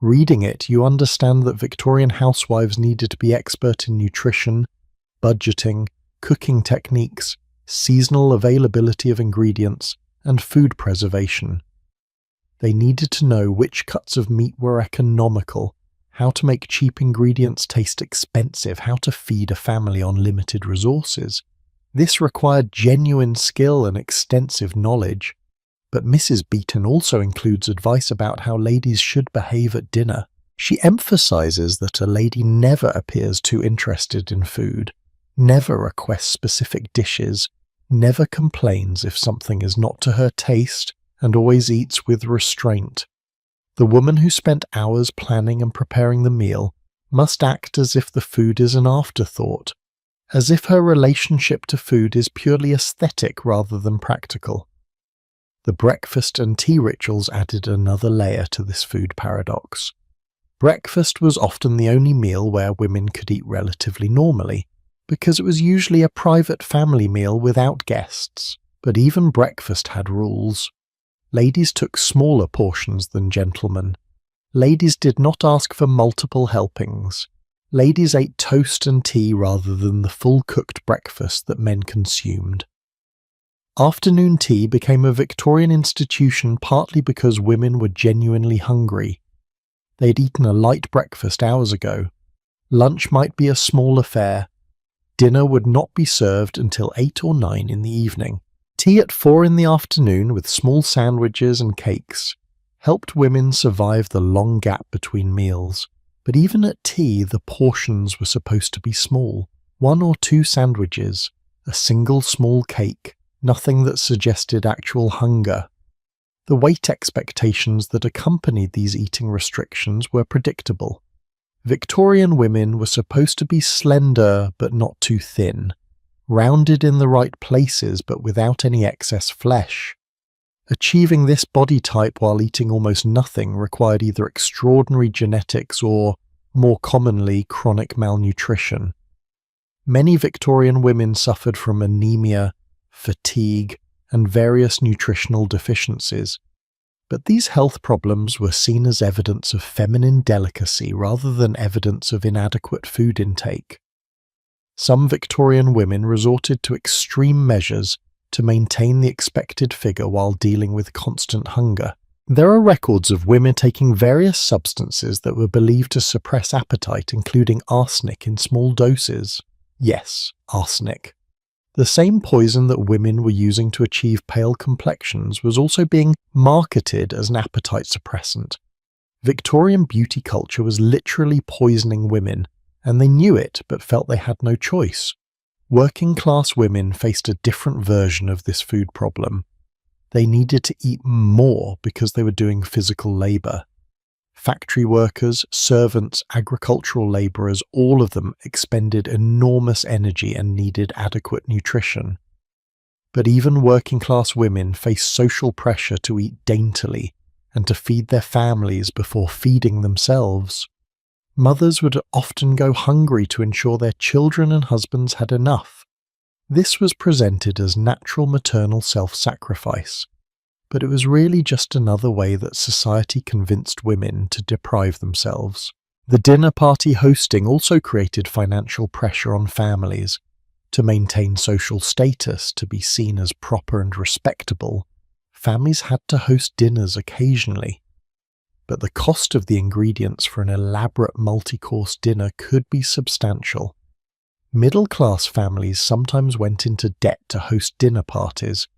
S1: Reading it, you understand that Victorian housewives needed to be expert in nutrition, budgeting, cooking techniques, seasonal availability of ingredients, and food preservation. They needed to know which cuts of meat were economical, how to make cheap ingredients taste expensive, how to feed a family on limited resources. This required genuine skill and extensive knowledge. But Mrs. Beeton also includes advice about how ladies should behave at dinner. She emphasizes that a lady never appears too interested in food, never requests specific dishes, never complains if something is not to her taste, and always eats with restraint. The woman who spent hours planning and preparing the meal must act as if the food is an afterthought, as if her relationship to food is purely aesthetic rather than practical. The breakfast and tea rituals added another layer to this food paradox. Breakfast was often the only meal where women could eat relatively normally, because it was usually a private family meal without guests. But even breakfast had rules. Ladies took smaller portions than gentlemen. Ladies did not ask for multiple helpings. Ladies ate toast and tea rather than the full-cooked breakfast that men consumed. Afternoon tea became a Victorian institution partly because women were genuinely hungry. They'd eaten a light breakfast hours ago. Lunch might be a small affair. Dinner would not be served until 8 or 9 in the evening. Tea at 4 in the afternoon with small sandwiches and cakes helped women survive the long gap between meals. But even at tea, the portions were supposed to be small. 1 or 2 sandwiches, a single small cake, nothing that suggested actual hunger. The weight expectations that accompanied these eating restrictions were predictable. Victorian women were supposed to be slender but not too thin, rounded in the right places but without any excess flesh. Achieving this body type while eating almost nothing required either extraordinary genetics or, more commonly, chronic malnutrition. Many Victorian women suffered from anemia, fatigue, and various nutritional deficiencies, but these health problems were seen as evidence of feminine delicacy rather than evidence of inadequate food intake. Some Victorian women resorted to extreme measures to maintain the expected figure while dealing with constant hunger. There are records of women taking various substances that were believed to suppress appetite, including arsenic in small doses. Yes, arsenic. The same poison that women were using to achieve pale complexions was also being marketed as an appetite suppressant. Victorian beauty culture was literally poisoning women, and they knew it but felt they had no choice. Working-class women faced a different version of this food problem. They needed to eat more because they were doing physical labor. Factory workers, servants, agricultural laborers, all of them expended enormous energy and needed adequate nutrition. But even working-class women faced social pressure to eat daintily and to feed their families before feeding themselves. Mothers would often go hungry to ensure their children and husbands had enough. This was presented as natural maternal self-sacrifice, but it was really just another way that society convinced women to deprive themselves. The dinner party hosting also created financial pressure on families. To maintain social status, to be seen as proper and respectable, families had to host dinners occasionally. But the cost of the ingredients for an elaborate multi-course dinner could be substantial. Middle-class families sometimes went into debt to host dinner parties,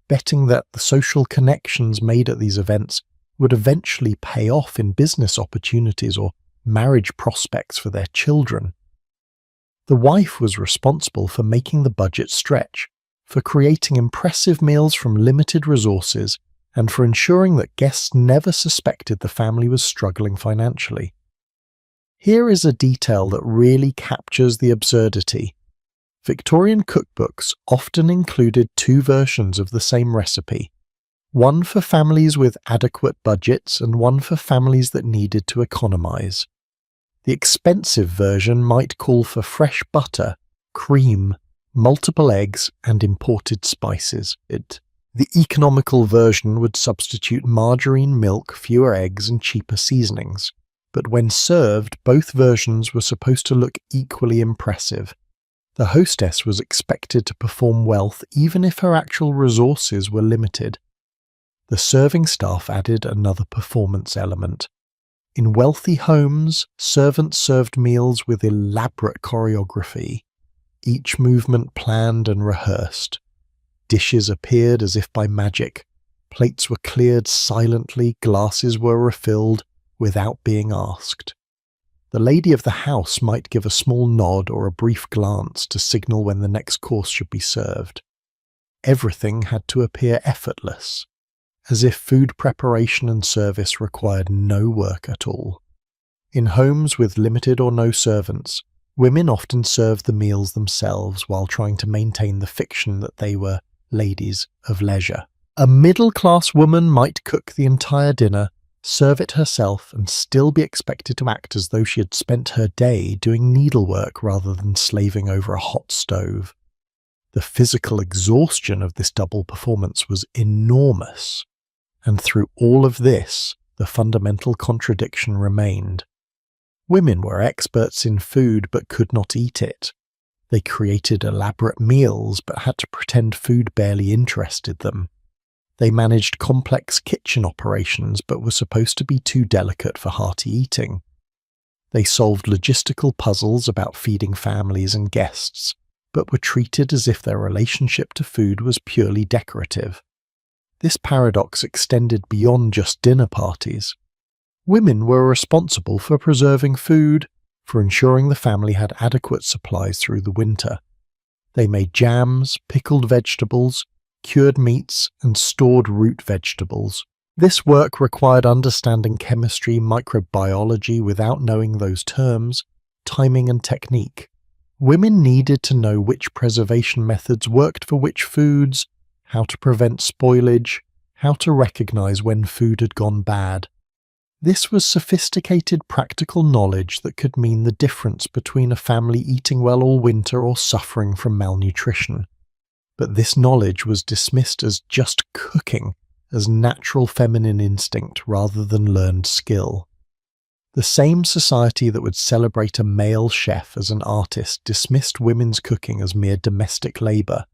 S1: betting that the social connections made at these events would eventually pay off in business opportunities or marriage prospects for their children. The wife was responsible for making the budget stretch, for creating impressive meals from limited resources, and for ensuring that guests never suspected the family was struggling financially. Here is a detail that really captures the absurdity. Victorian cookbooks often included two versions of the same recipe, one for families with adequate budgets and one for families that needed to economize. The expensive version might call for fresh butter, cream, multiple eggs, and imported spices. The economical version would substitute margarine, milk, fewer eggs, and cheaper seasonings. But when served, both versions were supposed to look equally impressive. The hostess was expected to perform well even if her actual resources were limited. The serving staff added another performance element. In wealthy homes, servants served meals with elaborate choreography, each movement planned and rehearsed. Dishes appeared as if by magic. Plates were cleared silently, glasses were refilled without being asked. The lady of the house might give a small nod or a brief glance to signal when the next course should be served. Everything had to appear effortless, as if food preparation and service required no work at all. In homes with limited or no servants, women often served the meals themselves while trying to maintain the fiction that they were ladies of leisure. A middle-class woman might cook the entire dinner, serve it herself, and still be expected to act as though she had spent her day doing needlework rather than slaving over a hot stove. The physical exhaustion of this double performance was enormous, and through all of this, the fundamental contradiction remained. Women were experts in food but could not eat it. They created elaborate meals but had to pretend food barely interested them. They managed complex kitchen operations but were supposed to be too delicate for hearty eating. They solved logistical puzzles about feeding families and guests, but were treated as if their relationship to food was purely decorative. This paradox extended beyond just dinner parties. Women were responsible for preserving food, for ensuring the family had adequate supplies through the winter. They made jams, pickled vegetables, cured meats, and stored root vegetables. This work required understanding chemistry, microbiology without knowing those terms, timing and technique. Women needed to know which preservation methods worked for which foods, how to prevent spoilage, how to recognize when food had gone bad. This was sophisticated practical knowledge that could mean the difference between a family eating well all winter or suffering from malnutrition. But this knowledge was dismissed as just cooking, as natural feminine instinct rather than learned skill. The same society that would celebrate a male chef as an artist dismissed women's cooking as mere domestic labor.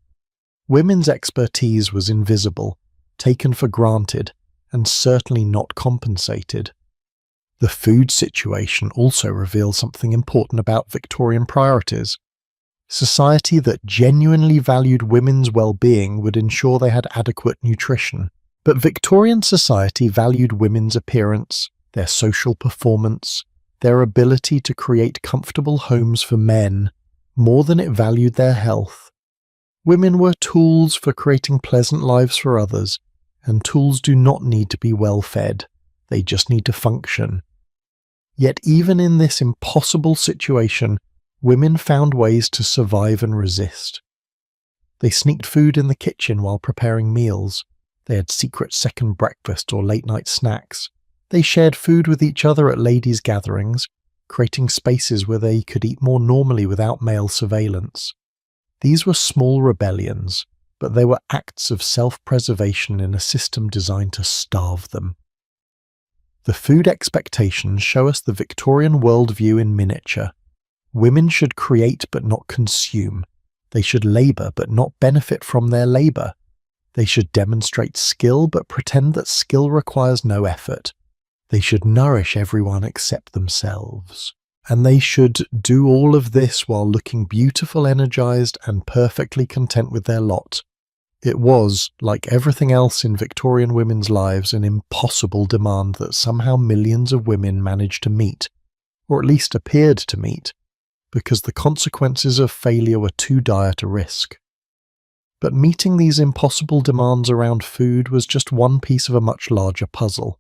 S1: Women's expertise was invisible, taken for granted, and certainly not compensated. The food situation also reveals something important about Victorian priorities. Society that genuinely valued women's well-being would ensure they had adequate nutrition. But Victorian society valued women's appearance, their social performance, their ability to create comfortable homes for men, more than it valued their health. Women were tools for creating pleasant lives for others, and tools do not need to be well fed, they just need to function. Yet even in this impossible situation, women found ways to survive and resist. They sneaked food in the kitchen while preparing meals. They had secret second breakfast or late-night snacks. They shared food with each other at ladies' gatherings, creating spaces where they could eat more normally without male surveillance. These were small rebellions, but they were acts of self-preservation in a system designed to starve them. The food expectations show us the Victorian worldview in miniature. Women should create but not consume. They should labour but not benefit from their labour. They should demonstrate skill but pretend that skill requires no effort. They should nourish everyone except themselves. And they should do all of this while looking beautiful, energized, and perfectly content with their lot. It was, like everything else in Victorian women's lives, an impossible demand that somehow millions of women managed to meet, or at least appeared to meet, because the consequences of failure were too dire to risk. But meeting these impossible demands around food was just one piece of a much larger puzzle.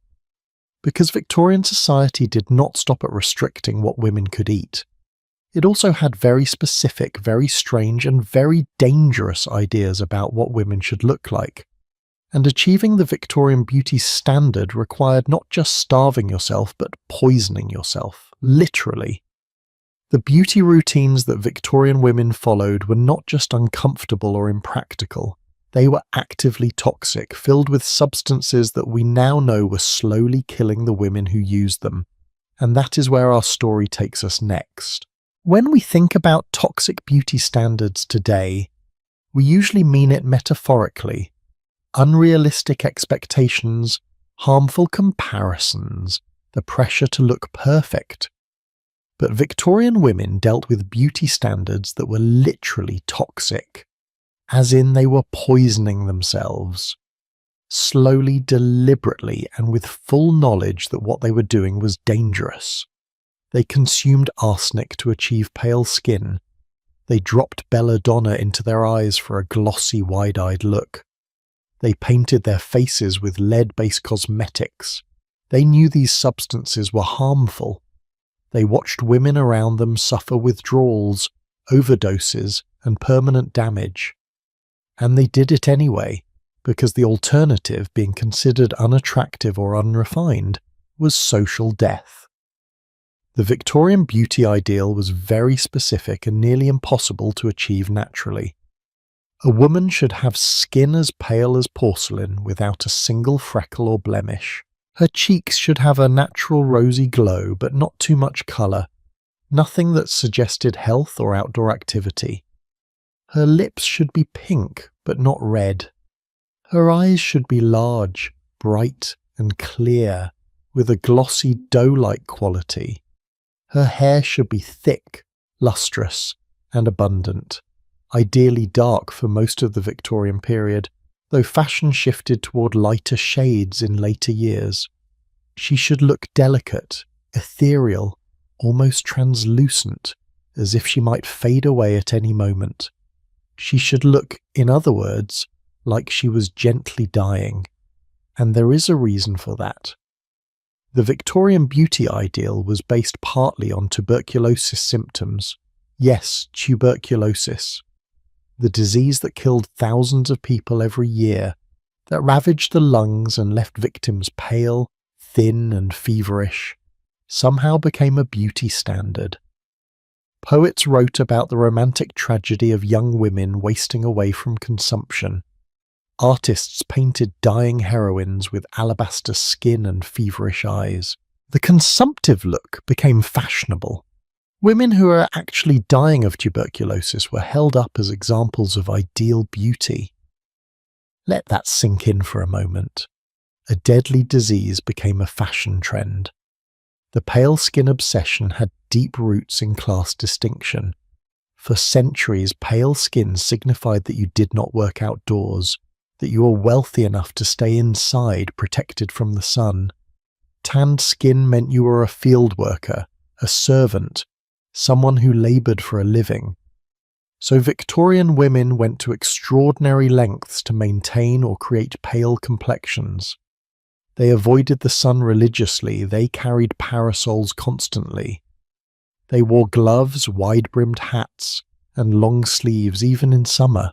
S1: Because Victorian society did not stop at restricting what women could eat. It also had very specific, very strange, and very dangerous ideas about what women should look like. And achieving the Victorian beauty standard required not just starving yourself, but poisoning yourself, literally. The beauty routines that Victorian women followed were not just uncomfortable or impractical. They were actively toxic, filled with substances that we now know were slowly killing the women who used them. And that is where our story takes us next. When we think about toxic beauty standards today, we usually mean it metaphorically. Unrealistic expectations, harmful comparisons, the pressure to look perfect. But Victorian women dealt with beauty standards that were literally toxic. As in they were poisoning themselves, slowly, deliberately, and with full knowledge that what they were doing was dangerous. They consumed arsenic to achieve pale skin. They dropped belladonna into their eyes for a glossy, wide-eyed look. They painted their faces with lead-based cosmetics. They knew these substances were harmful. They watched women around them suffer withdrawals, overdoses, and permanent damage. And they did it anyway, because the alternative, being considered unattractive or unrefined, was social death. The Victorian beauty ideal was very specific and nearly impossible to achieve naturally. A woman should have skin as pale as porcelain without a single freckle or blemish. Her cheeks should have a natural rosy glow, but not too much colour, nothing that suggested health or outdoor activity. Her lips should be pink, but not red. Her eyes should be large, bright, and clear, with a glossy dough-like quality. Her hair should be thick, lustrous, and abundant, ideally dark for most of the Victorian period, though fashion shifted toward lighter shades in later years. She should look delicate, ethereal, almost translucent, as if she might fade away at any moment. She should look, in other words, like she was gently dying, and there is a reason for that. The Victorian beauty ideal was based partly on tuberculosis symptoms. Yes, tuberculosis. The disease that killed thousands of people every year, that ravaged the lungs and left victims pale, thin, and feverish, somehow became a beauty standard. Poets wrote about the romantic tragedy of young women wasting away from consumption. Artists painted dying heroines with alabaster skin and feverish eyes. The consumptive look became fashionable. Women who were actually dying of tuberculosis were held up as examples of ideal beauty. Let that sink in for a moment. A deadly disease became a fashion trend. The pale skin obsession had deep roots in class distinction. For centuries, pale skin signified that you did not work outdoors, that you were wealthy enough to stay inside, protected from the sun. Tanned skin meant you were a field worker, a servant, someone who laboured for a living. So Victorian women went to extraordinary lengths to maintain or create pale complexions. They avoided the sun religiously, they carried parasols constantly. They wore gloves, wide-brimmed hats, and long sleeves even in summer.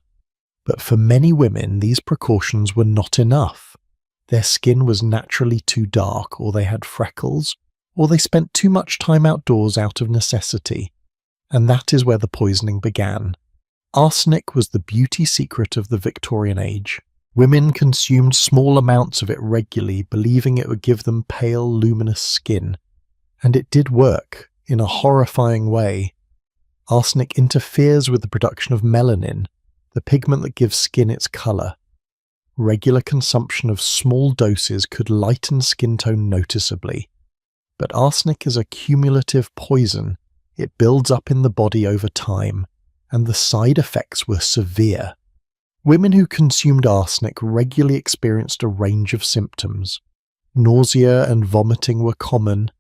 S1: But for many women, these precautions were not enough. Their skin was naturally too dark, or they had freckles, or they spent too much time outdoors out of necessity. And that is where the poisoning began. Arsenic was the beauty secret of the Victorian age. Women consumed small amounts of it regularly, believing it would give them pale, luminous skin. And it did work, in a horrifying way. Arsenic interferes with the production of melanin, the pigment that gives skin its colour. Regular consumption of small doses could lighten skin tone noticeably. But arsenic is a cumulative poison. It builds up in the body over time, and the side effects were severe. Women who consumed arsenic regularly experienced a range of symptoms. Nausea and vomiting were common,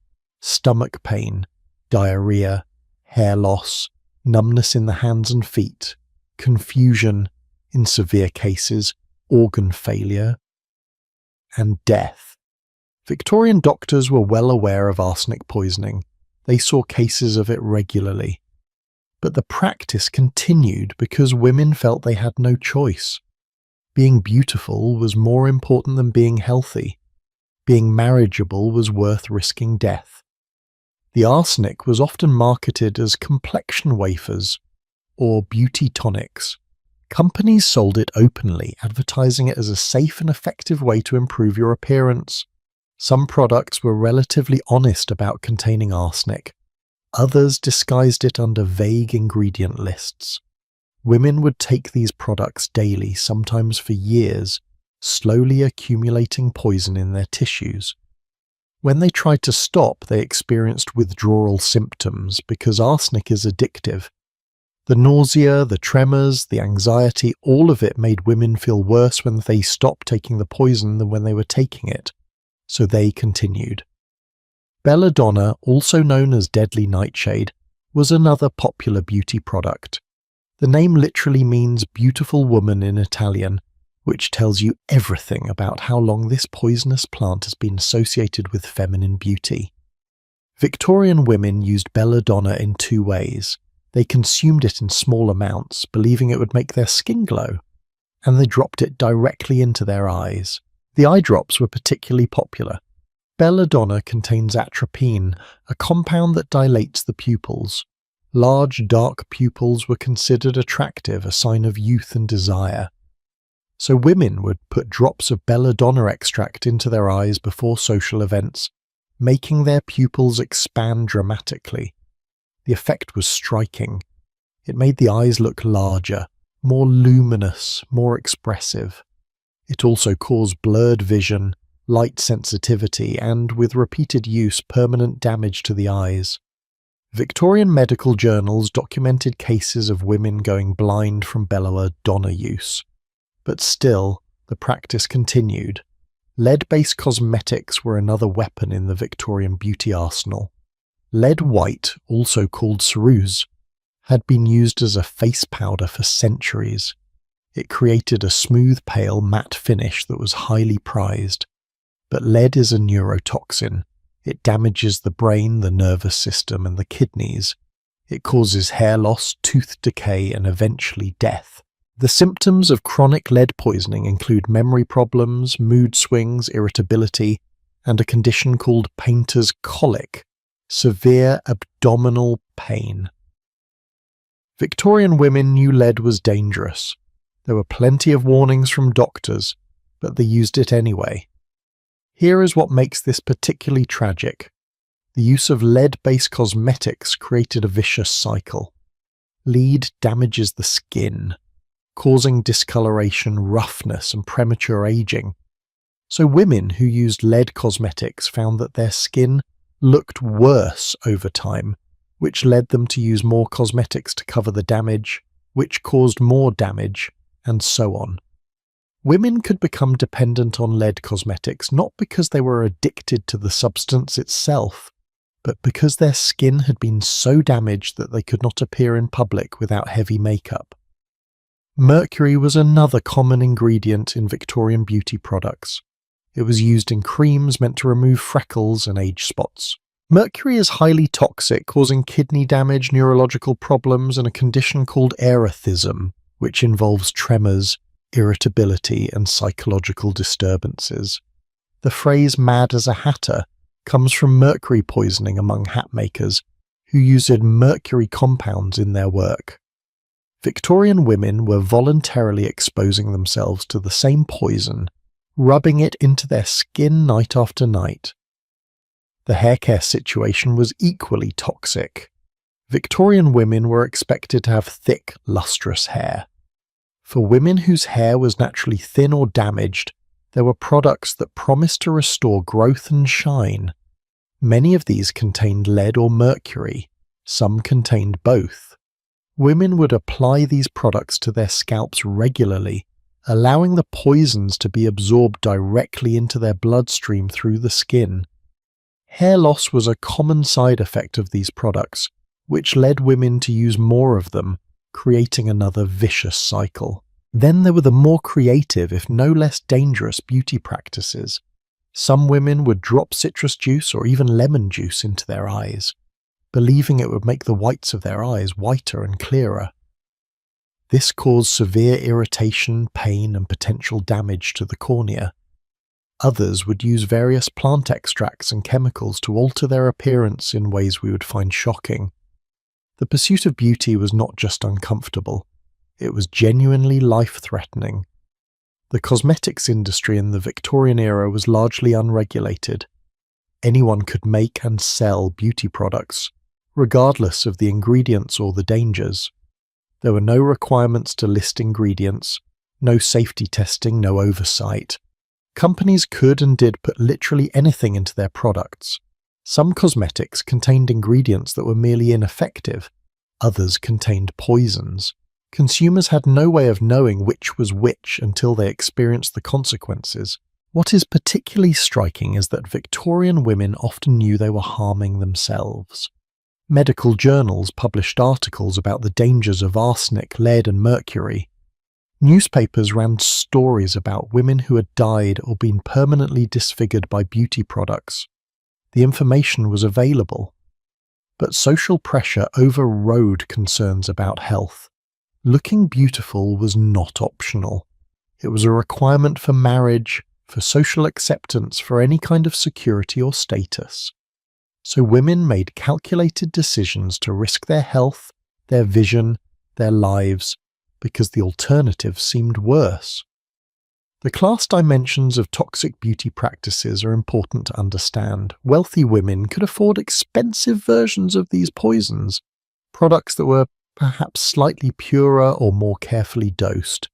S1: stomach pain, diarrhea, hair loss, numbness in the hands and feet, confusion, in severe cases, organ failure, and death. Victorian doctors were well aware of arsenic poisoning. They saw cases of it regularly. But the practice continued because women felt they had no choice. Being beautiful was more important than being healthy. Being marriageable was worth risking death. The arsenic was often marketed as complexion wafers or beauty tonics. Companies sold it openly, advertising it as a safe and effective way to improve your appearance. Some products were relatively honest about containing arsenic. Others disguised it under vague ingredient lists. Women would take these products daily, sometimes for years, slowly accumulating poison in their tissues. When they tried to stop, they experienced withdrawal symptoms because arsenic is addictive. The nausea, the tremors, the anxiety, all of it made women feel worse when they stopped taking the poison than when they were taking it. So they continued. Belladonna, also known as deadly nightshade, was another popular beauty product. The name literally means beautiful woman in Italian, which tells you everything about how long this poisonous plant has been associated with feminine beauty. Victorian women used belladonna in two ways. They consumed it in small amounts, believing it would make their skin glow, and they dropped it directly into their eyes. The eye drops were particularly popular. Belladonna contains atropine, a compound that dilates the pupils. Large, dark pupils were considered attractive, a sign of youth and desire. So women would put drops of belladonna extract into their eyes before social events, making their pupils expand dramatically. The effect was striking. It made the eyes look larger, more luminous, more expressive. It also caused blurred vision, light sensitivity, and, with repeated use, permanent damage to the eyes. Victorian medical journals documented cases of women going blind from belladonna use. But still, the practice continued. Lead-based cosmetics were another weapon in the Victorian beauty arsenal. Lead white, also called ceruse, had been used as a face powder for centuries. It created a smooth, pale, matte finish that was highly prized. But lead is a neurotoxin. It damages the brain, the nervous system, and the kidneys. It causes hair loss, tooth decay, and eventually death. The symptoms of chronic lead poisoning include memory problems, mood swings, irritability, and a condition called painter's colic, severe abdominal pain. Victorian women knew lead was dangerous. There were plenty of warnings from doctors, but they used it anyway. Here is what makes this particularly tragic. The use of lead-based cosmetics created a vicious cycle. Lead damages the skin, causing discoloration, roughness, and premature aging. So women who used lead cosmetics found that their skin looked worse over time, which led them to use more cosmetics to cover the damage, which caused more damage, and so on. Women could become dependent on lead cosmetics not because they were addicted to the substance itself, but because their skin had been so damaged that they could not appear in public without heavy makeup. Mercury was another common ingredient in Victorian beauty products. It was used in creams meant to remove freckles and age spots. Mercury is highly toxic, causing kidney damage, neurological problems, and a condition called erethism, which involves tremors, irritability, and psychological disturbances. The phrase "mad as a hatter" comes from mercury poisoning among hat makers, who used mercury compounds in their work. Victorian women were voluntarily exposing themselves to the same poison, rubbing it into their skin night after night. The hair care situation was equally toxic. Victorian women were expected to have thick, lustrous hair. For women whose hair was naturally thin or damaged, there were products that promised to restore growth and shine. Many of these contained lead or mercury, some contained both. Women would apply these products to their scalps regularly, allowing the poisons to be absorbed directly into their bloodstream through the skin. Hair loss was a common side effect of these products, which led women to use more of them, creating another vicious cycle. Then there were the more creative, if no less dangerous, beauty practices. Some women would drop citrus juice or even lemon juice into their eyes, believing it would make the whites of their eyes whiter and clearer. This caused severe irritation, pain, and potential damage to the cornea. Others would use various plant extracts and chemicals to alter their appearance in ways we would find shocking. The pursuit of beauty was not just uncomfortable, it was genuinely life-threatening. The cosmetics industry in the Victorian era was largely unregulated. Anyone could make and sell beauty products, regardless of the ingredients or the dangers. There were no requirements to list ingredients, no safety testing, no oversight. Companies could and did put literally anything into their products. Some cosmetics contained ingredients that were merely ineffective, others contained poisons. Consumers had no way of knowing which was which until they experienced the consequences. What is particularly striking is that Victorian women often knew they were harming themselves. Medical journals published articles about the dangers of arsenic, lead, and mercury. Newspapers ran stories about women who had died or been permanently disfigured by beauty products. The information was available. But social pressure overrode concerns about health. Looking beautiful was not optional. It was a requirement for marriage, for social acceptance, for any kind of security or status. So women made calculated decisions to risk their health, their vision, their lives, because the alternative seemed worse. The class dimensions of toxic beauty practices are important to understand. Wealthy women could afford expensive versions of these poisons, products that were perhaps slightly purer or more carefully dosed.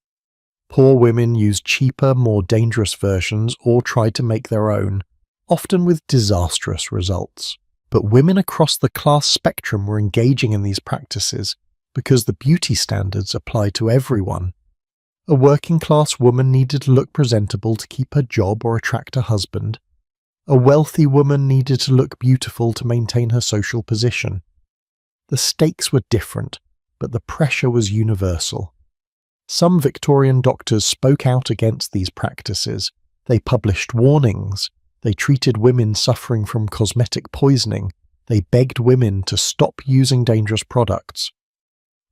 S1: Poor women used cheaper, more dangerous versions or tried to make their own, often with disastrous results. But women across the class spectrum were engaging in these practices because the beauty standards applied to everyone. A working-class woman needed to look presentable to keep her job or attract a husband. A wealthy woman needed to look beautiful to maintain her social position. The stakes were different, but the pressure was universal. Some Victorian doctors spoke out against these practices. They published warnings. They treated women suffering from cosmetic poisoning. They begged women to stop using dangerous products.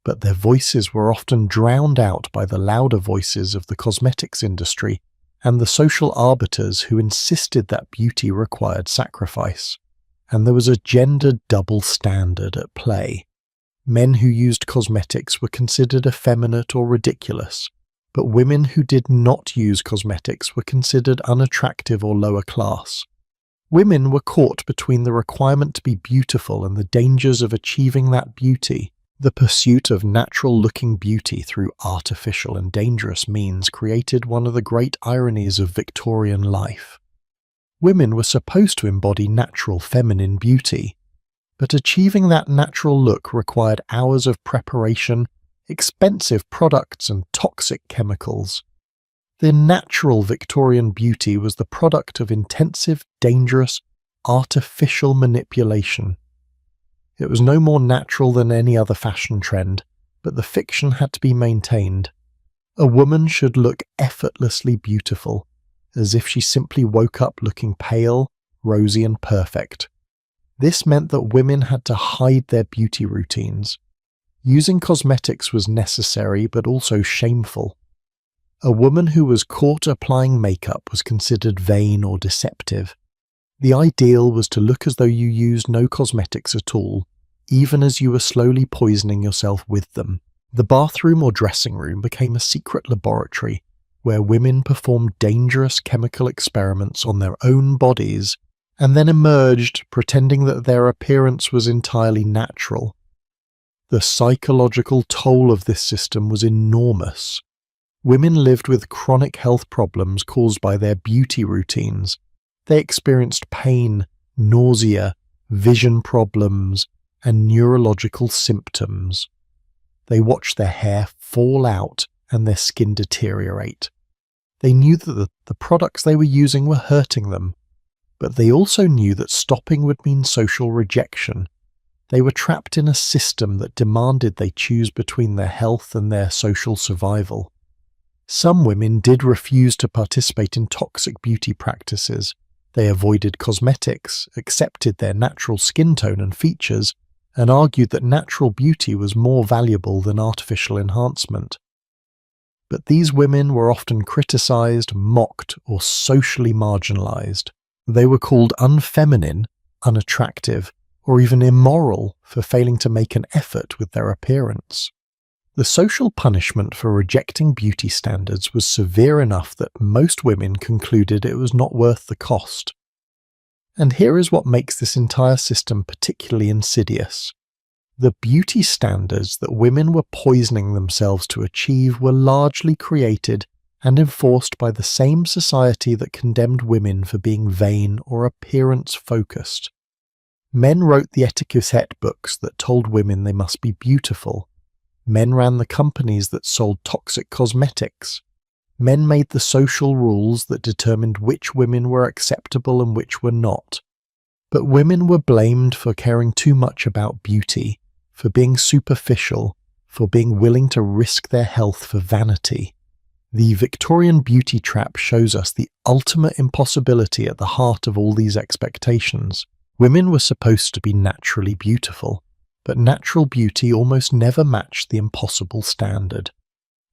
S1: But their voices were often drowned out by the louder voices of the cosmetics industry and the social arbiters who insisted that beauty required sacrifice. And there was a gender double standard at play. Men who used cosmetics were considered effeminate or ridiculous, but women who did not use cosmetics were considered unattractive or lower class. Women were caught between the requirement to be beautiful and the dangers of achieving that beauty. The pursuit of natural-looking beauty through artificial and dangerous means created one of the great ironies of Victorian life. Women were supposed to embody natural feminine beauty, but achieving that natural look required hours of preparation, expensive products, and toxic chemicals. The natural Victorian beauty was the product of intensive, dangerous, artificial manipulation. It was no more natural than any other fashion trend, but the fiction had to be maintained. A woman should look effortlessly beautiful, as if she simply woke up looking pale, rosy and perfect. This meant that women had to hide their beauty routines. Using cosmetics was necessary but also shameful. A woman who was caught applying makeup was considered vain or deceptive. The ideal was to look as though you used no cosmetics at all, even as you were slowly poisoning yourself with them. The bathroom or dressing room became a secret laboratory where women performed dangerous chemical experiments on their own bodies and then emerged pretending that their appearance was entirely natural. The psychological toll of this system was enormous. Women lived with chronic health problems caused by their beauty routines. They experienced pain, nausea, vision problems, and neurological symptoms. They watched their hair fall out and their skin deteriorate. They knew that the products they were using were hurting them, but they also knew that stopping would mean social rejection. They were trapped in a system that demanded they choose between their health and their social survival. Some women did refuse to participate in toxic beauty practices. They avoided cosmetics, accepted their natural skin tone and features, and argued that natural beauty was more valuable than artificial enhancement. But these women were often criticized, mocked, or socially marginalized. They were called unfeminine, unattractive, or even immoral for failing to make an effort with their appearance. The social punishment for rejecting beauty standards was severe enough that most women concluded it was not worth the cost. And here is what makes this entire system particularly insidious. The beauty standards that women were poisoning themselves to achieve were largely created and enforced by the same society that condemned women for being vain or appearance-focused. Men wrote the etiquette books that told women they must be beautiful. Men ran the companies that sold toxic cosmetics. Men made the social rules that determined which women were acceptable and which were not. But women were blamed for caring too much about beauty, for being superficial, for being willing to risk their health for vanity. The Victorian beauty trap shows us the ultimate impossibility at the heart of all these expectations. Women were supposed to be naturally beautiful, but natural beauty almost never matched the impossible standard.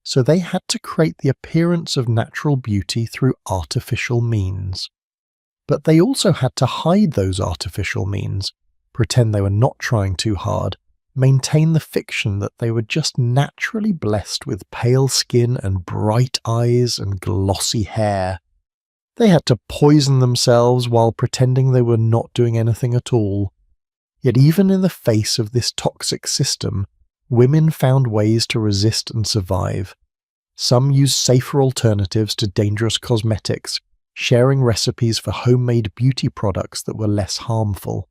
S1: So they had to create the appearance of natural beauty through artificial means. But they also had to hide those artificial means, pretend they were not trying too hard, maintain the fiction that they were just naturally blessed with pale skin and bright eyes and glossy hair. They had to poison themselves while pretending they were not doing anything at all. Yet even in the face of this toxic system, women found ways to resist and survive. Some used safer alternatives to dangerous cosmetics, sharing recipes for homemade beauty products that were less harmful.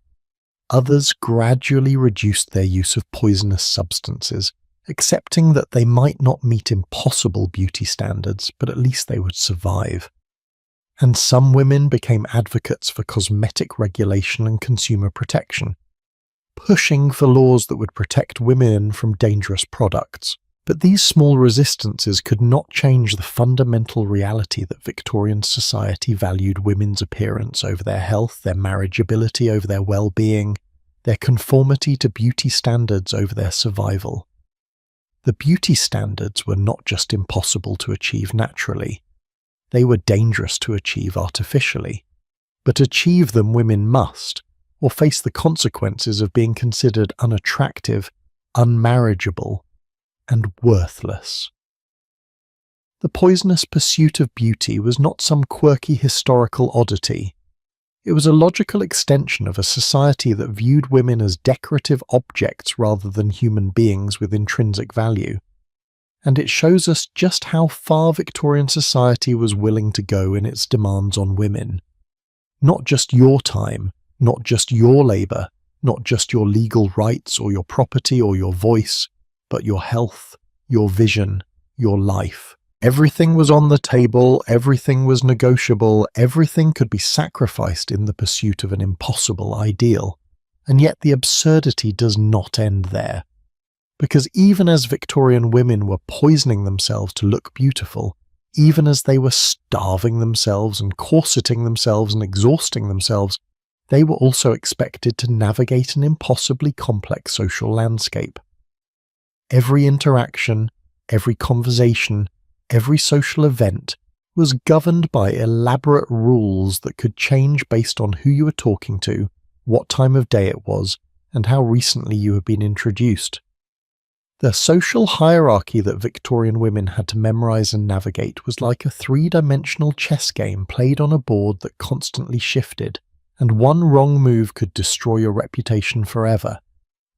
S1: Others gradually reduced their use of poisonous substances, accepting that they might not meet impossible beauty standards, but at least they would survive. And some women became advocates for cosmetic regulation and consumer protection, pushing for laws that would protect women from dangerous products. But these small resistances could not change the fundamental reality that Victorian society valued women's appearance over their health, their marriageability over their well-being, their conformity to beauty standards over their survival. The beauty standards were not just impossible to achieve naturally, they were dangerous to achieve artificially. But achieve them women must, or face the consequences of being considered unattractive, unmarriageable, and worthless. The poisonous pursuit of beauty was not some quirky historical oddity. It was a logical extension of a society that viewed women as decorative objects rather than human beings with intrinsic value. And it shows us just how far Victorian society was willing to go in its demands on women. Not just your time, not just your labour, not just your legal rights or your property or your voice, but your health, your vision, your life, Everything was on the table, everything was negotiable, everything could be sacrificed in the pursuit of an impossible ideal. And yet the absurdity does not end there. Because even as Victorian women were poisoning themselves to look beautiful, even as they were starving themselves and corseting themselves and exhausting themselves, they were also expected to navigate an impossibly complex social landscape. Every interaction, every conversation, every social event was governed by elaborate rules that could change based on who you were talking to, what time of day it was, and how recently you had been introduced. The social hierarchy that Victorian women had to memorize and navigate was like a three-dimensional chess game played on a board that constantly shifted, and one wrong move could destroy your reputation forever.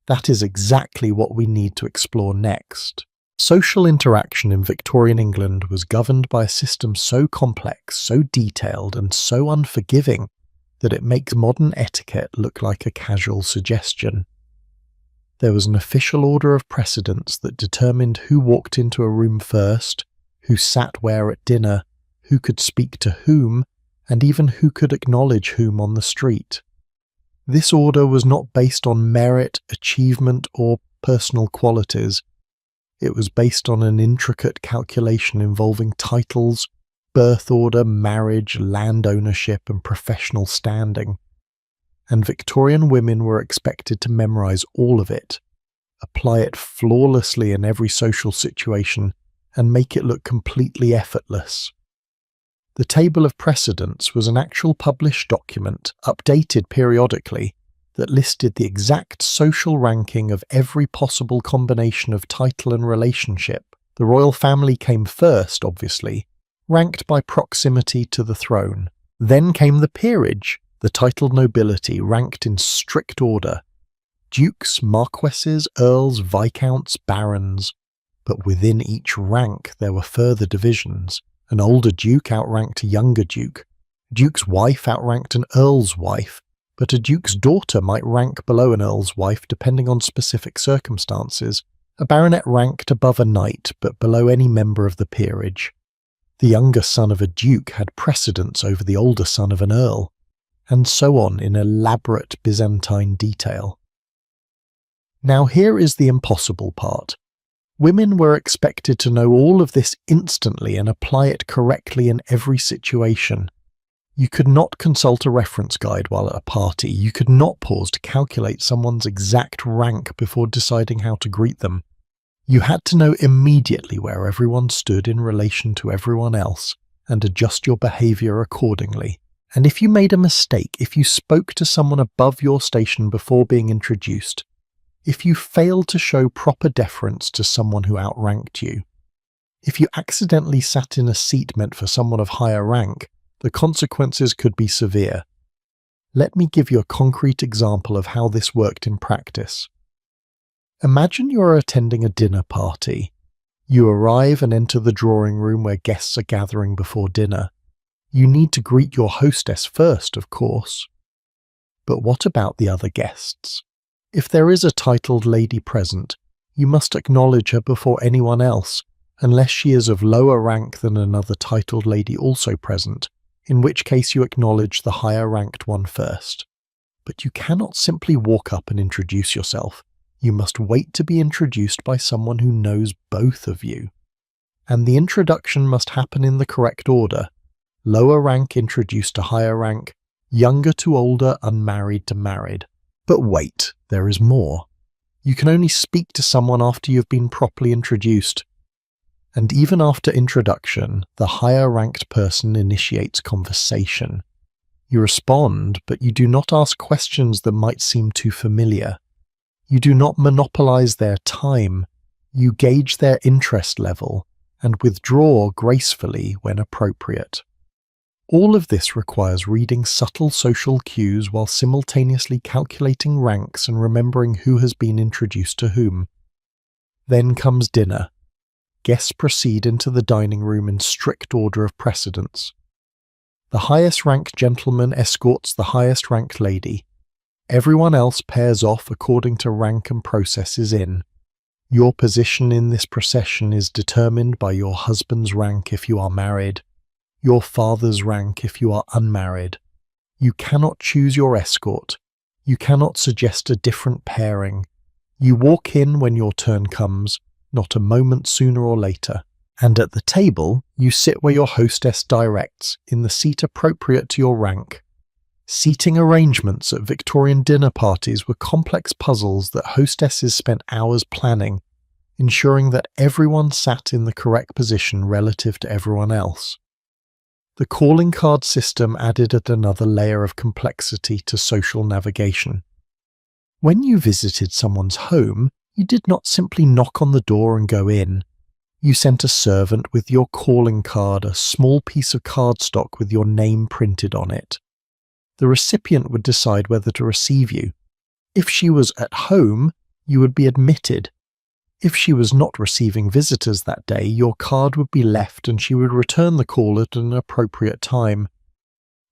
S1: That is exactly what we need to explore next. Social interaction in Victorian England was governed by a system so complex, so detailed, and so unforgiving that it makes modern etiquette look like a casual suggestion. There was an official order of precedence that determined who walked into a room first, who sat where at dinner, who could speak to whom, and even who could acknowledge whom on the street. This order was not based on merit, achievement, or personal qualities. It was based on an intricate calculation involving titles, birth order, marriage, land ownership, and professional standing. And Victorian women were expected to memorize all of it, apply it flawlessly in every social situation, and make it look completely effortless. The table of precedence was an actual published document, updated periodically, that listed the exact social ranking of every possible combination of title and relationship. The royal family came first, obviously, ranked by proximity to the throne. Then came the peerage, the titled nobility, ranked in strict order. Dukes, marquesses, earls, viscounts, barons. But within each rank there were further divisions. An older duke outranked a younger duke. A duke's wife outranked an earl's wife, but a duke's daughter might rank below an earl's wife depending on specific circumstances. A baronet ranked above a knight, but below any member of the peerage. The younger son of a duke had precedence over the older son of an earl, and so on in elaborate Byzantine detail. Now here is the impossible part. Women were expected to know all of this instantly and apply it correctly in every situation. You could not consult a reference guide while at a party. You could not pause to calculate someone's exact rank before deciding how to greet them. You had to know immediately where everyone stood in relation to everyone else and adjust your behavior accordingly. And if you made a mistake, if you spoke to someone above your station before being introduced, if you failed to show proper deference to someone who outranked you, if you accidentally sat in a seat meant for someone of higher rank, the consequences could be severe. Let me give you a concrete example of how this worked in practice. Imagine you are attending a dinner party. You arrive and enter the drawing room where guests are gathering before dinner. You need to greet your hostess first, of course. But what about the other guests? If there is a titled lady present, you must acknowledge her before anyone else, unless she is of lower rank than another titled lady also present, in which case you acknowledge the higher ranked one first. But you cannot simply walk up and introduce yourself. You must wait to be introduced by someone who knows both of you. And the introduction must happen in the correct order. Lower rank introduced to higher rank, younger to older, unmarried to married. But wait, there is more. You can only speak to someone after you've been properly introduced. And even after introduction, the higher ranked person initiates conversation. You respond, but you do not ask questions that might seem too familiar. You do not monopolize their time. You gauge their interest level and withdraw gracefully when appropriate. All of this requires reading subtle social cues while simultaneously calculating ranks and remembering who has been introduced to whom. Then comes dinner. Guests proceed into the dining room in strict order of precedence. The highest ranked gentleman escorts the highest ranked lady. Everyone else pairs off according to rank and process is in. Your position in this procession is determined by your husband's rank if you are married, your father's rank if you are unmarried. You cannot choose your escort. You cannot suggest a different pairing. You walk in when your turn comes, not a moment sooner or later. And at the table, you sit where your hostess directs, in the seat appropriate to your rank. Seating arrangements at Victorian dinner parties were complex puzzles that hostesses spent hours planning, ensuring that everyone sat in the correct position relative to everyone else. The calling card system added another layer of complexity to social navigation. When you visited someone's home, you did not simply knock on the door and go in. You sent a servant with your calling card, a small piece of cardstock with your name printed on it. The recipient would decide whether to receive you. If she was at home, you would be admitted. If she was not receiving visitors that day, your card would be left and she would return the call at an appropriate time.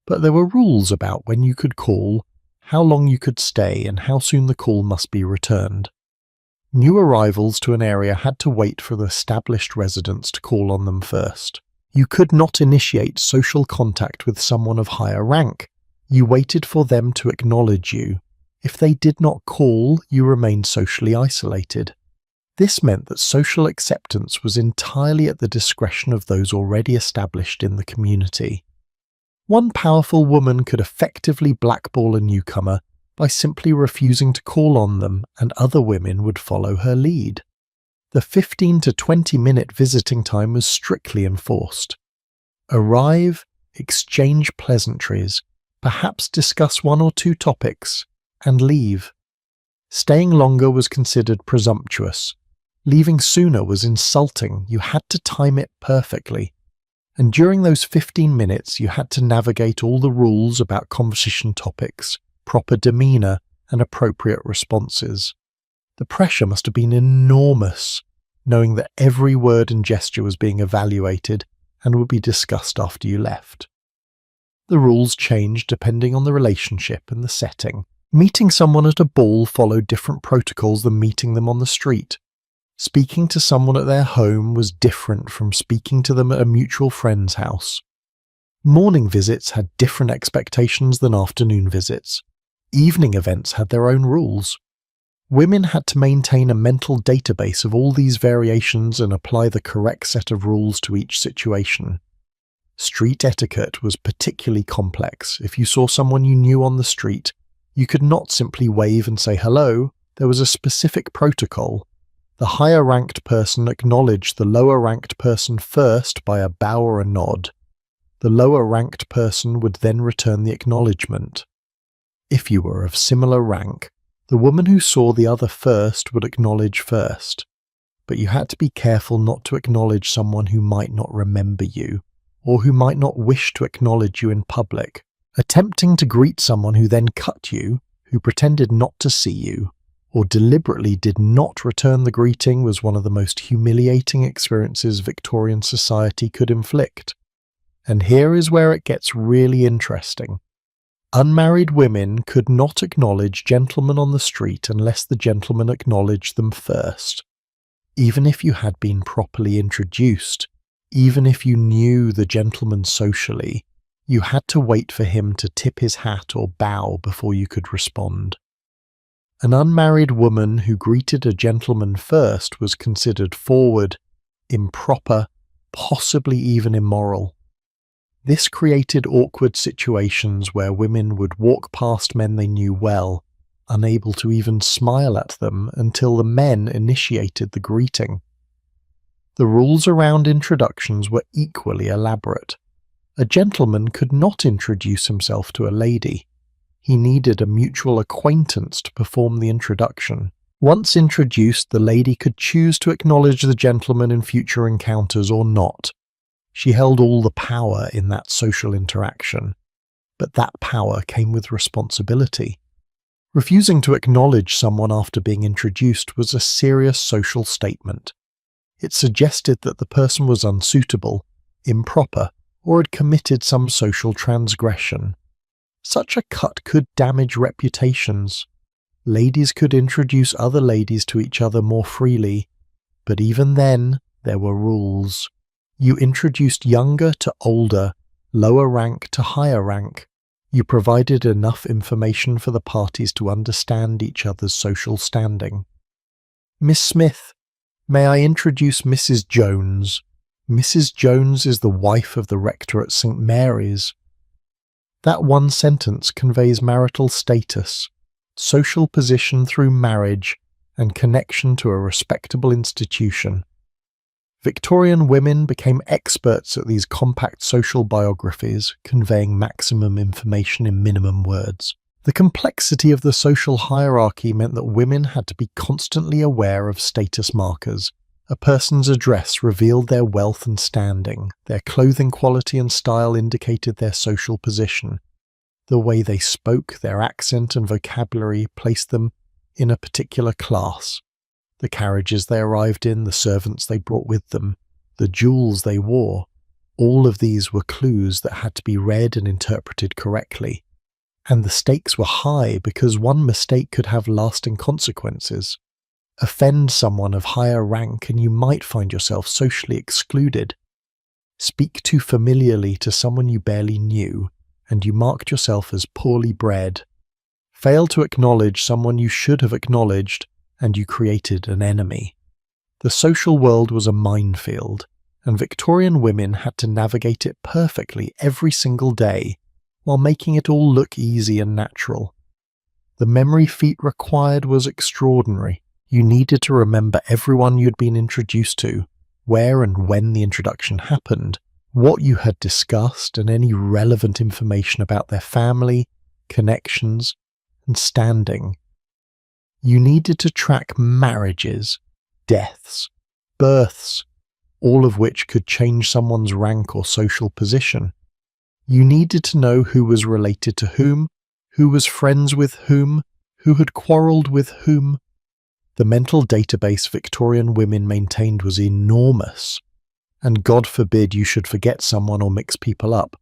S1: But there were rules about when you could call, how long you could stay, and how soon the call must be returned. New arrivals to an area had to wait for the established residents to call on them first. You could not initiate social contact with someone of higher rank. You waited for them to acknowledge you. If they did not call, you remained socially isolated. This meant that social acceptance was entirely at the discretion of those already established in the community. One powerful woman could effectively blackball a newcomer by simply refusing to call on them, and other women would follow her lead. The 15 to 20-minute visiting time was strictly enforced. Arrive, exchange pleasantries, perhaps discuss one or two topics, and leave. Staying longer was considered presumptuous. Leaving sooner was insulting. You had to time it perfectly. And during those 15 minutes, you had to navigate all the rules about conversation topics, proper demeanour, and appropriate responses. The pressure must have been enormous, knowing that every word and gesture was being evaluated and would be discussed after you left. The rules changed depending on the relationship and the setting. Meeting someone at a ball followed different protocols than meeting them on the street. Speaking to someone at their home was different from speaking to them at a mutual friend's house. Morning visits had different expectations than afternoon visits. Evening events had their own rules. Women had to maintain a mental database of all these variations and apply the correct set of rules to each situation. Street etiquette was particularly complex. If you saw someone you knew on the street, you could not simply wave and say hello. There was a specific protocol. The higher-ranked person acknowledged the lower-ranked person first by a bow or a nod. The lower-ranked person would then return the acknowledgement. If you were of similar rank, the woman who saw the other first would acknowledge first. But you had to be careful not to acknowledge someone who might not remember you, or who might not wish to acknowledge you in public. Attempting to greet someone who then cut you, who pretended not to see you, or deliberately did not return the greeting was one of the most humiliating experiences Victorian society could inflict. And here is where it gets really interesting. Unmarried women could not acknowledge gentlemen on the street unless the gentleman acknowledged them first. Even if you had been properly introduced, even if you knew the gentleman socially, you had to wait for him to tip his hat or bow before you could respond. An unmarried woman who greeted a gentleman first was considered forward, improper, possibly even immoral. This created awkward situations where women would walk past men they knew well, unable to even smile at them until the men initiated the greeting. The rules around introductions were equally elaborate. A gentleman could not introduce himself to a lady. He needed a mutual acquaintance to perform the introduction. Once introduced, the lady could choose to acknowledge the gentleman in future encounters or not. She held all the power in that social interaction, but that power came with responsibility. Refusing to acknowledge someone after being introduced was a serious social statement. It suggested that the person was unsuitable, improper, or had committed some social transgression. Such a cut could damage reputations. Ladies could introduce other ladies to each other more freely, but even then, there were rules. You introduced younger to older, lower rank to higher rank. You provided enough information for the parties to understand each other's social standing. Miss Smith, may I introduce Mrs. Jones? Mrs. Jones is the wife of the rector at St. Mary's. That one sentence conveys marital status, social position through marriage, and connection to a respectable institution. Victorian women became experts at these compact social biographies, conveying maximum information in minimum words. The complexity of the social hierarchy meant that women had to be constantly aware of status markers. A person's address revealed their wealth and standing. Their clothing quality and style indicated their social position. The way they spoke, their accent and vocabulary placed them in a particular class. The carriages they arrived in, the servants they brought with them, the jewels they wore, all of these were clues that had to be read and interpreted correctly. And the stakes were high because one mistake could have lasting consequences. Offend someone of higher rank and you might find yourself socially excluded. Speak too familiarly to someone you barely knew, and you marked yourself as poorly bred. Fail to acknowledge someone you should have acknowledged, and you created an enemy. The social world was a minefield, and Victorian women had to navigate it perfectly every single day, while making it all look easy and natural. The memory feat required was extraordinary. You needed to remember everyone you'd been introduced to, where and when the introduction happened, what you had discussed, and any relevant information about their family, connections, and standing. You needed to track marriages, deaths, births, all of which could change someone's rank or social position. You needed to know who was related to whom, who was friends with whom, who had quarrelled with whom. The mental database Victorian women maintained was enormous, and God forbid you should forget someone or mix people up.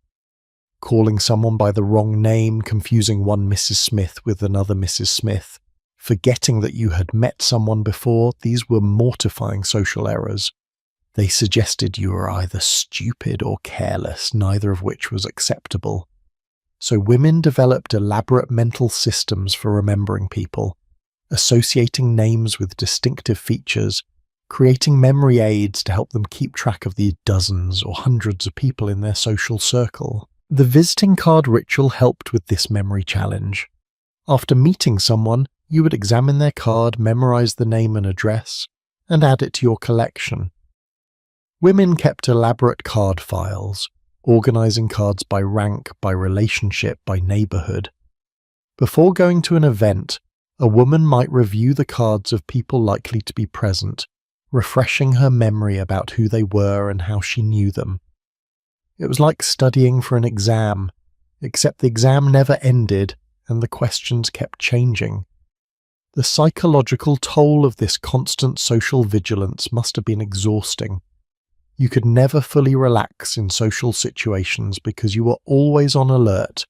S1: Calling someone by the wrong name, confusing one Mrs. Smith with another Mrs. Smith, forgetting that you had met someone before, these were mortifying social errors. They suggested you were either stupid or careless, neither of which was acceptable. So women developed elaborate mental systems for remembering people, associating names with distinctive features, creating memory aids to help them keep track of the dozens or hundreds of people in their social circle. The visiting card ritual helped with this memory challenge. After meeting someone, you would examine their card, memorize the name and address, and add it to your collection. Women kept elaborate card files, organizing cards by rank, by relationship, by neighborhood. Before going to an event, a woman might review the cards of people likely to be present, refreshing her memory about who they were and how she knew them. It was like studying for an exam, except the exam never ended and the questions kept changing. The psychological toll of this constant social vigilance must have been exhausting. You could never fully relax in social situations because you were always on alert,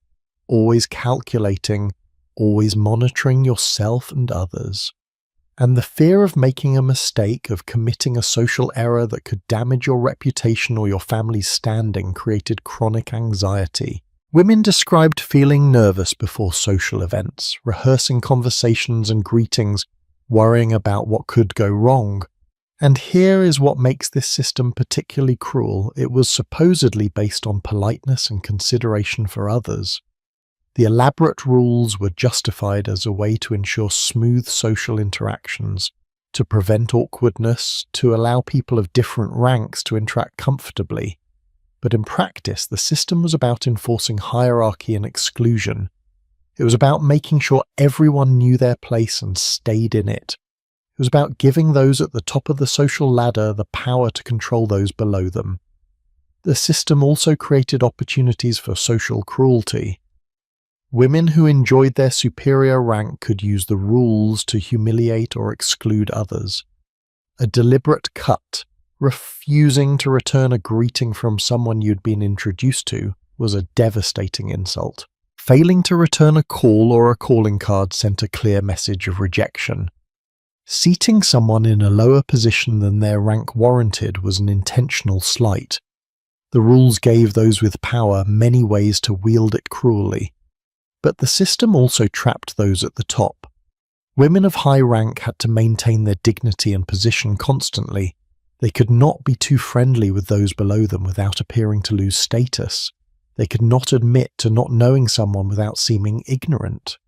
S1: always calculating, always monitoring yourself and others. And the fear of making a mistake, of committing a social error that could damage your reputation or your family's standing, created chronic anxiety. Women described feeling nervous before social events, rehearsing conversations and greetings, worrying about what could go wrong. And here is what makes this system particularly cruel. It was supposedly based on politeness and consideration for others. The elaborate rules were justified as a way to ensure smooth social interactions, to prevent awkwardness, to allow people of different ranks to interact comfortably. But in practice, the system was about enforcing hierarchy and exclusion. It was about making sure everyone knew their place and stayed in it. It was about giving those at the top of the social ladder the power to control those below them. The system also created opportunities for social cruelty. Women who enjoyed their superior rank could use the rules to humiliate or exclude others. A deliberate cut, refusing to return a greeting from someone you'd been introduced to, was a devastating insult. Failing to return a call or a calling card sent a clear message of rejection. Seating someone in a lower position than their rank warranted was an intentional slight. The rules gave those with power many ways to wield it cruelly. But the system also trapped those at the top. Women of high rank had to maintain their dignity and position constantly. They could not be too friendly with those below them without appearing to lose status. They could not admit to not knowing someone without seeming ignorant.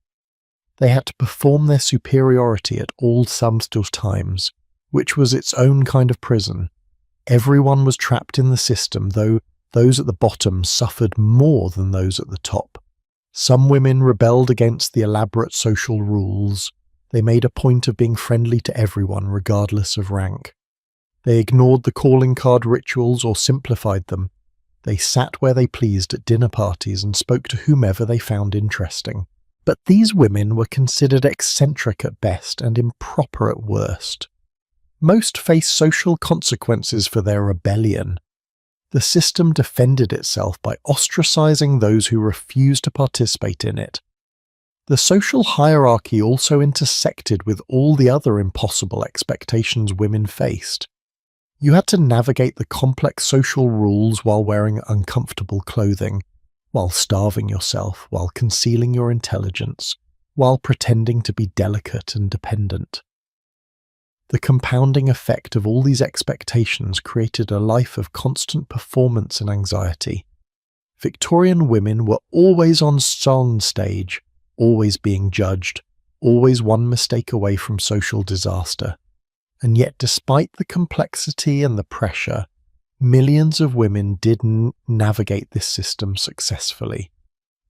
S1: They had to perform their superiority at all times, which was its own kind of prison. Everyone was trapped in the system, though those at the bottom suffered more than those at the top. Some women rebelled against the elaborate social rules. They made a point of being friendly to everyone, regardless of rank. They ignored the calling card rituals or simplified them. They sat where they pleased at dinner parties and spoke to whomever they found interesting. But these women were considered eccentric at best and improper at worst. Most faced social consequences for their rebellion. The system defended itself by ostracizing those who refused to participate in it. The social hierarchy also intersected with all the other impossible expectations women faced. You had to navigate the complex social rules while wearing uncomfortable clothing, while starving yourself, while concealing your intelligence, while pretending to be delicate and dependent. The compounding effect of all these expectations created a life of constant performance and anxiety. Victorian women were always on stage, always being judged, always one mistake away from social disaster. And yet, despite the complexity and the pressure, millions of women did navigate this system successfully.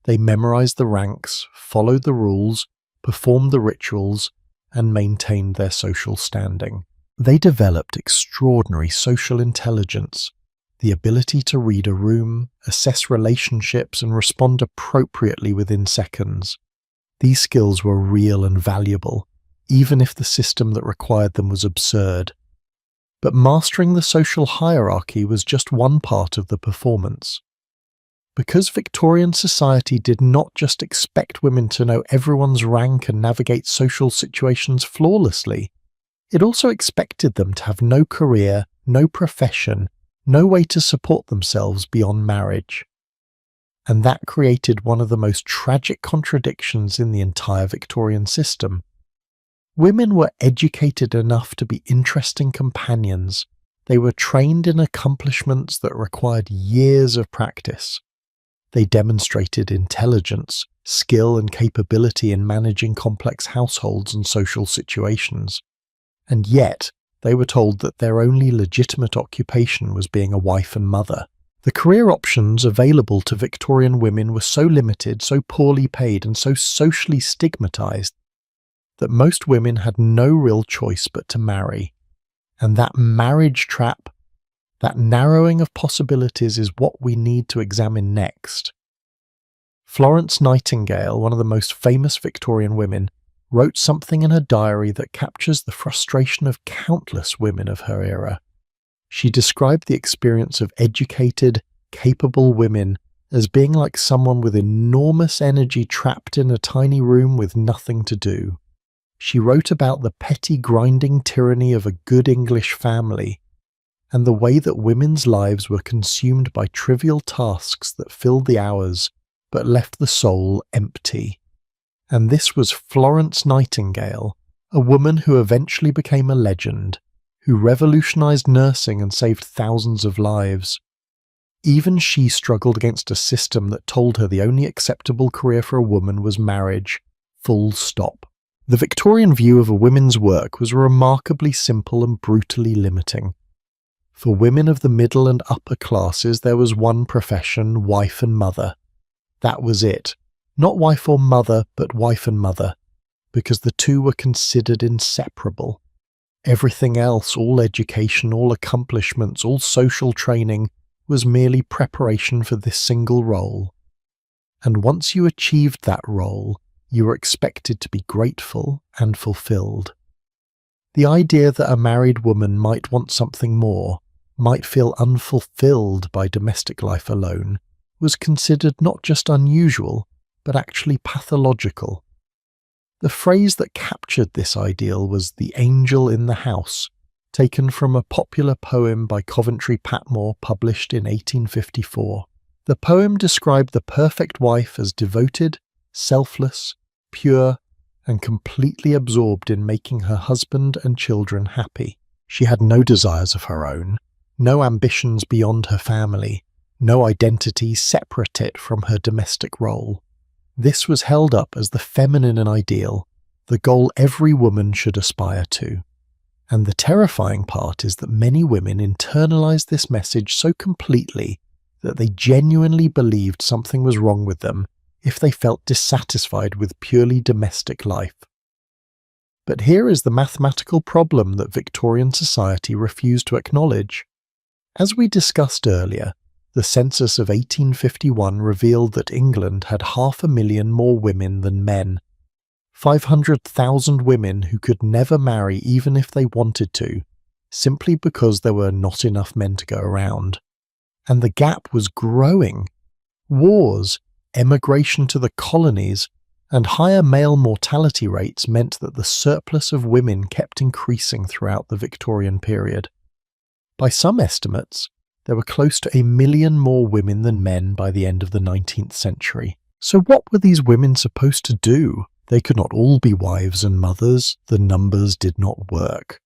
S1: They memorized the ranks, followed the rules, performed the rituals, and maintained their social standing. They developed extraordinary social intelligence, the ability to read a room, assess relationships, and respond appropriately within seconds. These skills were real and valuable, even if the system that required them was absurd. But mastering the social hierarchy was just one part of the performance. Because Victorian society did not just expect women to know everyone's rank and navigate social situations flawlessly, it also expected them to have no career, no profession, no way to support themselves beyond marriage. And that created one of the most tragic contradictions in the entire Victorian system. Women were educated enough to be interesting companions. They were trained in accomplishments that required years of practice. They demonstrated intelligence, skill, and capability in managing complex households and social situations. And yet, they were told that their only legitimate occupation was being a wife and mother. The career options available to Victorian women were so limited, so poorly paid, and so socially stigmatized that most women had no real choice but to marry. And that marriage trap, that narrowing of possibilities, is what we need to examine next. Florence Nightingale, one of the most famous Victorian women, wrote something in her diary that captures the frustration of countless women of her era. She described the experience of educated, capable women as being like someone with enormous energy trapped in a tiny room with nothing to do. She wrote about the petty grinding tyranny of a good English family, and the way that women's lives were consumed by trivial tasks that filled the hours but left the soul empty. And this was Florence Nightingale, a woman who eventually became a legend, who revolutionized nursing and saved thousands of lives. Even she struggled against a system that told her the only acceptable career for a woman was marriage, full stop. The Victorian view of a woman's work was remarkably simple and brutally limiting. For women of the middle and upper classes, there was one profession, wife and mother. That was it. Not wife or mother, but wife and mother, because the two were considered inseparable. Everything else, all education, all accomplishments, all social training, was merely preparation for this single role. And once you achieved that role, you were expected to be grateful and fulfilled. The idea that a married woman might want something more, might feel unfulfilled by domestic life alone, was considered not just unusual, but actually pathological. The phrase that captured this ideal was "the angel in the house," taken from a popular poem by Coventry Patmore published in 1854. The poem described the perfect wife as devoted, selfless, pure, and completely absorbed in making her husband and children happy. She had no desires of her own, no ambitions beyond her family, no identity separate it from her domestic role. This was held up as the feminine ideal, the goal every woman should aspire to. And the terrifying part is that many women internalized this message so completely that they genuinely believed something was wrong with them if they felt dissatisfied with purely domestic life. But here is the mathematical problem that Victorian society refused to acknowledge. As we discussed earlier, the census of 1851 revealed that England had 500,000 more women than men. 500,000 women who could never marry even if they wanted to, simply because there were not enough men to go around. And the gap was growing. Wars, emigration to the colonies, and higher male mortality rates meant that the surplus of women kept increasing throughout the Victorian period. By some estimates, there were close to 1 million more women than men by the end of the 19th century. So what were these women supposed to do? They could not all be wives and mothers. The numbers did not work.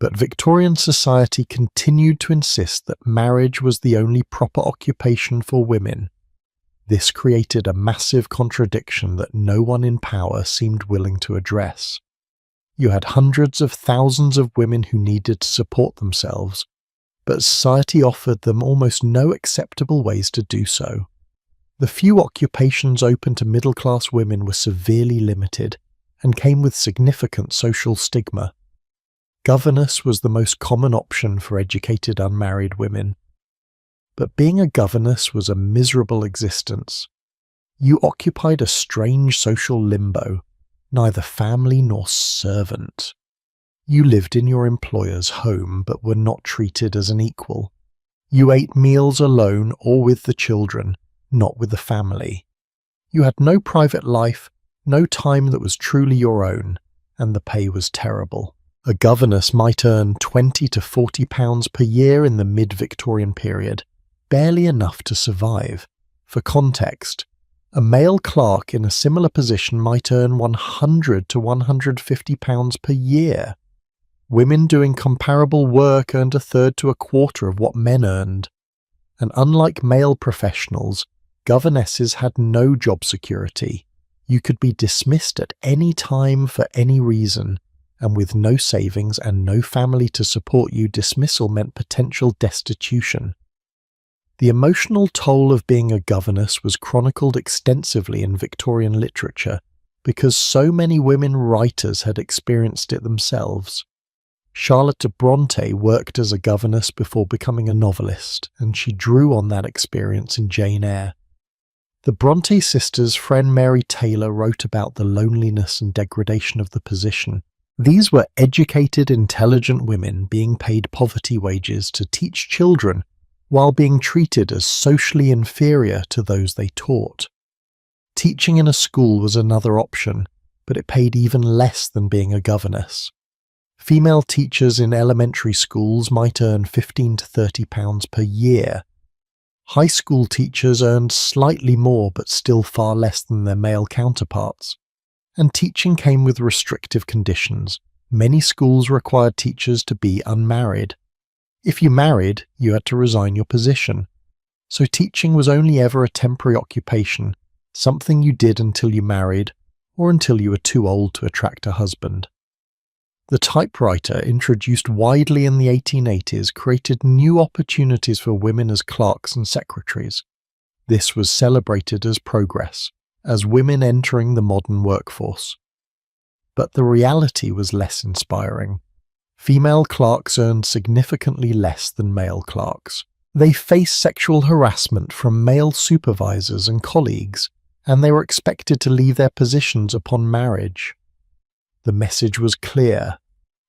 S1: But Victorian society continued to insist that marriage was the only proper occupation for women. This created a massive contradiction that no one in power seemed willing to address. You had hundreds of thousands of women who needed to support themselves, but society offered them almost no acceptable ways to do so. The few occupations open to middle-class women were severely limited and came with significant social stigma. Governess was the most common option for educated unmarried women. But being a governess was a miserable existence. You occupied a strange social limbo, neither family nor servant. You lived in your employer's home, but were not treated as an equal. You ate meals alone or with the children, not with the family. You had no private life, no time that was truly your own, and the pay was terrible. A governess might earn £20 to £40 per year in the mid-Victorian period, barely enough to survive. For context, a male clerk in a similar position might earn £100 to £150 per year. Women doing comparable work earned a third to a quarter of what men earned. And unlike male professionals, governesses had no job security. You could be dismissed at any time for any reason, and with no savings and no family to support you, dismissal meant potential destitution. The emotional toll of being a governess was chronicled extensively in Victorian literature because so many women writers had experienced it themselves. Charlotte Bronte worked as a governess before becoming a novelist, and she drew on that experience in Jane Eyre. The Bronte sisters' friend Mary Taylor wrote about the loneliness and degradation of the position. These were educated, intelligent women being paid poverty wages to teach children while being treated as socially inferior to those they taught. Teaching in a school was another option, but it paid even less than being a governess. Female teachers in elementary schools might earn £15 to £30 per year. High school teachers earned slightly more but still far less than their male counterparts. And teaching came with restrictive conditions. Many schools required teachers to be unmarried. If you married, you had to resign your position. So teaching was only ever a temporary occupation, something you did until you married or until you were too old to attract a husband. The typewriter, introduced widely in the 1880s, created new opportunities for women as clerks and secretaries. This was celebrated as progress, as women entering the modern workforce. But the reality was less inspiring. Female clerks earned significantly less than male clerks. They faced sexual harassment from male supervisors and colleagues, and they were expected to leave their positions upon marriage. The message was clear.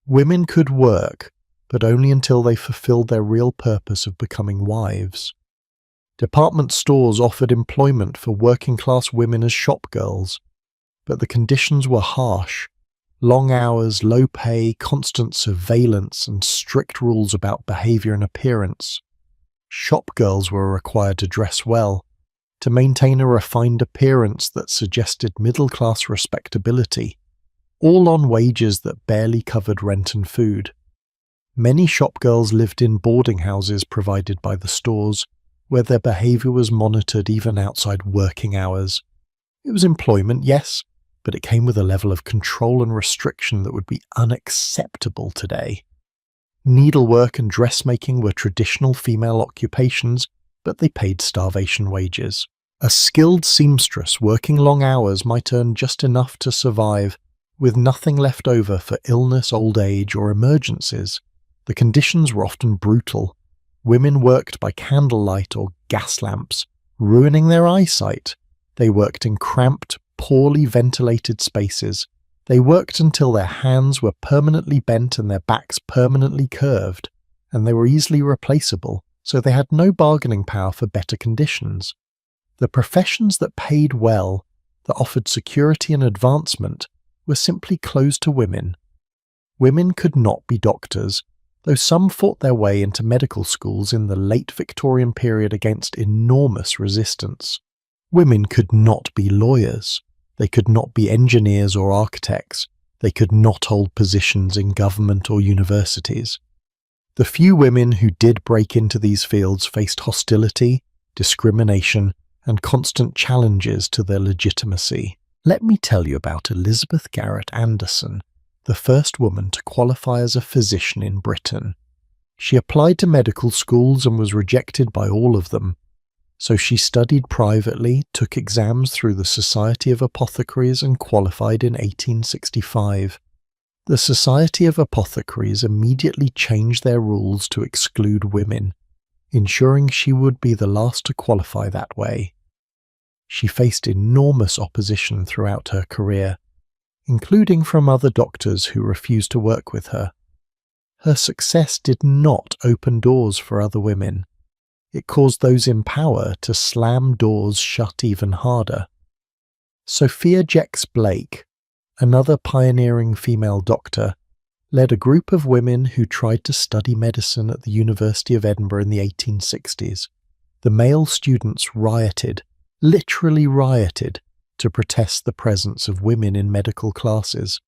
S1: Women could work, but only until they fulfilled their real purpose of becoming wives. Department stores offered employment for working-class women as shop girls, but the conditions were harsh. Long hours, low pay, constant surveillance, and strict rules about behavior and appearance. Shop girls were required to dress well, to maintain a refined appearance that suggested middle-class respectability, all on wages that barely covered rent and food. Many shop girls lived in boarding houses provided by the stores, where their behavior was monitored even outside working hours. It was employment, yes, but it came with a level of control and restriction that would be unacceptable today. Needlework and dressmaking were traditional female occupations, but they paid starvation wages. A skilled seamstress working long hours might earn just enough to survive, with nothing left over for illness, old age, or emergencies. The conditions were often brutal. Women worked by candlelight or gas lamps, ruining their eyesight. They worked in cramped, poorly ventilated spaces. They worked until their hands were permanently bent and their backs permanently curved, and they were easily replaceable, so they had no bargaining power for better conditions. The professions that paid well, that offered security and advancement, were simply closed to women. Women could not be doctors, though some fought their way into medical schools in the late Victorian period against enormous resistance. Women could not be lawyers. They could not be engineers or architects. They could not hold positions in government or universities. The few women who did break into these fields faced hostility, discrimination, and constant challenges to their legitimacy. Let me tell you about Elizabeth Garrett Anderson, the first woman to qualify as a physician in Britain. She applied to medical schools and was rejected by all of them. So she studied privately, took exams through the Society of Apothecaries and qualified in 1865. The Society of Apothecaries immediately changed their rules to exclude women, ensuring she would be the last to qualify that way. She faced enormous opposition throughout her career, including from other doctors who refused to work with her. Her success did not open doors for other women. It caused those in power to slam doors shut even harder. Sophia Jex-Blake, another pioneering female doctor, led a group of women who tried to study medicine at the University of Edinburgh in the 1860s. The male students rioted, literally rioted, to protest the presence of women in medical classes.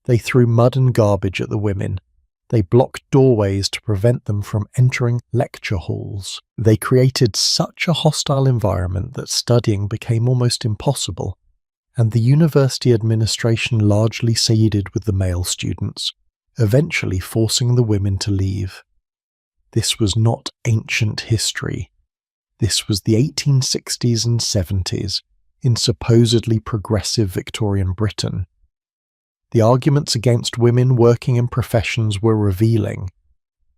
S1: They threw mud and garbage at the women. They blocked doorways to prevent them from entering lecture halls. They created such a hostile environment that studying became almost impossible, and the university administration largely sided with the male students, eventually forcing the women to leave. This was not ancient history. This was the 1860s and 70s, in supposedly progressive Victorian Britain. The arguments against women working in professions were revealing.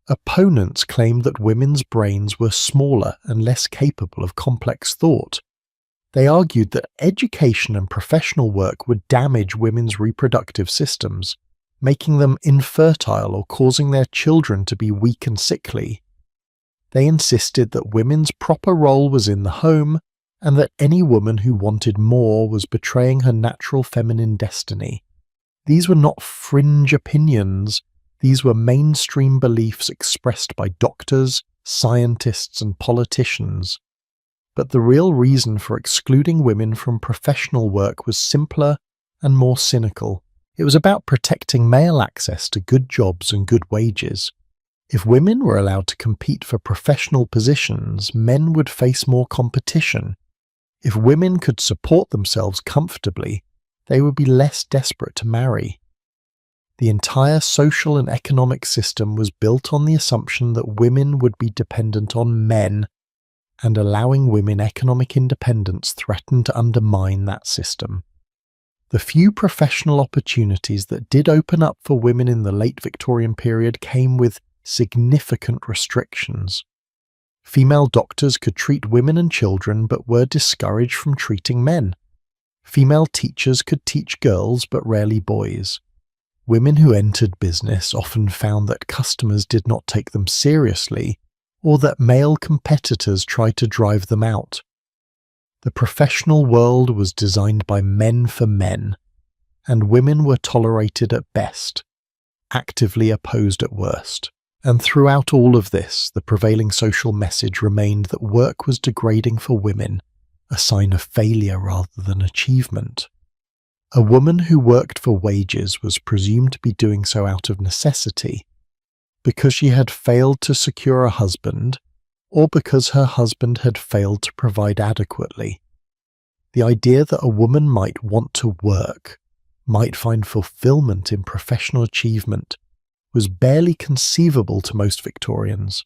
S1: Opponents claimed that women's brains were smaller and less capable of complex thought. They argued that education and professional work would damage women's reproductive systems, making them infertile or causing their children to be weak and sickly. They insisted that women's proper role was in the home, and that any woman who wanted more was betraying her natural feminine destiny. These were not fringe opinions, these were mainstream beliefs expressed by doctors, scientists, and politicians. But the real reason for excluding women from professional work was simpler and more cynical. It was about protecting male access to good jobs and good wages. If women were allowed to compete for professional positions, men would face more competition. If women could support themselves comfortably, they would be less desperate to marry. The entire social and economic system was built on the assumption that women would be dependent on men, and allowing women economic independence threatened to undermine that system. The few professional opportunities that did open up for women in the late Victorian period came with significant restrictions. Female doctors could treat women and children but were discouraged from treating men. Female teachers could teach girls but rarely boys. Women who entered business often found that customers did not take them seriously or that male competitors tried to drive them out. The professional world was designed by men for men, and women were tolerated at best, actively opposed at worst. And throughout all of this, the prevailing social message remained that work was degrading for women, a sign of failure rather than achievement. A woman who worked for wages was presumed to be doing so out of necessity, because she had failed to secure a husband, or because her husband had failed to provide adequately. The idea that a woman might want to work, might find fulfillment in professional achievement, was barely conceivable to most Victorians.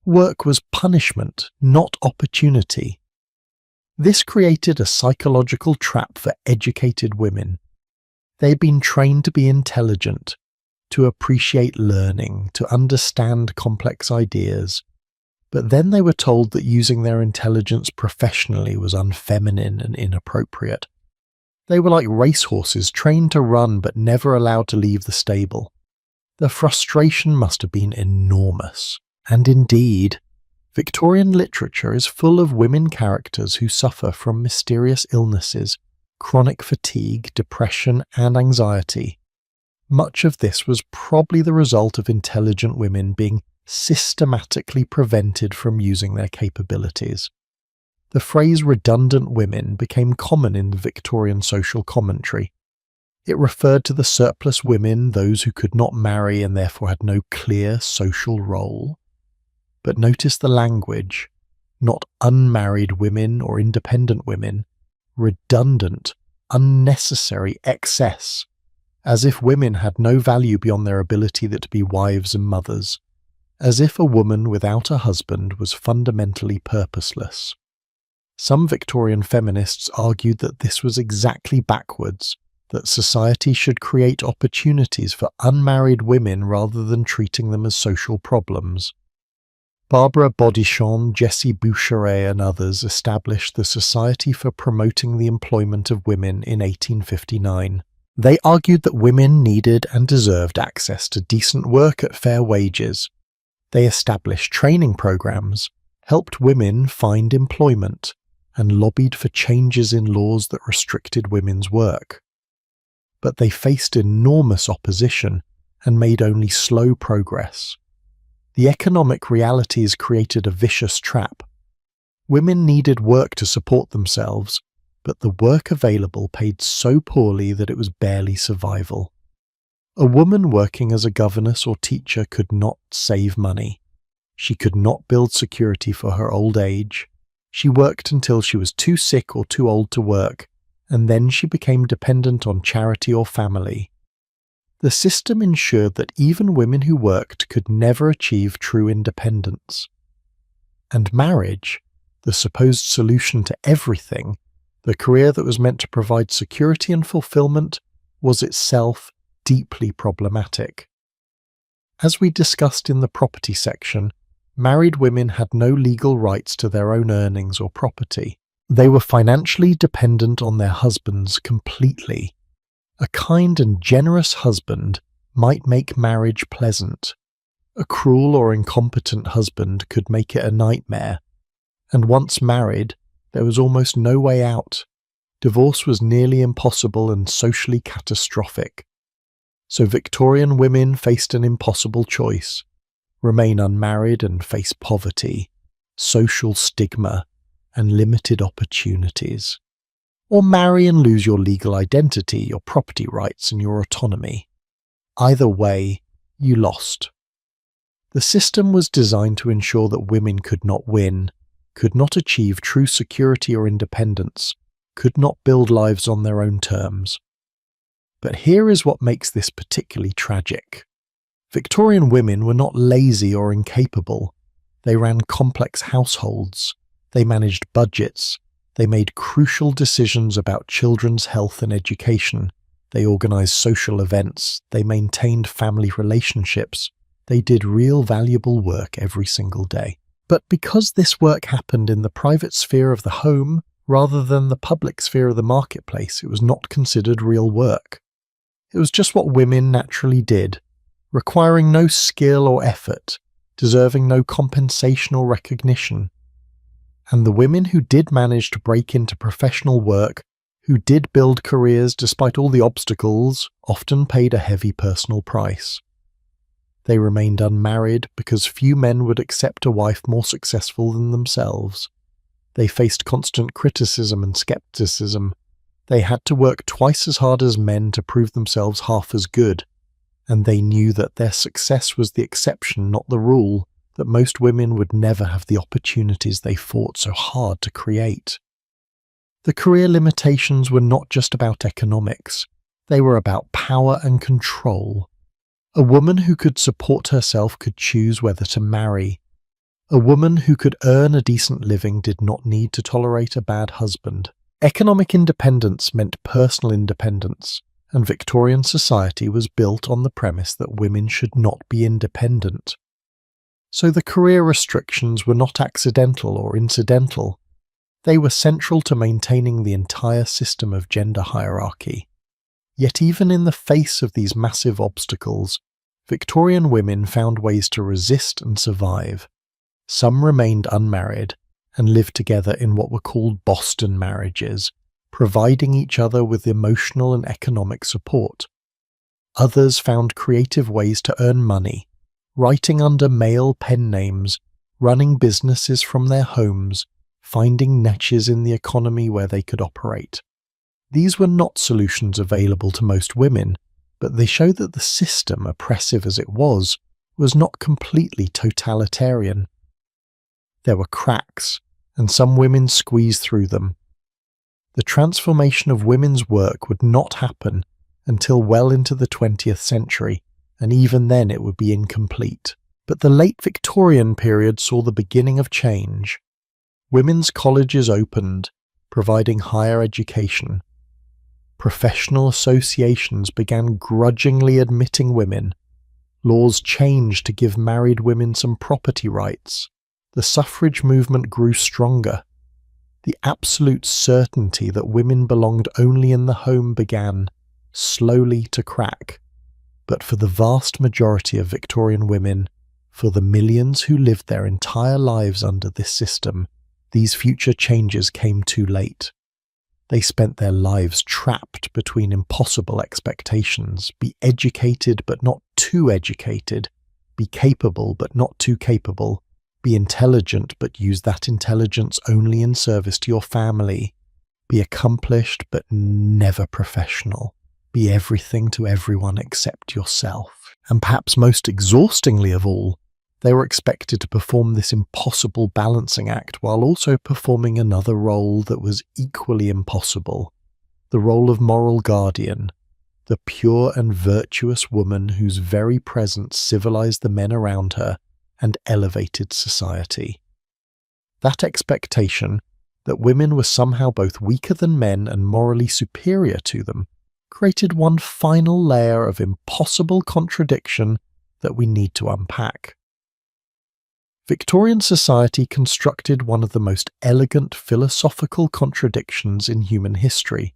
S1: Work was punishment, not opportunity. This created a psychological trap for educated women. They had been trained to be intelligent, to appreciate learning, to understand complex ideas, but then they were told that using their intelligence professionally was unfeminine and inappropriate. They were like racehorses trained to run but never allowed to leave the stable. The frustration must have been enormous. And indeed, Victorian literature is full of women characters who suffer from mysterious illnesses, chronic fatigue, depression, and anxiety. Much of this was probably the result of intelligent women being systematically prevented from using their capabilities. The phrase redundant women became common in the Victorian social commentary. It referred to the surplus women, those who could not marry and therefore had no clear social role. But notice the language, not unmarried women or independent women, redundant, unnecessary excess, as if women had no value beyond their ability to be wives and mothers, as if a woman without a husband was fundamentally purposeless. Some Victorian feminists argued that this was exactly backwards, that society should create opportunities for unmarried women rather than treating them as social problems. Barbara Bodichon, Jessie Boucheret and others established the Society for Promoting the Employment of Women in 1859. They argued that women needed and deserved access to decent work at fair wages. They established training programs, helped women find employment, and lobbied for changes in laws that restricted women's work. But they faced enormous opposition and made only slow progress. The economic realities created a vicious trap. Women needed work to support themselves, but the work available paid so poorly that it was barely survival. A woman working as a governess or teacher could not save money. She could not build security for her old age. She worked until she was too sick or too old to work, and then she became dependent on charity or family. The system ensured that even women who worked could never achieve true independence. And marriage, the supposed solution to everything, the career that was meant to provide security and fulfillment, was itself deeply problematic. As we discussed in the property section, married women had no legal rights to their own earnings or property. They were financially dependent on their husbands completely. A kind and generous husband might make marriage pleasant. A cruel or incompetent husband could make it a nightmare. And once married, there was almost no way out. Divorce was nearly impossible and socially catastrophic. So Victorian women faced an impossible choice: remain unmarried and face poverty, social stigma, and limited opportunities. Or marry and lose your legal identity, your property rights, and your autonomy. Either way, you lost. The system was designed to ensure that women could not win, could not achieve true security or independence, could not build lives on their own terms. But here is what makes this particularly tragic. Victorian women were not lazy or incapable. They ran complex households. They managed budgets. They made crucial decisions about children's health and education. They organized social events. They maintained family relationships. They did real valuable work every single day. But because this work happened in the private sphere of the home rather than the public sphere of the marketplace, it was not considered real work. It was just what women naturally did, requiring no skill or effort. deserving no compensation or recognition. And the women who did manage to break into professional work, who did build careers despite all the obstacles, often paid a heavy personal price. They remained unmarried because few men would accept a wife more successful than themselves. They faced constant criticism and skepticism. They had to work twice as hard as men to prove themselves half as good. And they knew that their success was the exception, not the rule, that most women would never have the opportunities they fought so hard to create. The career limitations were not just about economics. They were about power and control. A woman who could support herself could choose whether to marry. A woman who could earn a decent living did not need to tolerate a bad husband. Economic independence meant personal independence, and Victorian society was built on the premise that women should not be independent. So the career restrictions were not accidental or incidental. They were central to maintaining the entire system of gender hierarchy. Yet even in the face of these massive obstacles, Victorian women found ways to resist and survive. Some remained unmarried and lived together in what were called Boston marriages, providing each other with emotional and economic support. Others found creative ways to earn money, writing under male pen names, running businesses from their homes, finding niches in the economy where they could operate. These were not solutions available to most women, but they show that the system, oppressive as it was not completely totalitarian. There were cracks, and some women squeezed through them. The transformation of women's work would not happen until well into the 20th century, and even then it would be incomplete. But the late Victorian period saw the beginning of change. Women's colleges opened, providing higher education. Professional associations began grudgingly admitting women. Laws changed to give married women some property rights. The suffrage movement grew stronger. The absolute certainty that women belonged only in the home began, slowly to crack. But for the vast majority of Victorian women, for the millions who lived their entire lives under this system, these future changes came too late. They spent their lives trapped between impossible expectations: be educated but not too educated, be capable but not too capable, be intelligent but use that intelligence only in service to your family, be accomplished but never professional, be everything to everyone except yourself. And perhaps most exhaustingly of all, they were expected to perform this impossible balancing act while also performing another role that was equally impossible, the role of moral guardian, the pure and virtuous woman whose very presence civilized the men around her and elevated society. That expectation that women were somehow both weaker than men and morally superior to them created one final layer of impossible contradiction that we need to unpack. Victorian society constructed one of the most elegant philosophical contradictions in human history.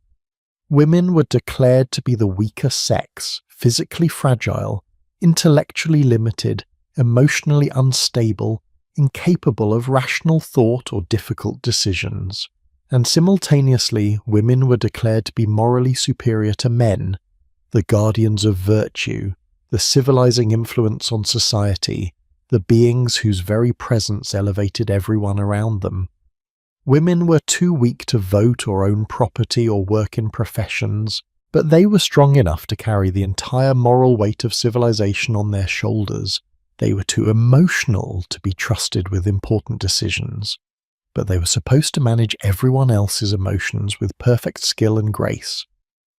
S1: Women were declared to be the weaker sex, physically fragile, intellectually limited, emotionally unstable, incapable of rational thought or difficult decisions. And simultaneously, women were declared to be morally superior to men, the guardians of virtue, the civilizing influence on society, the beings whose very presence elevated everyone around them. Women were too weak to vote or own property or work in professions, but they were strong enough to carry the entire moral weight of civilization on their shoulders. They were too emotional to be trusted with important decisions, but they were supposed to manage everyone else's emotions with perfect skill and grace.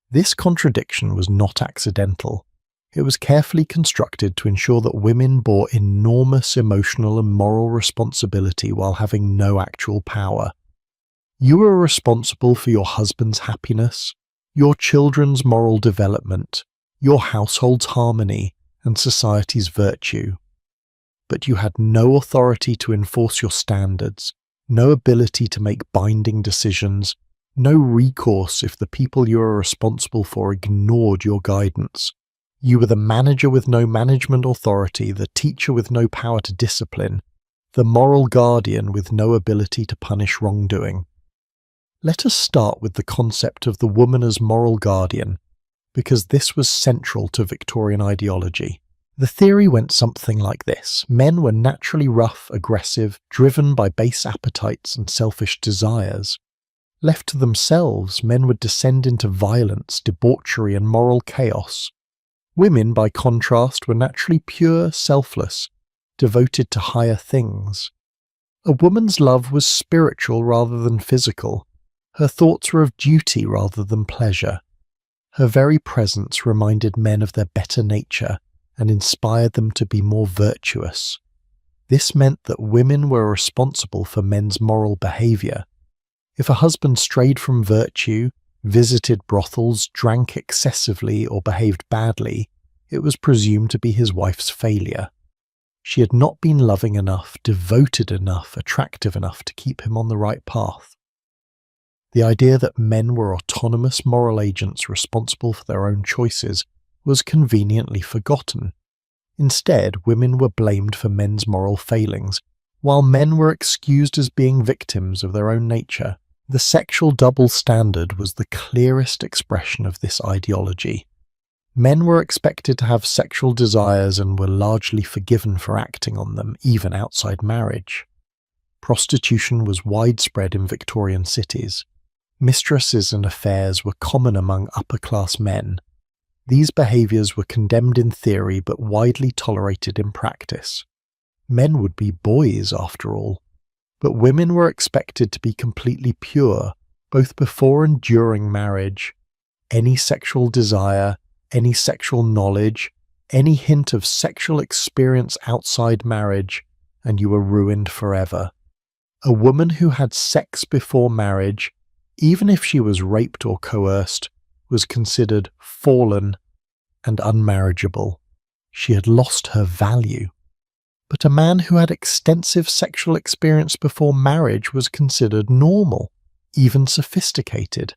S1: This contradiction was not accidental. It was carefully constructed to ensure that women bore enormous emotional and moral responsibility while having no actual power. You were responsible for your husband's happiness, your children's moral development, your household's harmony, and society's virtue. But you had no authority to enforce your standards, no ability to make binding decisions, no recourse if the people you were responsible for ignored your guidance. You were the manager with no management authority, the teacher with no power to discipline, the moral guardian with no ability to punish wrongdoing. Let us start with the concept of the woman as moral guardian, because this was central to Victorian ideology. The theory went something like this. Men were naturally rough, aggressive, driven by base appetites and selfish desires. Left to themselves, men would descend into violence, debauchery, and moral chaos. Women, by contrast, were naturally pure, selfless, devoted to higher things. A woman's love was spiritual rather than physical. Her thoughts were of duty rather than pleasure. Her very presence reminded men of their better nature and inspired them to be more virtuous. This meant that women were responsible for men's moral behaviour. If a husband strayed from virtue, visited brothels, drank excessively, or behaved badly, it was presumed to be his wife's failure. She had not been loving enough, devoted enough, attractive enough to keep him on the right path. The idea that men were autonomous moral agents responsible for their own choices was conveniently forgotten. Instead, women were blamed for men's moral failings, while men were excused as being victims of their own nature. The sexual double standard was the clearest expression of this ideology. Men were expected to have sexual desires and were largely forgiven for acting on them, even outside marriage. Prostitution was widespread in Victorian cities. Mistresses and affairs were common among upper-class men. These behaviours were condemned in theory but widely tolerated in practice. Men would be boys, after all. But women were expected to be completely pure, both before and during marriage. Any sexual desire, any sexual knowledge, any hint of sexual experience outside marriage, and you were ruined forever. A woman who had sex before marriage, even if she was raped or coerced, was considered fallen and unmarriageable. She had lost her value. But a man who had extensive sexual experience before marriage was considered normal, even sophisticated.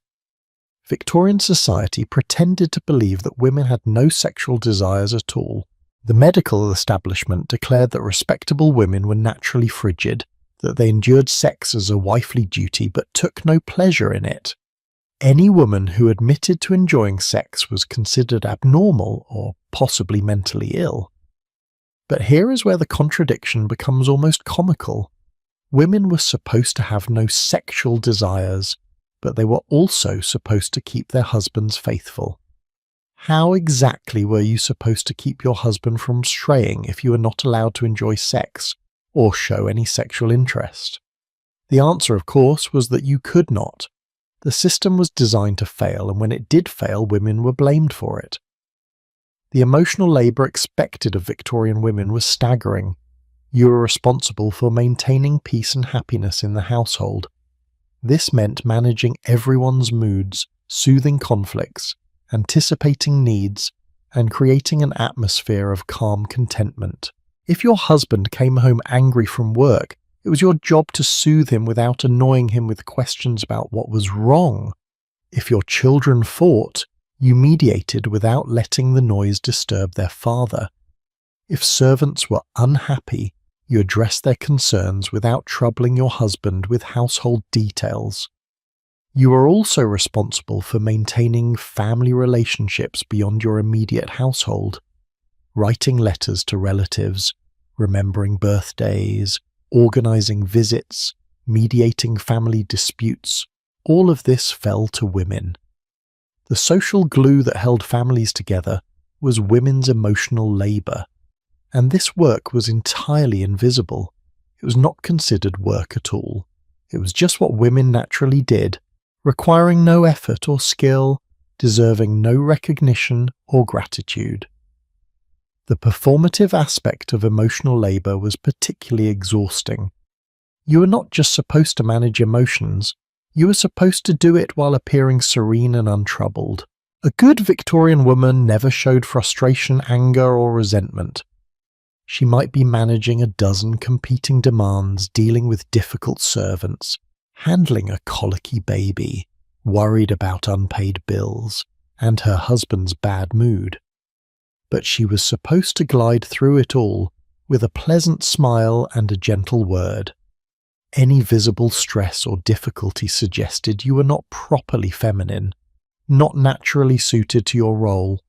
S1: Victorian society pretended to believe that women had no sexual desires at all. The medical establishment declared that respectable women were naturally frigid, that they endured sex as a wifely duty but took no pleasure in it. Any woman who admitted to enjoying sex was considered abnormal or possibly mentally ill. But here is where the contradiction becomes almost comical. Women were supposed to have no sexual desires, but they were also supposed to keep their husbands faithful. How exactly were you supposed to keep your husband from straying if you were not allowed to enjoy sex or show any sexual interest? The answer, of course, was that you could not. The system was designed to fail, and when it did fail, women were blamed for it. The emotional labour expected of Victorian women was staggering. You were responsible for maintaining peace and happiness in the household. This meant managing everyone's moods, soothing conflicts, anticipating needs, and creating an atmosphere of calm contentment. If your husband came home angry from work, it was your job to soothe him without annoying him with questions about what was wrong. If your children fought, you mediated without letting the noise disturb their father. If servants were unhappy, you addressed their concerns without troubling your husband with household details. You were also responsible for maintaining family relationships beyond your immediate household, writing letters to relatives, remembering birthdays, organising visits, mediating family disputes. All of this fell to women. The social glue that held families together was women's emotional labour, and this work was entirely invisible. It was not considered work at all. It was just what women naturally did, requiring no effort or skill, deserving no recognition or gratitude. The performative aspect of emotional labour was particularly exhausting. You were not just supposed to manage emotions, you were supposed to do it while appearing serene and untroubled. A good Victorian woman never showed frustration, anger, or resentment. She might be managing a dozen competing demands, dealing with difficult servants, handling a colicky baby, worried about unpaid bills, and her husband's bad mood. but she was supposed to glide through it all with a pleasant smile and a gentle word. Any visible stress or difficulty suggested you were not properly feminine, not naturally suited to your role.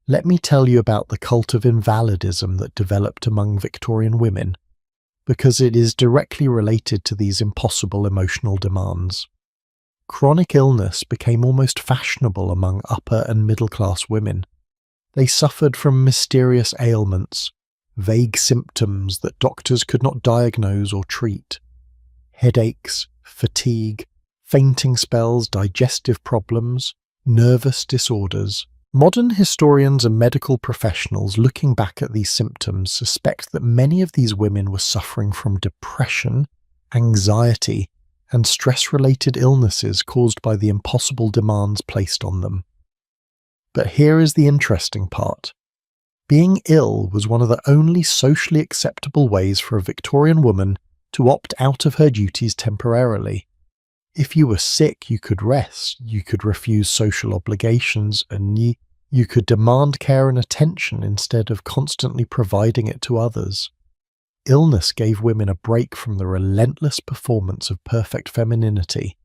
S1: Let me tell you about the cult of invalidism that developed among Victorian women, because it is directly related to these impossible emotional demands. Chronic illness became almost fashionable among upper and middle-class women. They suffered from mysterious ailments, vague symptoms that doctors could not diagnose or treat. Headaches, fatigue, fainting spells, digestive problems, nervous disorders. Modern historians and medical professionals looking back at these symptoms suspect that many of these women were suffering from depression, anxiety, and stress-related illnesses caused by the impossible demands placed on them. But here is the interesting part. Being ill was one of the only socially acceptable ways for a Victorian woman to opt out of her duties temporarily. If you were sick, you could rest, you could refuse social obligations, and you could demand care and attention instead of constantly providing it to others. Illness gave women a break from the relentless performance of perfect femininity.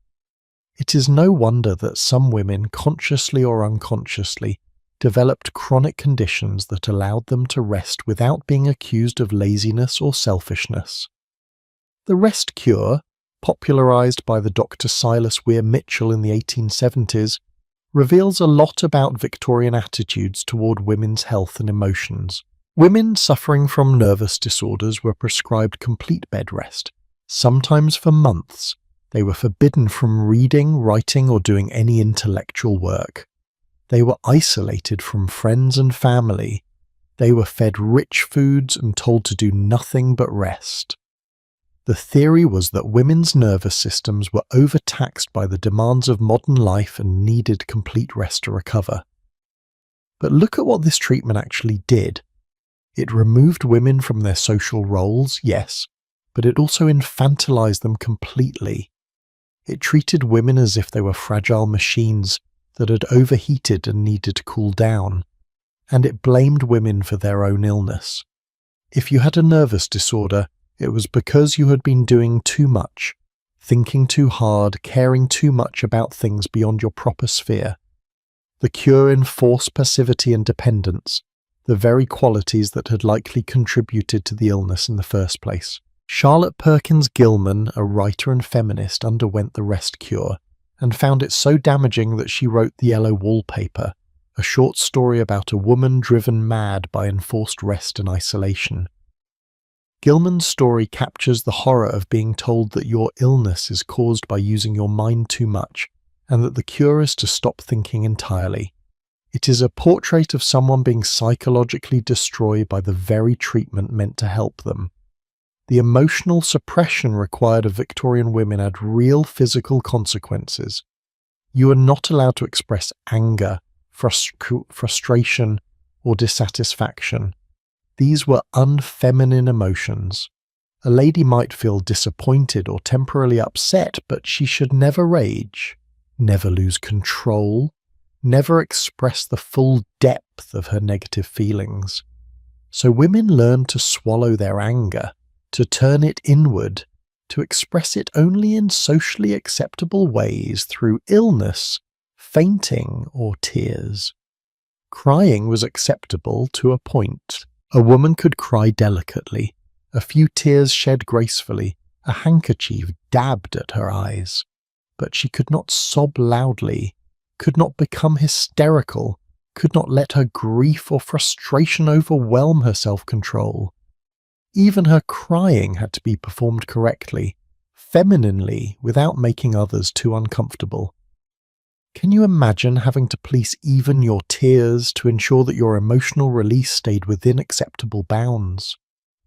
S1: It is no wonder that some women, consciously or unconsciously, developed chronic conditions that allowed them to rest without being accused of laziness or selfishness. The rest cure, popularized by the Dr. Silas Weir Mitchell in the 1870s, reveals a lot about Victorian attitudes toward women's health and emotions. Women suffering from nervous disorders were prescribed complete bed rest, sometimes for months. They were forbidden from reading, writing, or doing any intellectual work. They were isolated from friends and family. They were fed rich foods and told to do nothing but rest. The theory was that women's nervous systems were overtaxed by the demands of modern life and needed complete rest to recover. But look at what this treatment actually did. It removed women from their social roles, yes, but it also infantilized them completely. It treated women as if they were fragile machines that had overheated and needed to cool down, and it blamed women for their own illness. If you had a nervous disorder, it was because you had been doing too much, thinking too hard, caring too much about things beyond your proper sphere. The cure enforced passivity and dependence, the very qualities that had likely contributed to the illness in the first place. Charlotte Perkins Gilman, a writer and feminist, underwent the rest cure and found it so damaging that she wrote The Yellow Wallpaper, a short story about a woman driven mad by enforced rest and isolation. Gilman's story captures the horror of being told that your illness is caused by using your mind too much and that the cure is to stop thinking entirely. It is a portrait of someone being psychologically destroyed by the very treatment meant to help them. The emotional suppression required of Victorian women had real physical consequences. You were not allowed to express anger, frustration, or dissatisfaction. These were unfeminine emotions. A lady might feel disappointed or temporarily upset, but she should never rage, never lose control, never express the full depth of her negative feelings. So women learned to swallow their anger, to turn it inward, to express it only in socially acceptable ways through illness, fainting, or tears. Crying was acceptable to a point. A woman could cry delicately, a few tears shed gracefully, a handkerchief dabbed at her eyes. But she could not sob loudly, could not become hysterical, could not let her grief or frustration overwhelm her self-control. Even her crying had to be performed correctly, femininely, without making others too uncomfortable. Can you imagine having to police even your tears to ensure that your emotional release stayed within acceptable bounds?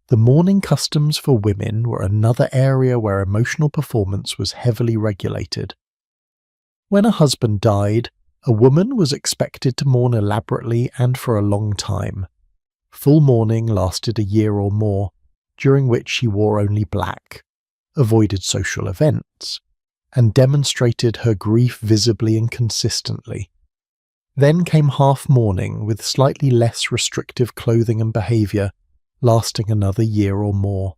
S1: The mourning customs for women were another area where emotional performance was heavily regulated. When a husband died, a woman was expected to mourn elaborately and for a long time. Full mourning lasted a year or more, during which she wore only black, avoided social events, and demonstrated her grief visibly and consistently. Then came half mourning with slightly less restrictive clothing and behaviour, lasting another year or more.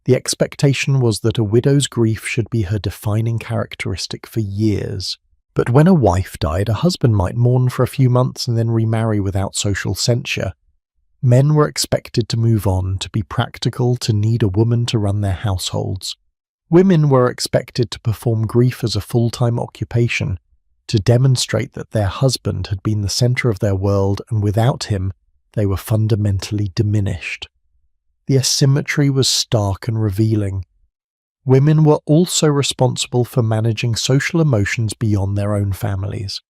S1: The expectation was that a widow's grief should be her defining characteristic for years. But when a wife died, a husband might mourn for a few months and then remarry without social censure. Men were expected to move on, to be practical, to need a woman to run their households. Women were expected to perform grief as a full-time occupation, to demonstrate that their husband had been the centre of their world and without him they were fundamentally diminished. The asymmetry was stark and revealing. Women were also responsible for managing social emotions beyond their own families.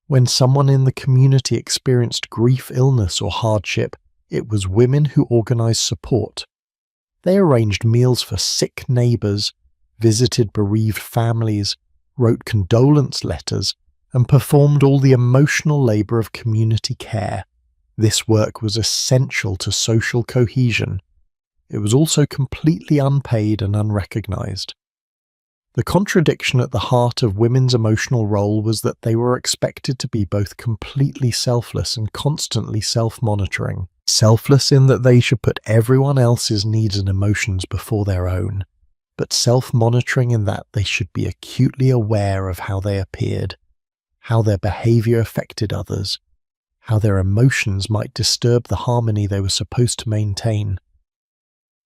S1: When someone in the community experienced grief, illness, or hardship, it was women who organised support. They arranged meals for sick neighbours, visited bereaved families, wrote condolence letters, and performed all the emotional labour of community care. This work was essential to social cohesion. It was also completely unpaid and unrecognised. The contradiction at the heart of women's emotional role was that they were expected to be both completely selfless and constantly self-monitoring. Selfless in that they should put everyone else's needs and emotions before their own, but self-monitoring in that they should be acutely aware of how they appeared, how their behaviour affected others, how their emotions might disturb the harmony they were supposed to maintain.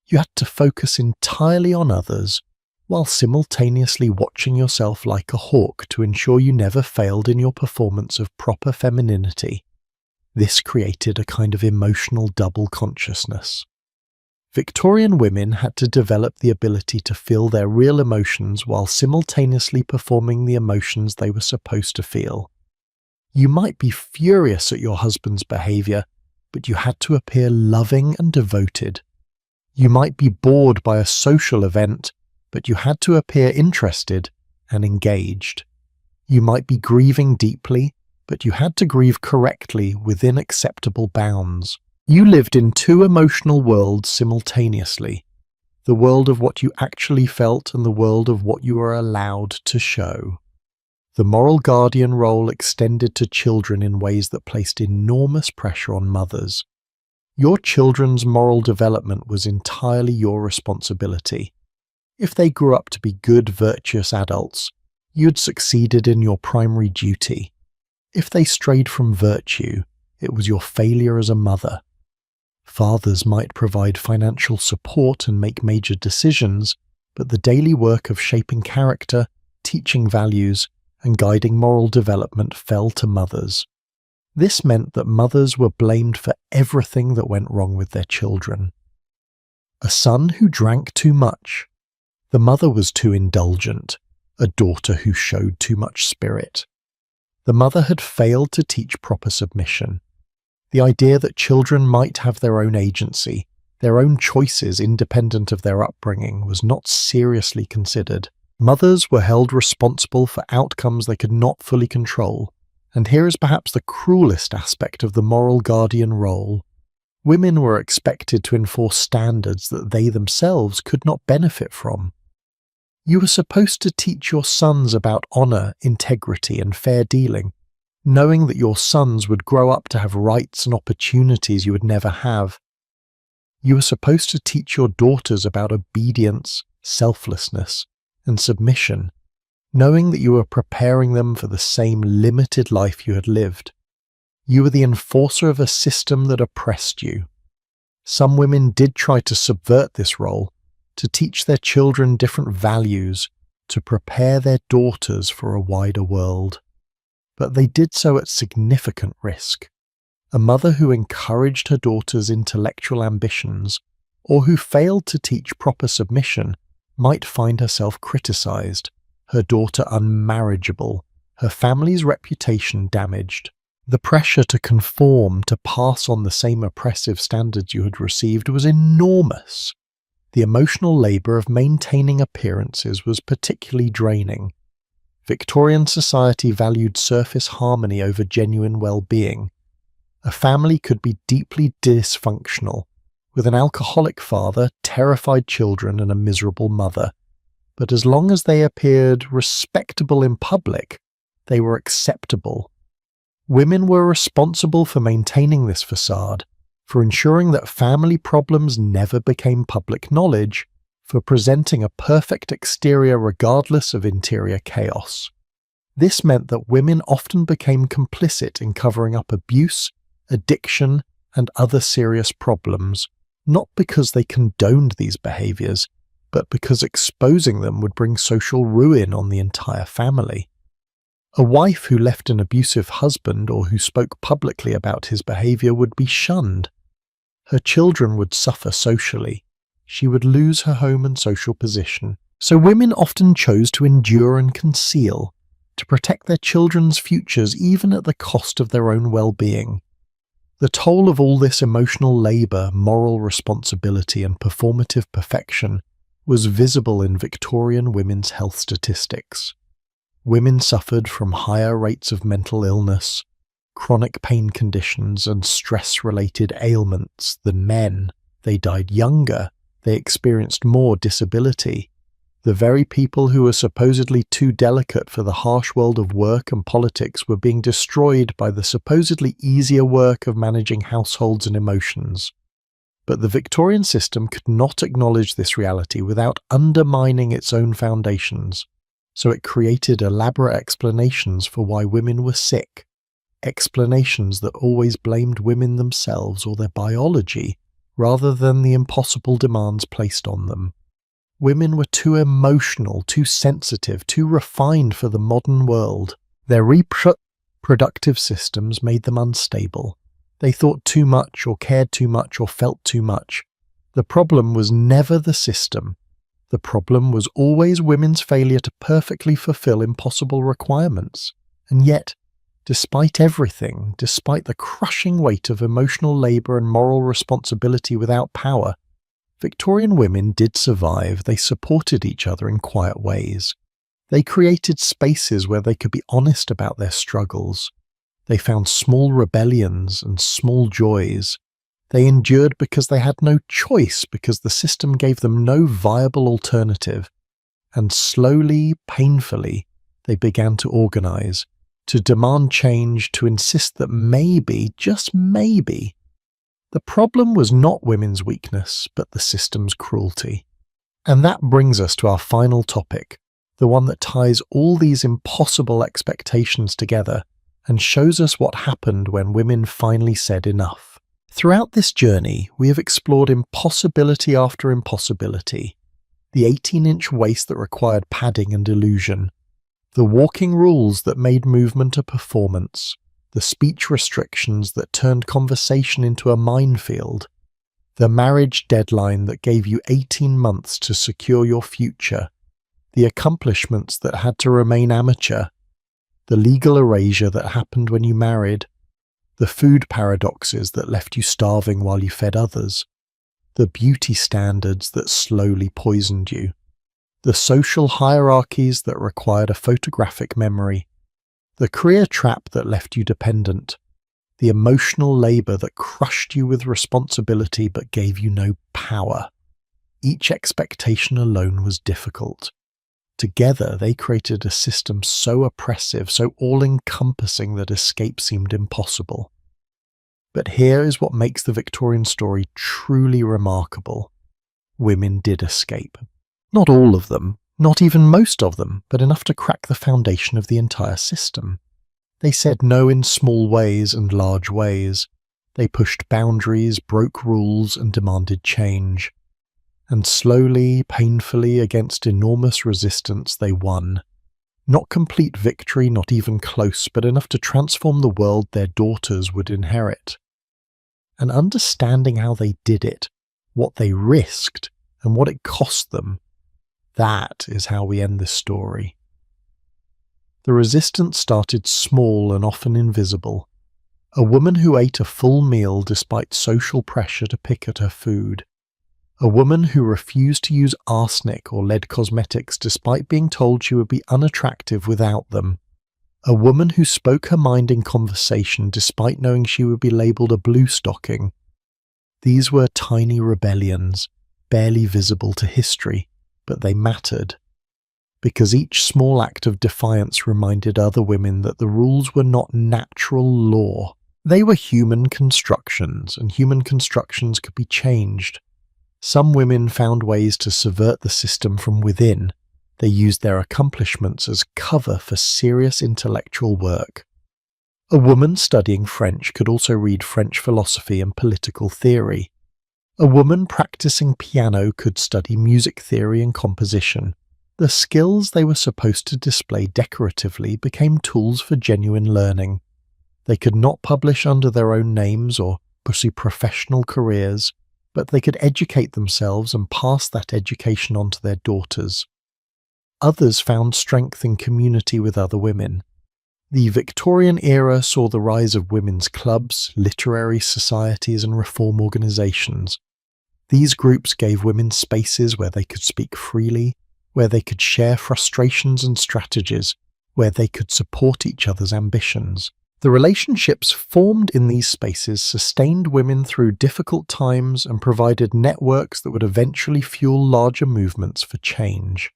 S1: You had to focus entirely on others, while simultaneously watching yourself like a hawk to ensure you never failed in your performance of proper femininity. This created a kind of emotional double consciousness. Victorian women had to develop the ability to feel their real emotions while simultaneously performing the emotions they were supposed to feel. You might be furious at your husband's behaviour, but you had to appear loving and devoted. You might be bored by a social event, but you had to appear interested and engaged. You might be grieving deeply, but you had to grieve correctly within acceptable bounds. You lived in two emotional worlds simultaneously, the world of what you actually felt and the world of what you were allowed to show. The moral guardian role extended to children in ways that placed enormous pressure on mothers. Your children's moral development was entirely your responsibility. If they grew up to be good, virtuous adults, you'd succeeded in your primary duty. If they strayed from virtue, it was your failure as a mother. Fathers might provide financial support and make major decisions, but the daily work of shaping character, teaching values, and guiding moral development fell to mothers. This meant that mothers were blamed for everything that went wrong with their children. A son who drank too much. The mother was too indulgent, a daughter who showed too much spirit. The mother had failed to teach proper submission. The idea that children might have their own agency, their own choices independent of their upbringing, was not seriously considered. Mothers were held responsible for outcomes they could not fully control. And here is perhaps the cruelest aspect of the moral guardian role. Women were expected to enforce standards that they themselves could not benefit from. You were supposed to teach your sons about honour, integrity, and fair dealing, knowing that your sons would grow up to have rights and opportunities you would never have. You were supposed to teach your daughters about obedience, selflessness, and submission, knowing that you were preparing them for the same limited life you had lived. You were the enforcer of a system that oppressed you. Some women did try to subvert this role, to teach their children different values, to prepare their daughters for a wider world. But they did so at significant risk. A mother who encouraged her daughter's intellectual ambitions, or who failed to teach proper submission, might find herself criticized, her daughter unmarriageable, her family's reputation damaged. The pressure to conform, to pass on the same oppressive standards you had received was enormous. The emotional labour of maintaining appearances was particularly draining. Victorian society valued surface harmony over genuine well-being. A family could be deeply dysfunctional, with an alcoholic father, terrified children, and a miserable mother. But as long as they appeared respectable in public, they were acceptable. Women were responsible for maintaining this facade, for ensuring that family problems never became public knowledge, for presenting a perfect exterior regardless of interior chaos. This meant that women often became complicit in covering up abuse, addiction, and other serious problems, not because they condoned these behaviors, but because exposing them would bring social ruin on the entire family. A wife who left an abusive husband or who spoke publicly about his behavior would be shunned. Her children would suffer socially. She would lose her home and social position. So women often chose to endure and conceal, to protect their children's futures even at the cost of their own well-being. The toll of all this emotional labour, moral responsibility and performative perfection was visible in Victorian women's health statistics. Women suffered from higher rates of mental illness, chronic pain conditions and stress-related ailments than men. They died younger. They experienced more disability. The very people who were supposedly too delicate for the harsh world of work and politics were being destroyed by the supposedly easier work of managing households and emotions. But the Victorian system could not acknowledge this reality without undermining its own foundations, so it created elaborate explanations for why women were sick, explanations that always blamed women themselves or their biology, rather than the impossible demands placed on them. Women were too emotional, too sensitive, too refined for the modern world. Their reproductive systems made them unstable. They thought too much or cared too much or felt too much. The problem was never the system. The problem was always women's failure to perfectly fulfill impossible requirements. And yet, despite everything, despite the crushing weight of emotional labour and moral responsibility without power, Victorian women did survive. They supported each other in quiet ways. They created spaces where they could be honest about their struggles. They found small rebellions and small joys. They endured because they had no choice, because the system gave them no viable alternative. And slowly, painfully, they began to organise, to demand change, to insist that maybe, just maybe, the problem was not women's weakness, but the system's cruelty. And that brings us to our final topic, the one that ties all these impossible expectations together and shows us what happened when women finally said enough. Throughout this journey, we have explored impossibility after impossibility, the 18-inch waist that required padding and illusion, the walking rules that made movement a performance, the speech restrictions that turned conversation into a minefield, the marriage deadline that gave you 18 months to secure your future, the accomplishments that had to remain amateur, the legal erasure that happened when you married, the food paradoxes that left you starving while you fed others, the beauty standards that slowly poisoned you, the social hierarchies that required a photographic memory, the career trap that left you dependent, the emotional labour that crushed you with responsibility but gave you no power. Each expectation alone was difficult. Together they created a system so oppressive, so all-encompassing that escape seemed impossible. But here is what makes the Victorian story truly remarkable. Women did escape. Not all of them, not even most of them, but enough to crack the foundation of the entire system. They said no in small ways and large ways. They pushed boundaries, broke rules, and demanded change. And slowly, painfully, against enormous resistance, they won. Not complete victory, not even close, but enough to transform the world their daughters would inherit. And understanding how they did it, what they risked, and what it cost them, that is how we end this story. The resistance started small and often invisible. A woman who ate a full meal despite social pressure to pick at her food. A woman who refused to use arsenic or lead cosmetics despite being told she would be unattractive without them. A woman who spoke her mind in conversation despite knowing she would be labelled a blue stocking. These were tiny rebellions, barely visible to history, but they mattered. because each small act of defiance reminded other women that the rules were not natural law. They were human constructions, and human constructions could be changed. Some women found ways to subvert the system from within. They used their accomplishments as cover for serious intellectual work. A woman studying French could also read French philosophy and political theory. A woman practicing piano could study music theory and composition. The skills they were supposed to display decoratively became tools for genuine learning. They could not publish under their own names or pursue professional careers, but they could educate themselves and pass that education on to their daughters. Others found strength in community with other women. The Victorian era saw the rise of women's clubs, literary societies, and reform organisations. These groups gave women spaces where they could speak freely, where they could share frustrations and strategies, where they could support each other's ambitions. The relationships formed in these spaces sustained women through difficult times and provided networks that would eventually fuel larger movements for change.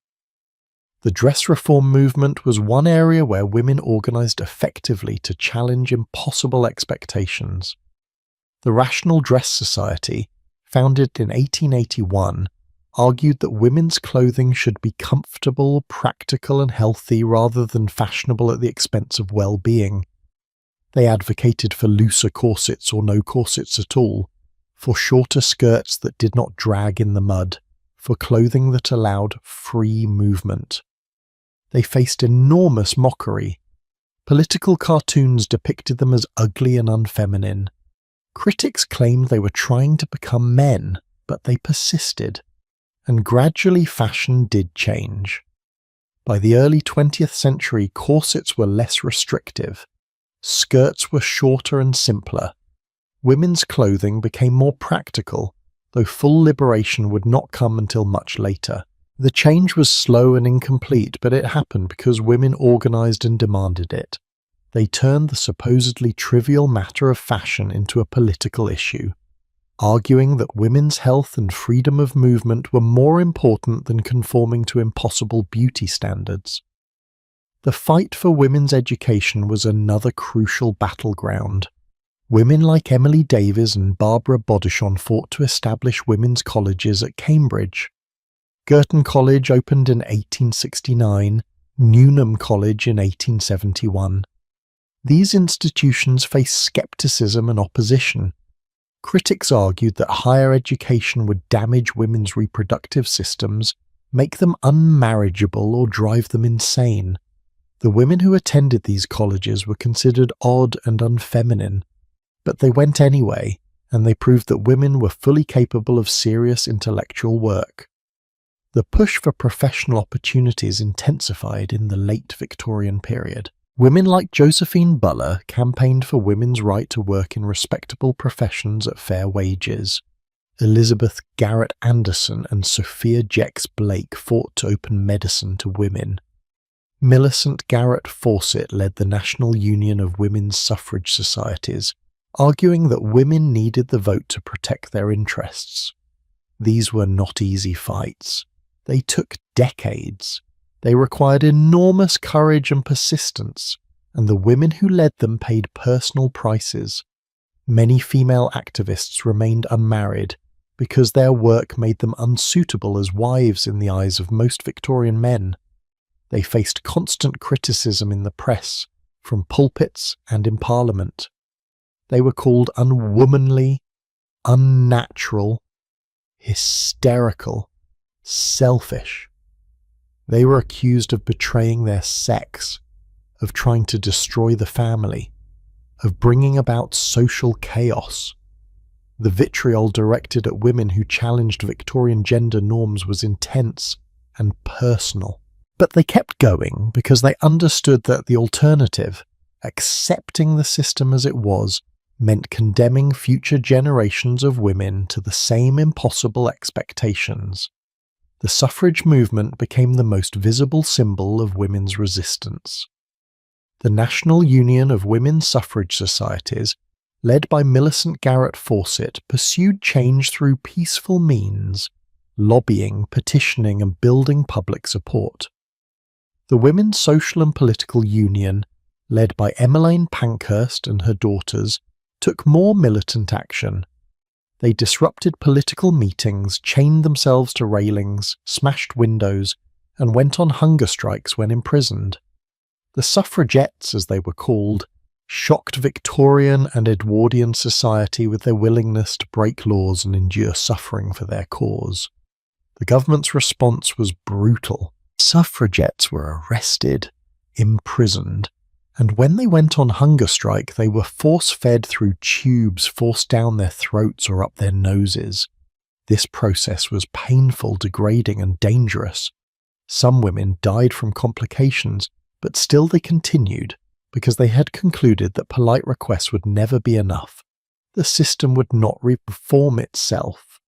S1: The dress reform movement was one area where women organised effectively to challenge impossible expectations. The Rational Dress Society, founded in 1881, argued that women's clothing should be comfortable, practical and healthy rather than fashionable at the expense of well-being. They advocated for looser corsets or no corsets at all, for shorter skirts that did not drag in the mud, for clothing that allowed free movement. They faced enormous mockery. Political cartoons depicted them as ugly and unfeminine. Critics claimed they were trying to become men, but they persisted. And gradually fashion did change. By the early 20th century, corsets were less restrictive. Skirts were shorter and simpler. Women's clothing became more practical, though full liberation would not come until much later. The change was slow and incomplete, but it happened because women organised and demanded it. They turned the supposedly trivial matter of fashion into a political issue, arguing that women's health and freedom of movement were more important than conforming to impossible beauty standards. The fight for women's education was another crucial battleground. Women like Emily Davies and Barbara Bodichon fought to establish women's colleges at Cambridge. Girton College opened in 1869, Newnham College in 1871. These institutions faced skepticism and opposition. Critics argued that higher education would damage women's reproductive systems, make them unmarriageable, or drive them insane. The women who attended these colleges were considered odd and unfeminine, but they went anyway, and they proved that women were fully capable of serious intellectual work. The push for professional opportunities intensified in the late Victorian period. Women like Josephine Buller campaigned for women's right to work in respectable professions at fair wages. Elizabeth Garrett Anderson and Sophia Jex Blake fought to open medicine to women. Millicent Garrett Fawcett led the National Union of Women's Suffrage Societies, arguing that women needed the vote to protect their interests. These were not easy fights. They took decades. They required enormous courage and persistence, and the women who led them paid personal prices. Many female activists remained unmarried because their work made them unsuitable as wives in the eyes of most Victorian men. They faced constant criticism in the press, from pulpits and in Parliament. They were called unwomanly, unnatural, hysterical, selfish. They were accused of betraying their sex, of trying to destroy the family, of bringing about social chaos. The vitriol directed at women who challenged Victorian gender norms was intense and personal. But they kept going because they understood that the alternative, accepting the system as it was, meant condemning future generations of women to the same impossible expectations. The suffrage movement became the most visible symbol of women's resistance. The National Union of Women's Suffrage Societies, led by Millicent Garrett Fawcett, pursued change through peaceful means, lobbying, petitioning, and building public support. The Women's Social and Political Union, led by Emmeline Pankhurst and her daughters, took more militant action. They disrupted political meetings, chained themselves to railings, smashed windows, and went on hunger strikes when imprisoned. The suffragettes, as they were called, shocked Victorian and Edwardian society with their willingness to break laws and endure suffering for their cause. The government's response was brutal. Suffragettes were arrested, imprisoned, and when they went on hunger strike, they were force-fed through tubes forced down their throats or up their noses. This process was painful, degrading, and dangerous. Some women died from complications, but still they continued, because they had concluded that polite requests would never be enough. The system would not reform itself.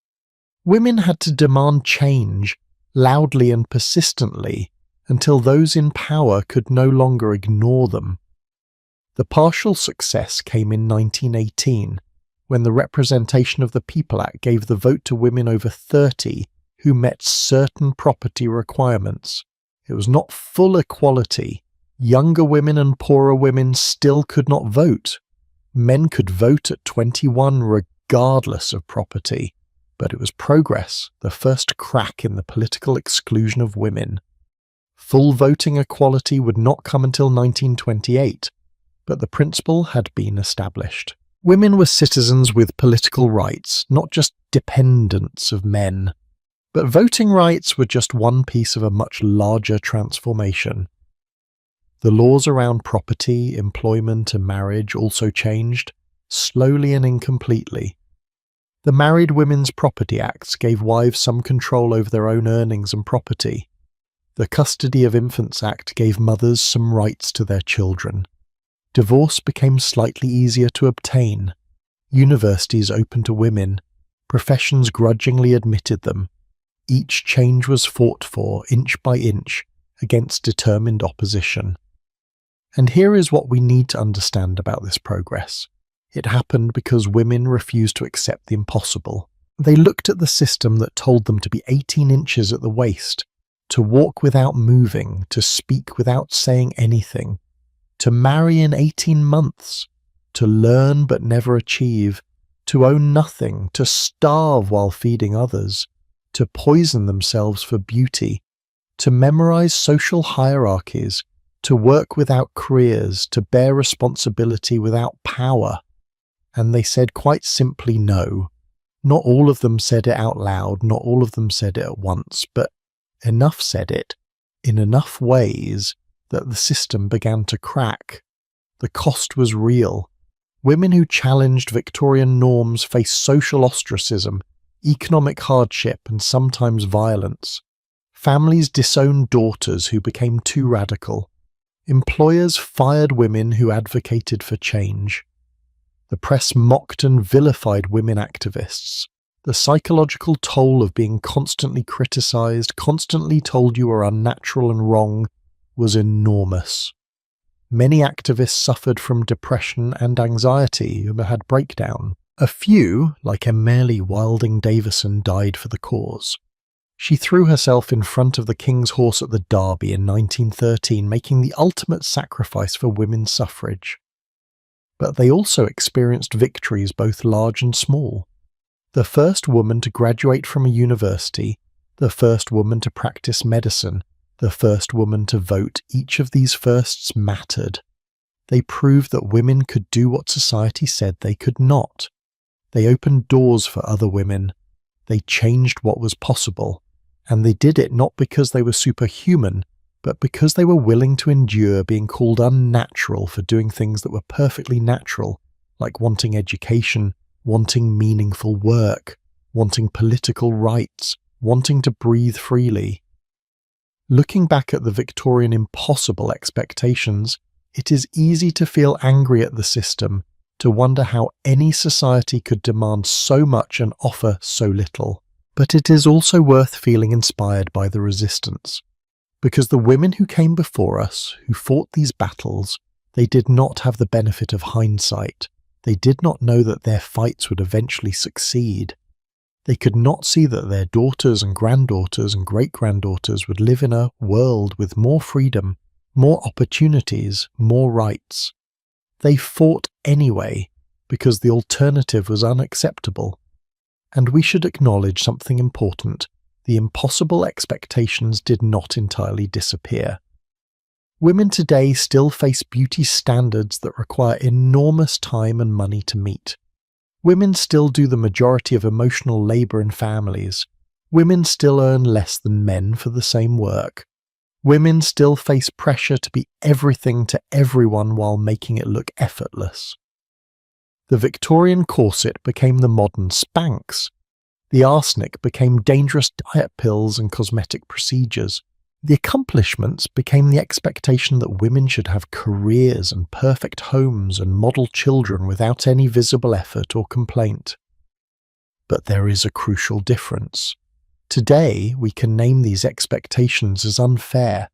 S1: Women had to demand change, loudly and persistently, until those in power could no longer ignore them. The partial success came in 1918, when the Representation of the People Act gave the vote to women over 30 who met certain property requirements. It was not full equality. Younger women and poorer women still could not vote. Men could vote at 21 regardless of property, but it was progress, the first crack in the political exclusion of women. Full voting equality would not come until 1928, but the principle had been established. Women were citizens with political rights, not just dependents of men. But voting rights were just one piece of a much larger transformation. The laws around property, employment, and marriage also changed, slowly and incompletely. The Married Women's Property Acts gave wives some control over their own earnings and property. The Custody of Infants Act gave mothers some rights to their children. Divorce became slightly easier to obtain. Universities opened to women. Professions grudgingly admitted them. Each change was fought for, inch by inch, against determined opposition. And here is what we need to understand about this progress. It happened because women refused to accept the impossible. They looked at the system that told them to be 18 inches at the waist, to walk without moving, to speak without saying anything, to marry in 18 months, to learn but never achieve, to own nothing, to starve while feeding others, to poison themselves for beauty, to memorize social hierarchies, to work without careers, to bear responsibility without power. And they said quite simply no. Not all of them said it out loud, not all of them said it at once, but enough said it, in enough ways, that the system began to crack. The cost was real. Women who challenged Victorian norms faced social ostracism, economic hardship, and sometimes violence. Families disowned daughters who became too radical. Employers fired women who advocated for change. The press mocked and vilified women activists. The psychological toll of being constantly criticized, constantly told you were unnatural and wrong, was enormous. Many activists suffered from depression and anxiety or had breakdown. A few, like Emily Wilding Davison, died for the cause. She threw herself in front of the King's horse at the Derby in 1913, making the ultimate sacrifice for women's suffrage. But they also experienced victories both large and small. The first woman to graduate from a university, the first woman to practice medicine, the first woman to vote, each of these firsts mattered. They proved that women could do what society said they could not. They opened doors for other women. They changed what was possible. And they did it not because they were superhuman, but because they were willing to endure being called unnatural for doing things that were perfectly natural, like wanting education, wanting meaningful work, wanting political rights, wanting to breathe freely. Looking back at the Victorian impossible expectations, it is easy to feel angry at the system, to wonder how any society could demand so much and offer so little. But it is also worth feeling inspired by the resistance, because the women who came before us, who fought these battles, they did not have the benefit of hindsight. They did not know that their fights would eventually succeed. They could not see that their daughters and granddaughters and great-granddaughters would live in a world with more freedom, more opportunities, more rights. They fought anyway because the alternative was unacceptable. And we should acknowledge something important. The impossible expectations did not entirely disappear. Women today still face beauty standards that require enormous time and money to meet. Women still do the majority of emotional labor in families. Women still earn less than men for the same work. Women still face pressure to be everything to everyone while making it look effortless. The Victorian corset became the modern Spanx. The arsenic became dangerous diet pills and cosmetic procedures. The accomplishments became the expectation that women should have careers and perfect homes and model children without any visible effort or complaint. But there is a crucial difference. Today, we can name these expectations as unfair.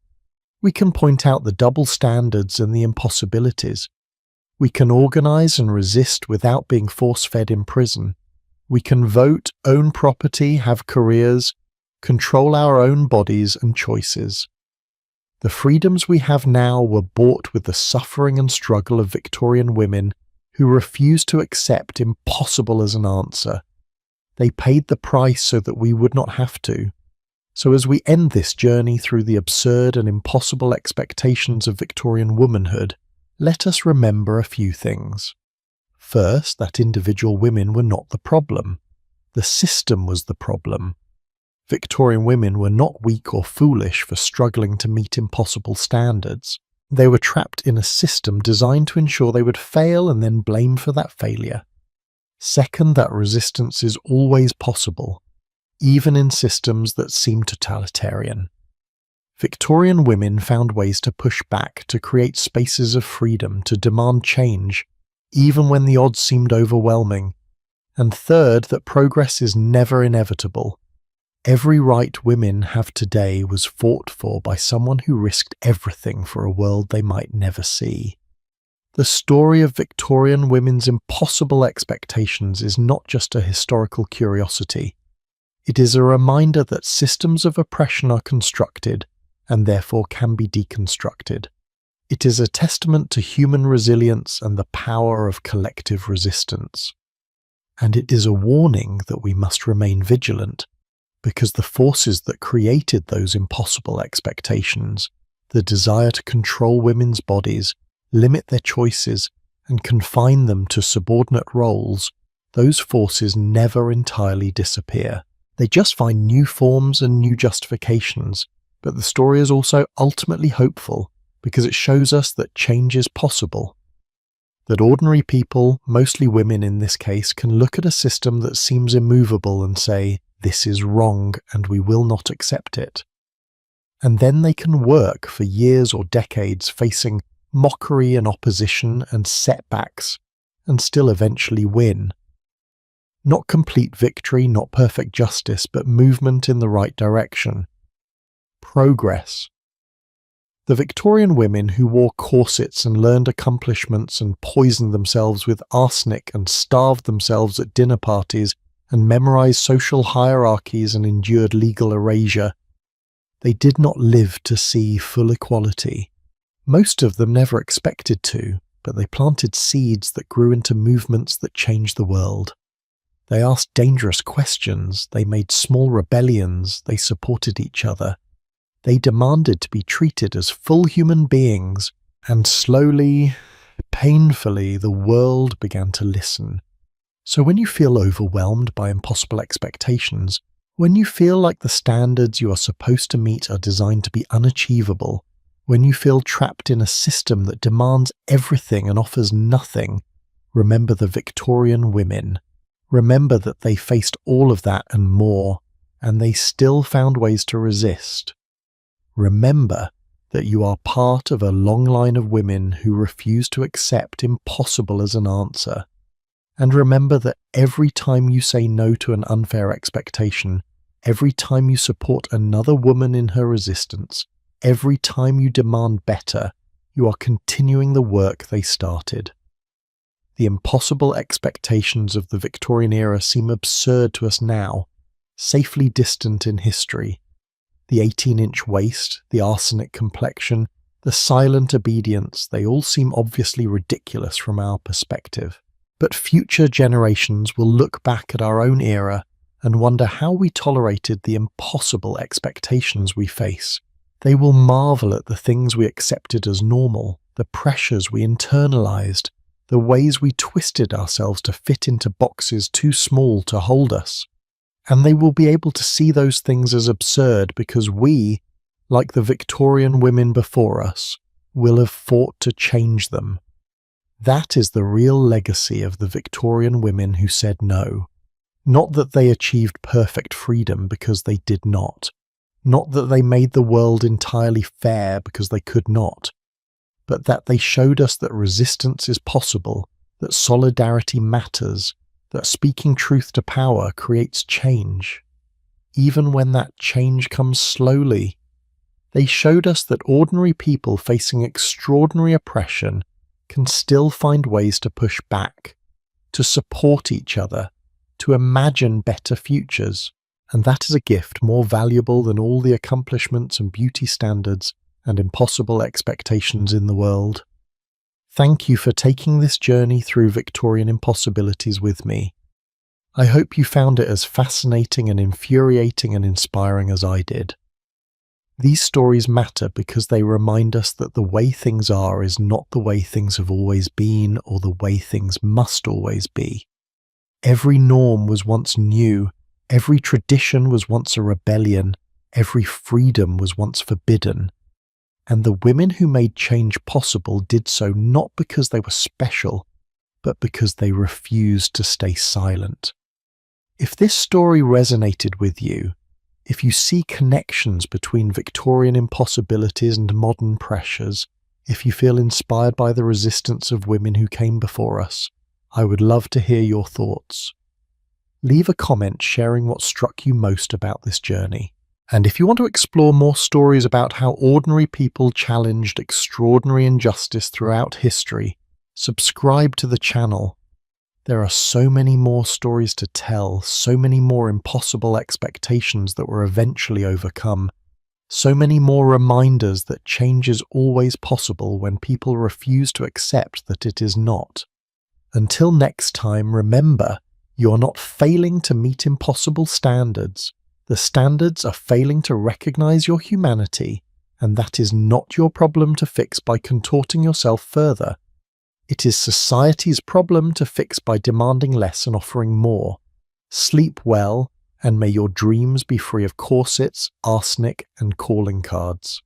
S1: We can point out the double standards and the impossibilities. We can organize and resist without being force-fed in prison. We can vote, own property, have careers, control our own bodies and choices. The freedoms we have now were bought with the suffering and struggle of Victorian women who refused to accept impossible as an answer. They paid the price so that we would not have to. So as we end this journey through the absurd and impossible expectations of Victorian womanhood, let us remember a few things. First, that individual women were not the problem. The system was the problem. Victorian women were not weak or foolish for struggling to meet impossible standards. They were trapped in a system designed to ensure they would fail and then blame for that failure. Second, that resistance is always possible, even in systems that seem totalitarian. Victorian women found ways to push back, to create spaces of freedom, to demand change, even when the odds seemed overwhelming. And third, that progress is never inevitable. Every right women have today was fought for by someone who risked everything for a world they might never see. The story of Victorian women's impossible expectations is not just a historical curiosity. It is a reminder that systems of oppression are constructed and therefore can be deconstructed. It is a testament to human resilience and the power of collective resistance. And it is a warning that we must remain vigilant, because the forces that created those impossible expectations, the desire to control women's bodies, limit their choices, and confine them to subordinate roles, those forces never entirely disappear. They just find new forms and new justifications, but the story is also ultimately hopeful because it shows us that change is possible. That ordinary people, mostly women in this case, can look at a system that seems immovable and say, "This is wrong and we will not accept it." And then they can work for years or decades facing mockery and opposition and setbacks, and still eventually win. Not complete victory, not perfect justice, but movement in the right direction. Progress. The Victorian women who wore corsets and learned accomplishments and poisoned themselves with arsenic and starved themselves at dinner parties and memorized social hierarchies and endured legal erasure, they did not live to see full equality. Most of them never expected to, but they planted seeds that grew into movements that changed the world. They asked dangerous questions, they made small rebellions, they supported each other. They demanded to be treated as full human beings, and slowly, painfully, the world began to listen. So when you feel overwhelmed by impossible expectations, when you feel like the standards you are supposed to meet are designed to be unachievable, when you feel trapped in a system that demands everything and offers nothing, remember the Victorian women. Remember that they faced all of that and more, and they still found ways to resist. Remember that you are part of a long line of women who refuse to accept impossible as an answer. And remember that every time you say no to an unfair expectation, every time you support another woman in her resistance, every time you demand better, you are continuing the work they started. The impossible expectations of the Victorian era seem absurd to us now, safely distant in history. The 18-inch waist, the arsenic complexion, the silent obedience, they all seem obviously ridiculous from our perspective. But future generations will look back at our own era and wonder how we tolerated the impossible expectations we face. They will marvel at the things we accepted as normal, the pressures we internalized, the ways we twisted ourselves to fit into boxes too small to hold us. And they will be able to see those things as absurd because we, like the Victorian women before us, will have fought to change them. That is the real legacy of the Victorian women who said no. Not that they achieved perfect freedom because they did not. Not that they made the world entirely fair because they could not. But that they showed us that resistance is possible, that solidarity matters, that speaking truth to power creates change. Even when that change comes slowly. They showed us that ordinary people facing extraordinary oppression can still find ways to push back, to support each other, to imagine better futures. And that is a gift more valuable than all the accomplishments and beauty standards and impossible expectations in the world. Thank you for taking this journey through Victorian impossibilities with me. I hope you found it as fascinating and infuriating and inspiring as I did. These stories matter because they remind us that the way things are is not the way things have always been or the way things must always be. Every norm was once new, every tradition was once a rebellion, every freedom was once forbidden. And the women who made change possible did so not because they were special, but because they refused to stay silent. If this story resonated with you, if you see connections between Victorian impossibilities and modern pressures, if you feel inspired by the resistance of women who came before us, I would love to hear your thoughts. Leave a comment sharing what struck you most about this journey. And if you want to explore more stories about how ordinary people challenged extraordinary injustice throughout history, subscribe to the channel. There are so many more stories to tell, so many more impossible expectations that were eventually overcome, so many more reminders that change is always possible when people refuse to accept that it is not. Until next time, remember, you are not failing to meet impossible standards. The standards are failing to recognize your humanity, and that is not your problem to fix by contorting yourself further. It is society's problem to fix by demanding less and offering more. Sleep well, and may your dreams be free of corsets, arsenic, and calling cards.